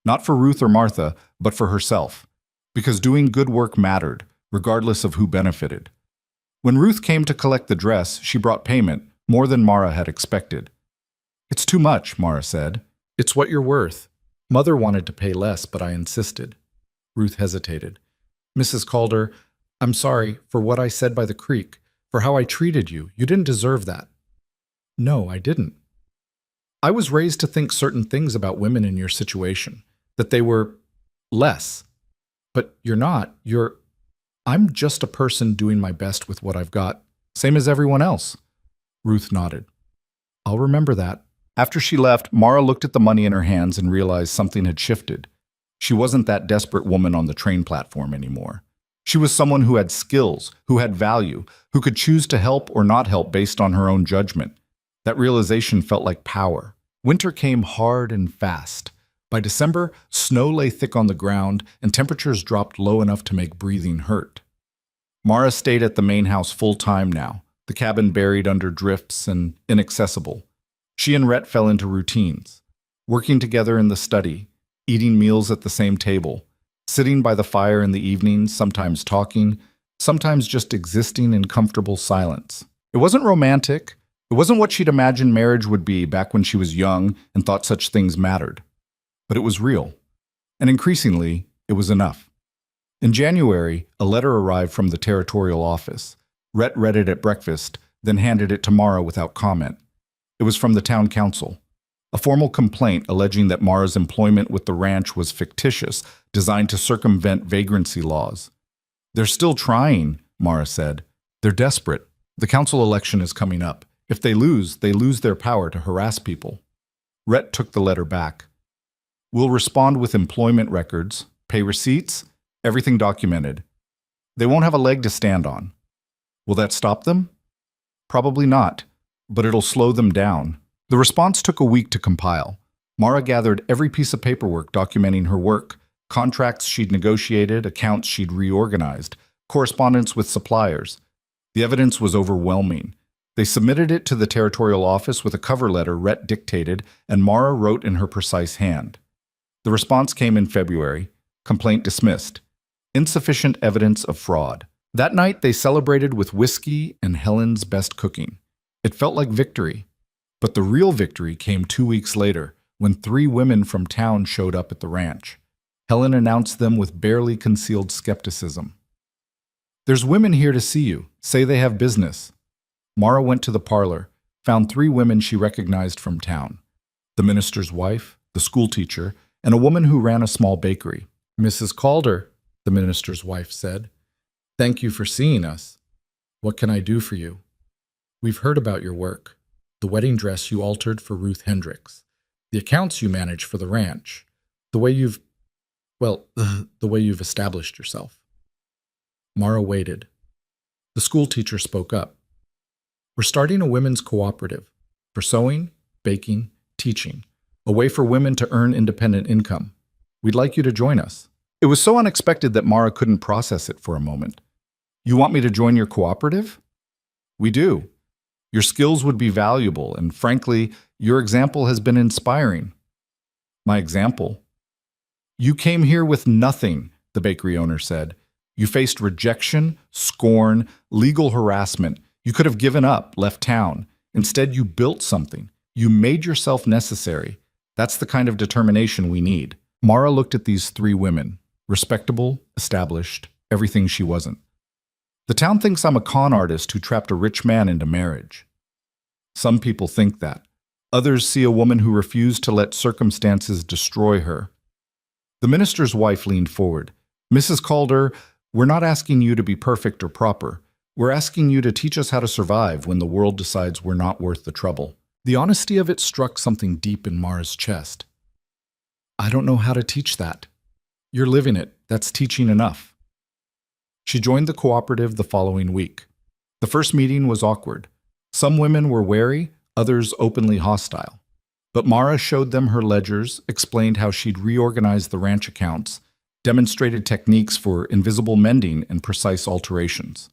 Not for Ruth or Martha, but for herself. Because doing good work mattered, regardless of who benefited. When Ruth came to collect the dress, she brought payment, more than Mara had expected. It's too much, Mara said. It's what you're worth. Mother wanted to pay less, but I insisted. Ruth hesitated. Mrs. Calder, I'm sorry for what I said by the creek, for how I treated you. You didn't deserve that. No, I didn't. I was raised to think certain things about women in your situation, that they were less. But you're not. I'm just a person doing my best with what I've got, same as everyone else. Ruth nodded. I'll remember that. After she left, Mara looked at the money in her hands and realized something had shifted. She wasn't that desperate woman on the train platform anymore. She was someone who had skills, who had value, who could choose to help or not help based on her own judgment. That realization felt like power. Winter came hard and fast. By December, snow lay thick on the ground and temperatures dropped low enough to make breathing hurt. Mara stayed at the main house full-time now, the cabin buried under drifts and inaccessible. She and Rhett fell into routines, working together in the study, eating meals at the same table, sitting by the fire in the evenings, sometimes talking, sometimes just existing in comfortable silence. It wasn't romantic. It wasn't what she'd imagined marriage would be back when she was young and thought such things mattered. But it was real. And increasingly, it was enough. In January, a letter arrived from the territorial office. Rhett read it at breakfast, then handed it to Mara without comment. It was from the town council. A formal complaint alleging that Mara's employment with the ranch was fictitious, designed to circumvent vagrancy laws. They're still trying, Mara said. They're desperate. The council election is coming up. If they lose their power to harass people. Rhett took the letter back. We'll respond with employment records, pay receipts, everything documented. They won't have a leg to stand on. Will that stop them? Probably not, but it'll slow them down. The response took a week to compile. Mara gathered every piece of paperwork documenting her work, contracts she'd negotiated, accounts she'd reorganized, correspondence with suppliers. The evidence was overwhelming. They submitted it to the territorial office with a cover letter Rhett dictated, and Mara wrote in her precise hand. The response came in February. Complaint dismissed. Insufficient evidence of fraud. That night, they celebrated with whiskey and Helen's best cooking. It felt like victory. But the real victory came 2 weeks later, when 3 women from town showed up at the ranch. Helen announced them with barely concealed skepticism. There's women here to see you. Say they have business. Mara went to the parlor, found 3 women she recognized from town. The minister's wife, the schoolteacher, and a woman who ran a small bakery. Mrs. Calder, the minister's wife said, thank you for seeing us. What can I do for you? We've heard about your work. The wedding dress you altered for Ruth Hendricks. The accounts you manage for the ranch. The way you've established yourself. Mara waited. The schoolteacher spoke up. We're starting a women's cooperative for sewing, baking, teaching, a way for women to earn independent income. We'd like you to join us. It was so unexpected that Mara couldn't process it for a moment. You want me to join your cooperative? We do. Your skills would be valuable, and frankly, your example has been inspiring. My example? You came here with nothing, the bakery owner said. You faced rejection, scorn, legal harassment. You could have given up, left town. Instead, you built something. You made yourself necessary. That's the kind of determination we need. Mara looked at these three women, respectable, established, everything she wasn't. The town thinks I'm a con artist who trapped a rich man into marriage. Some people think that. Others see a woman who refused to let circumstances destroy her. The minister's wife leaned forward. Mrs. Calder, we're not asking you to be perfect or proper. We're asking you to teach us how to survive when the world decides we're not worth the trouble. The honesty of it struck something deep in Mara's chest. I don't know how to teach that. You're living it. That's teaching enough. She joined the cooperative the following week. The first meeting was awkward. Some women were wary, others openly hostile. But Mara showed them her ledgers, explained how she'd reorganized the ranch accounts, demonstrated techniques for invisible mending and precise alterations.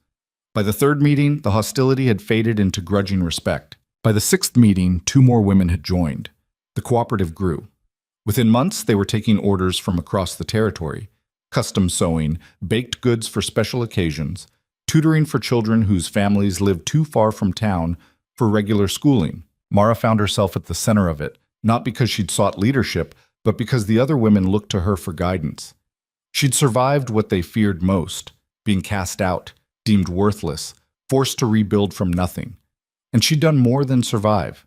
By the third meeting, the hostility had faded into grudging respect. By the sixth meeting, 2 more women had joined. The cooperative grew. Within months, they were taking orders from across the territory. Custom sewing, baked goods for special occasions, tutoring for children whose families lived too far from town for regular schooling. Mara found herself at the center of it, not because she'd sought leadership, but because the other women looked to her for guidance. She'd survived what they feared most, being cast out, deemed worthless, forced to rebuild from nothing. And she'd done more than survive.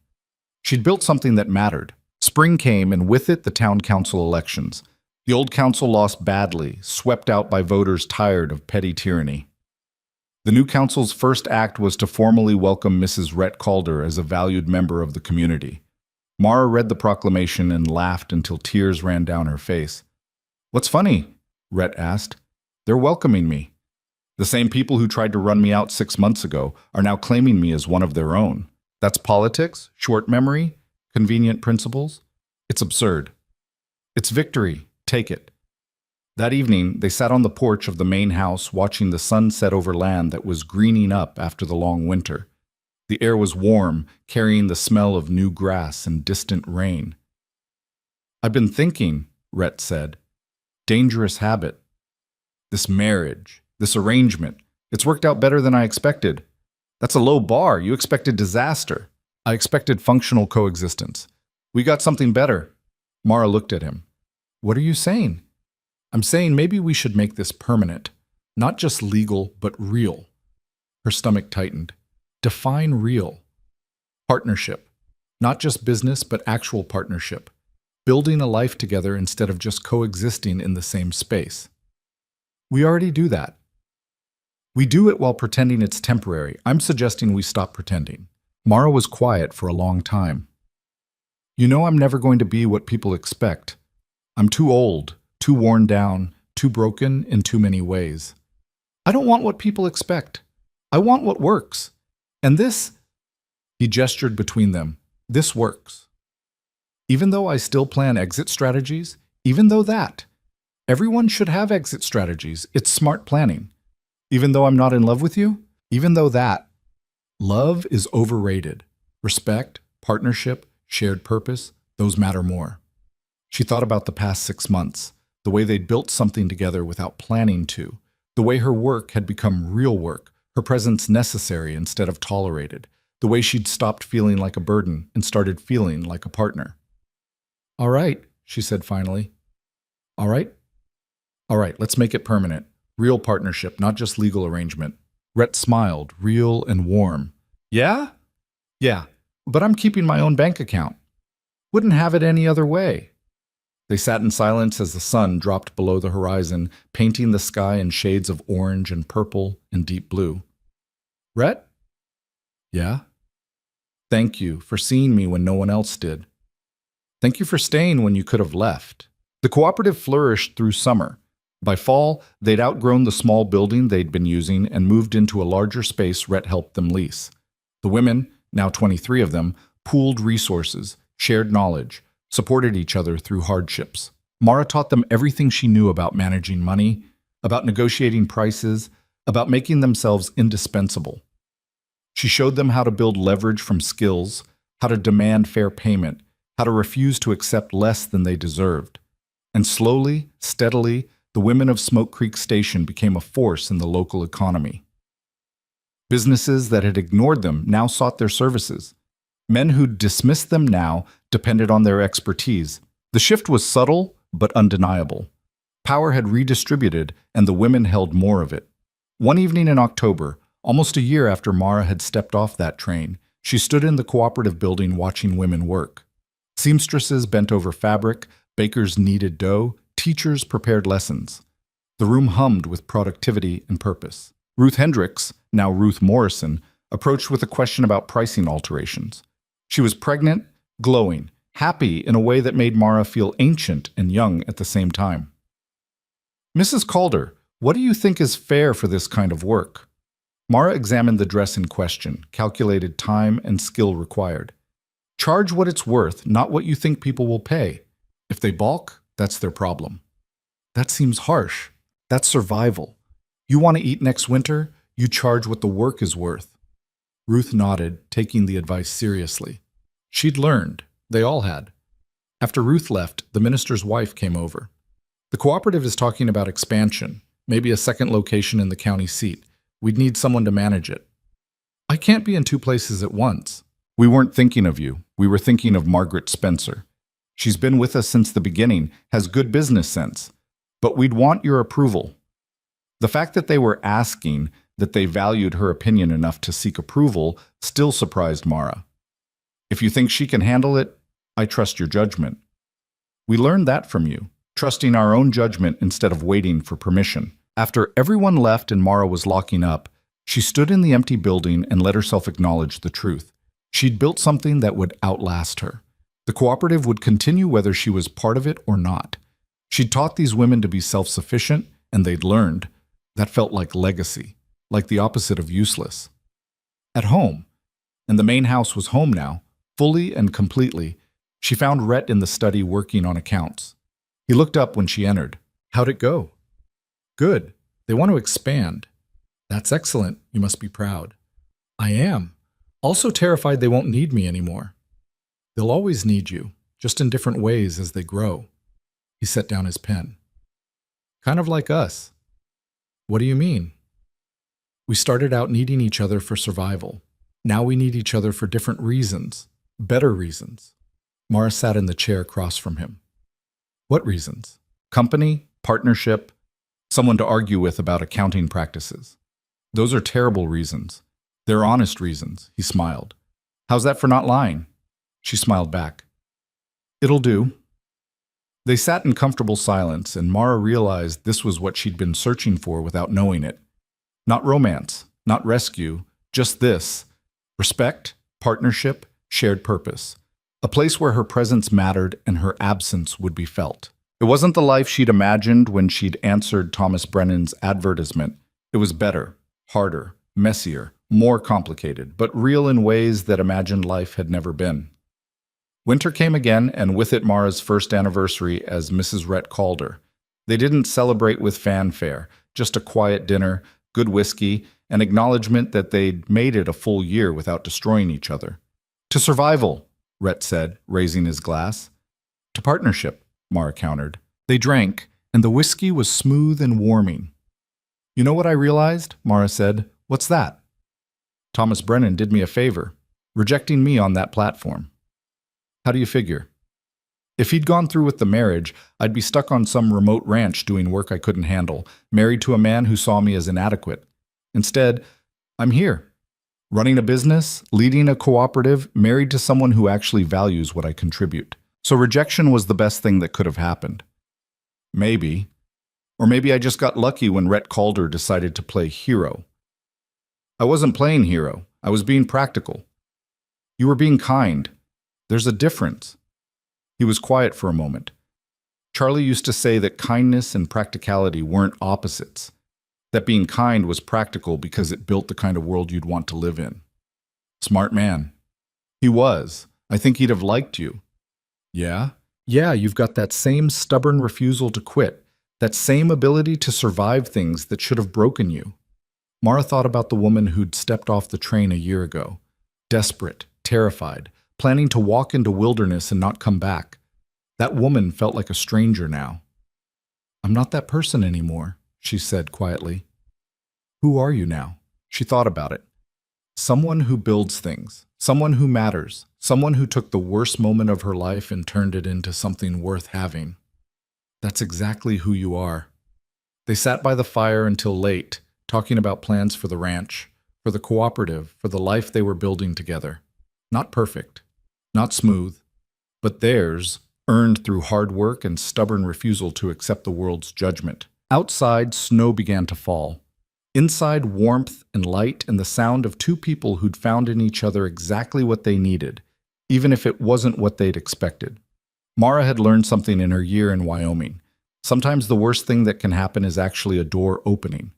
She'd built something that mattered. Spring came, and with it the town council elections. The old council lost badly, swept out by voters tired of petty tyranny. The new council's first act was to formally welcome Mrs. Rhett Calder as a valued member of the community. Mara read the proclamation and laughed until tears ran down her face. "What's funny?" Rhett asked. "They're welcoming me. The same people who tried to run me out 6 months ago are now claiming me as one of their own. That's politics, short memory, convenient principles? It's absurd. It's victory. Take it." That evening, they sat on the porch of the main house watching the sun set over land that was greening up after the long winter. The air was warm, carrying the smell of new grass and distant rain. "I've been thinking," Rhett said. "Dangerous habit. This marriage, this arrangement, it's worked out better than I expected. That's a low bar. You expected disaster. I expected functional coexistence. We got something better." Mara looked at him. "What are you saying?" "I'm saying maybe we should make this permanent. Not just legal, but real." Her stomach tightened. Define real. Partnership. Not just business, but actual partnership. Building a life together instead of just coexisting in the same space. We already do that. We do it while pretending it's temporary. I'm suggesting we stop pretending. Mara was quiet for a long time. "You know I'm never going to be what people expect. I'm too old, too worn down, too broken in too many ways. I don't want what people expect. I want what works. And this," he gestured between them, "this works. Even though I still plan exit strategies, even though that, everyone should have exit strategies. It's smart planning. Even though I'm not in love with you, even though that, love is overrated. Respect, partnership, shared purpose, those matter more." She thought about the past 6 months, the way they'd built something together without planning to, the way her work had become real work, her presence necessary instead of tolerated, the way she'd stopped feeling like a burden and started feeling like a partner. "All right," she said finally. "All right? All right, let's make it permanent. Real partnership, not just legal arrangement." Rhett smiled, real and warm. "Yeah? Yeah, but I'm keeping my own bank account. Wouldn't have it any other way." They sat in silence as the sun dropped below the horizon, painting the sky in shades of orange and purple and deep blue. "Rhett?" "Yeah?" "Thank you for seeing me when no one else did. Thank you for staying when you could have left." The cooperative flourished through summer. By fall, they'd outgrown the small building they'd been using and moved into a larger space Rhett helped them lease. The women, now 23 of them, pooled resources, shared knowledge, supported each other through hardships. Mara taught them everything she knew about managing money, about negotiating prices, about making themselves indispensable. She showed them how to build leverage from skills, how to demand fair payment, how to refuse to accept less than they deserved. And slowly, steadily, the women of Smoke Creek Station became a force in the local economy. Businesses that had ignored them now sought their services. Men who'd dismissed them now depended on their expertise. The shift was subtle but undeniable. Power had redistributed, and the women held more of it. One evening in October, almost a year after Mara had stepped off that train, she stood in the cooperative building watching women work. Seamstresses bent over fabric, bakers kneaded dough, teachers prepared lessons. The room hummed with productivity and purpose. Ruth Hendricks, now Ruth Morrison, approached with a question about pricing alterations. She was pregnant, glowing, happy in a way that made Mara feel ancient and young at the same time. "Mrs. Calder, what do you think is fair for this kind of work?" Mara examined the dress in question, calculated time and skill required. "Charge what it's worth, not what you think people will pay. If they balk, that's their problem." "That seems harsh. That's survival. You want to eat next winter? You charge what the work is worth." Ruth nodded, taking the advice seriously. She'd learned. They all had. After Ruth left, the minister's wife came over. "The cooperative is talking about expansion, maybe a second location in the county seat. We'd need someone to manage it." "I can't be in two places at once." "We weren't thinking of you. We were thinking of Margaret Spencer. She's been with us since the beginning, has good business sense. But we'd want your approval." The fact that they were asking, that they valued her opinion enough to seek approval, still surprised Mara. "If you think she can handle it, I trust your judgment." "We learned that from you, trusting our own judgment instead of waiting for permission." After everyone left and Mara was locking up, she stood in the empty building and let herself acknowledge the truth. She'd built something that would outlast her. The cooperative would continue whether she was part of it or not. She'd taught these women to be self-sufficient, and they'd learned. That felt like legacy, like the opposite of useless. At home, and the main house was home now, fully and completely, she found Rhett in the study working on accounts. He looked up when she entered. "How'd it go?" "Good. They want to expand." "That's excellent. You must be proud." "I am. Also terrified they won't need me anymore." "They'll always need you, just in different ways as they grow." He set down his pen. "Kind of like us." "What do you mean?" "We started out needing each other for survival. Now we need each other for different reasons, better reasons." Mara sat in the chair across from him. "What reasons?" "Company, partnership, someone to argue with about accounting practices. Those are terrible reasons. They're honest reasons," he smiled. "How's that for not lying?" She smiled back. "It'll do." They sat in comfortable silence, and Mara realized this was what she'd been searching for without knowing it. Not romance, not rescue, just this: respect, partnership, shared purpose. A place where her presence mattered and her absence would be felt. It wasn't the life she'd imagined when she'd answered Thomas Brennan's advertisement. It was better, harder, messier, more complicated, but real in ways that imagined life had never been. Winter came again, and with it Mara's first anniversary as Mrs. Rhett Calder. They didn't celebrate with fanfare, just a quiet dinner, good whiskey, and acknowledgement that they'd made it a full year without destroying each other. "To survival," Rhett said, raising his glass. "To partnership," Mara countered. They drank, and the whiskey was smooth and warming. "You know what I realized?" Mara said. "What's that?" "Thomas Brennan did me a favor, rejecting me on that platform." "How do you figure?" "If he'd gone through with the marriage, I'd be stuck on some remote ranch doing work I couldn't handle, married to a man who saw me as inadequate. Instead, I'm here, running a business, leading a cooperative, married to someone who actually values what I contribute. So rejection was the best thing that could have happened." "Maybe. Or maybe I just got lucky when Rhett Calder decided to play hero." "I wasn't playing hero. I was being practical." "You were being kind. There's a difference." He was quiet for a moment. Charlie used to say that kindness and practicality weren't opposites, that being kind was practical because it built the kind of world you'd want to live in. Smart man. He was. I think he'd have liked you. Yeah? Yeah, you've got that same stubborn refusal to quit, that same ability to survive things that should have broken you. Mara thought about the woman who'd stepped off the train a year ago, desperate, terrified, planning to walk into wilderness and not come back. That woman felt like a stranger now. "I'm not that person anymore," she said quietly. "Who are you now?" She thought about it. Someone who builds things, someone who matters, someone who took the worst moment of her life and turned it into something worth having. That's exactly who you are. They sat by the fire until late, talking about plans for the ranch, for the cooperative, for the life they were building together. Not perfect, not smooth, but theirs, earned through hard work and stubborn refusal to accept the world's judgment. Outside, snow began to fall. Inside, warmth and light and the sound of two people who'd found in each other exactly what they needed, even if it wasn't what they'd expected. Mara had learned something in her year in Wyoming. Sometimes the worst thing that can happen is actually a door opening.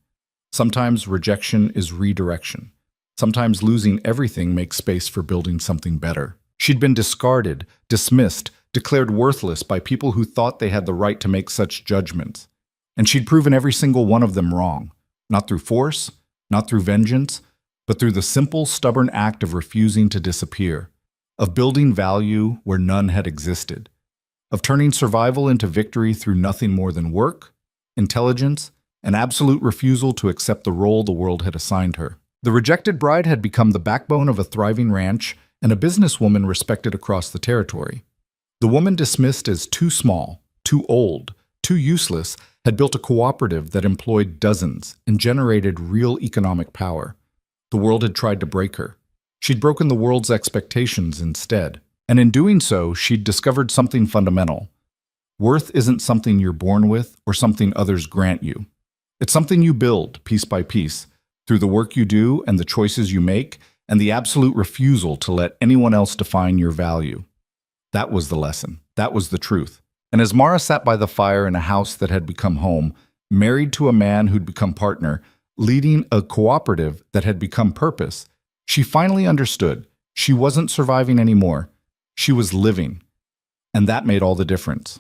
Sometimes rejection is redirection. Sometimes losing everything makes space for building something better. She'd been discarded, dismissed, declared worthless by people who thought they had the right to make such judgments. And she'd proven every single one of them wrong. Not through force, not through vengeance, but through the simple, stubborn act of refusing to disappear, of building value where none had existed, of turning survival into victory through nothing more than work, intelligence, and absolute refusal to accept the role the world had assigned her. The rejected bride had become the backbone of a thriving ranch and a businesswoman respected across the territory. The woman dismissed as too small, too old, too useless had built a cooperative that employed dozens and generated real economic power. The world had tried to break her. She'd broken the world's expectations instead. And in doing so, she'd discovered something fundamental. Worth isn't something you're born with or something others grant you. It's something you build, piece by piece, through the work you do and the choices you make, and the absolute refusal to let anyone else define your value. That was the lesson. That was the truth. And as Mara sat by the fire in a house that had become home, married to a man who'd become partner, leading a cooperative that had become purpose, she finally understood she wasn't surviving anymore. She was living. And that made all the difference.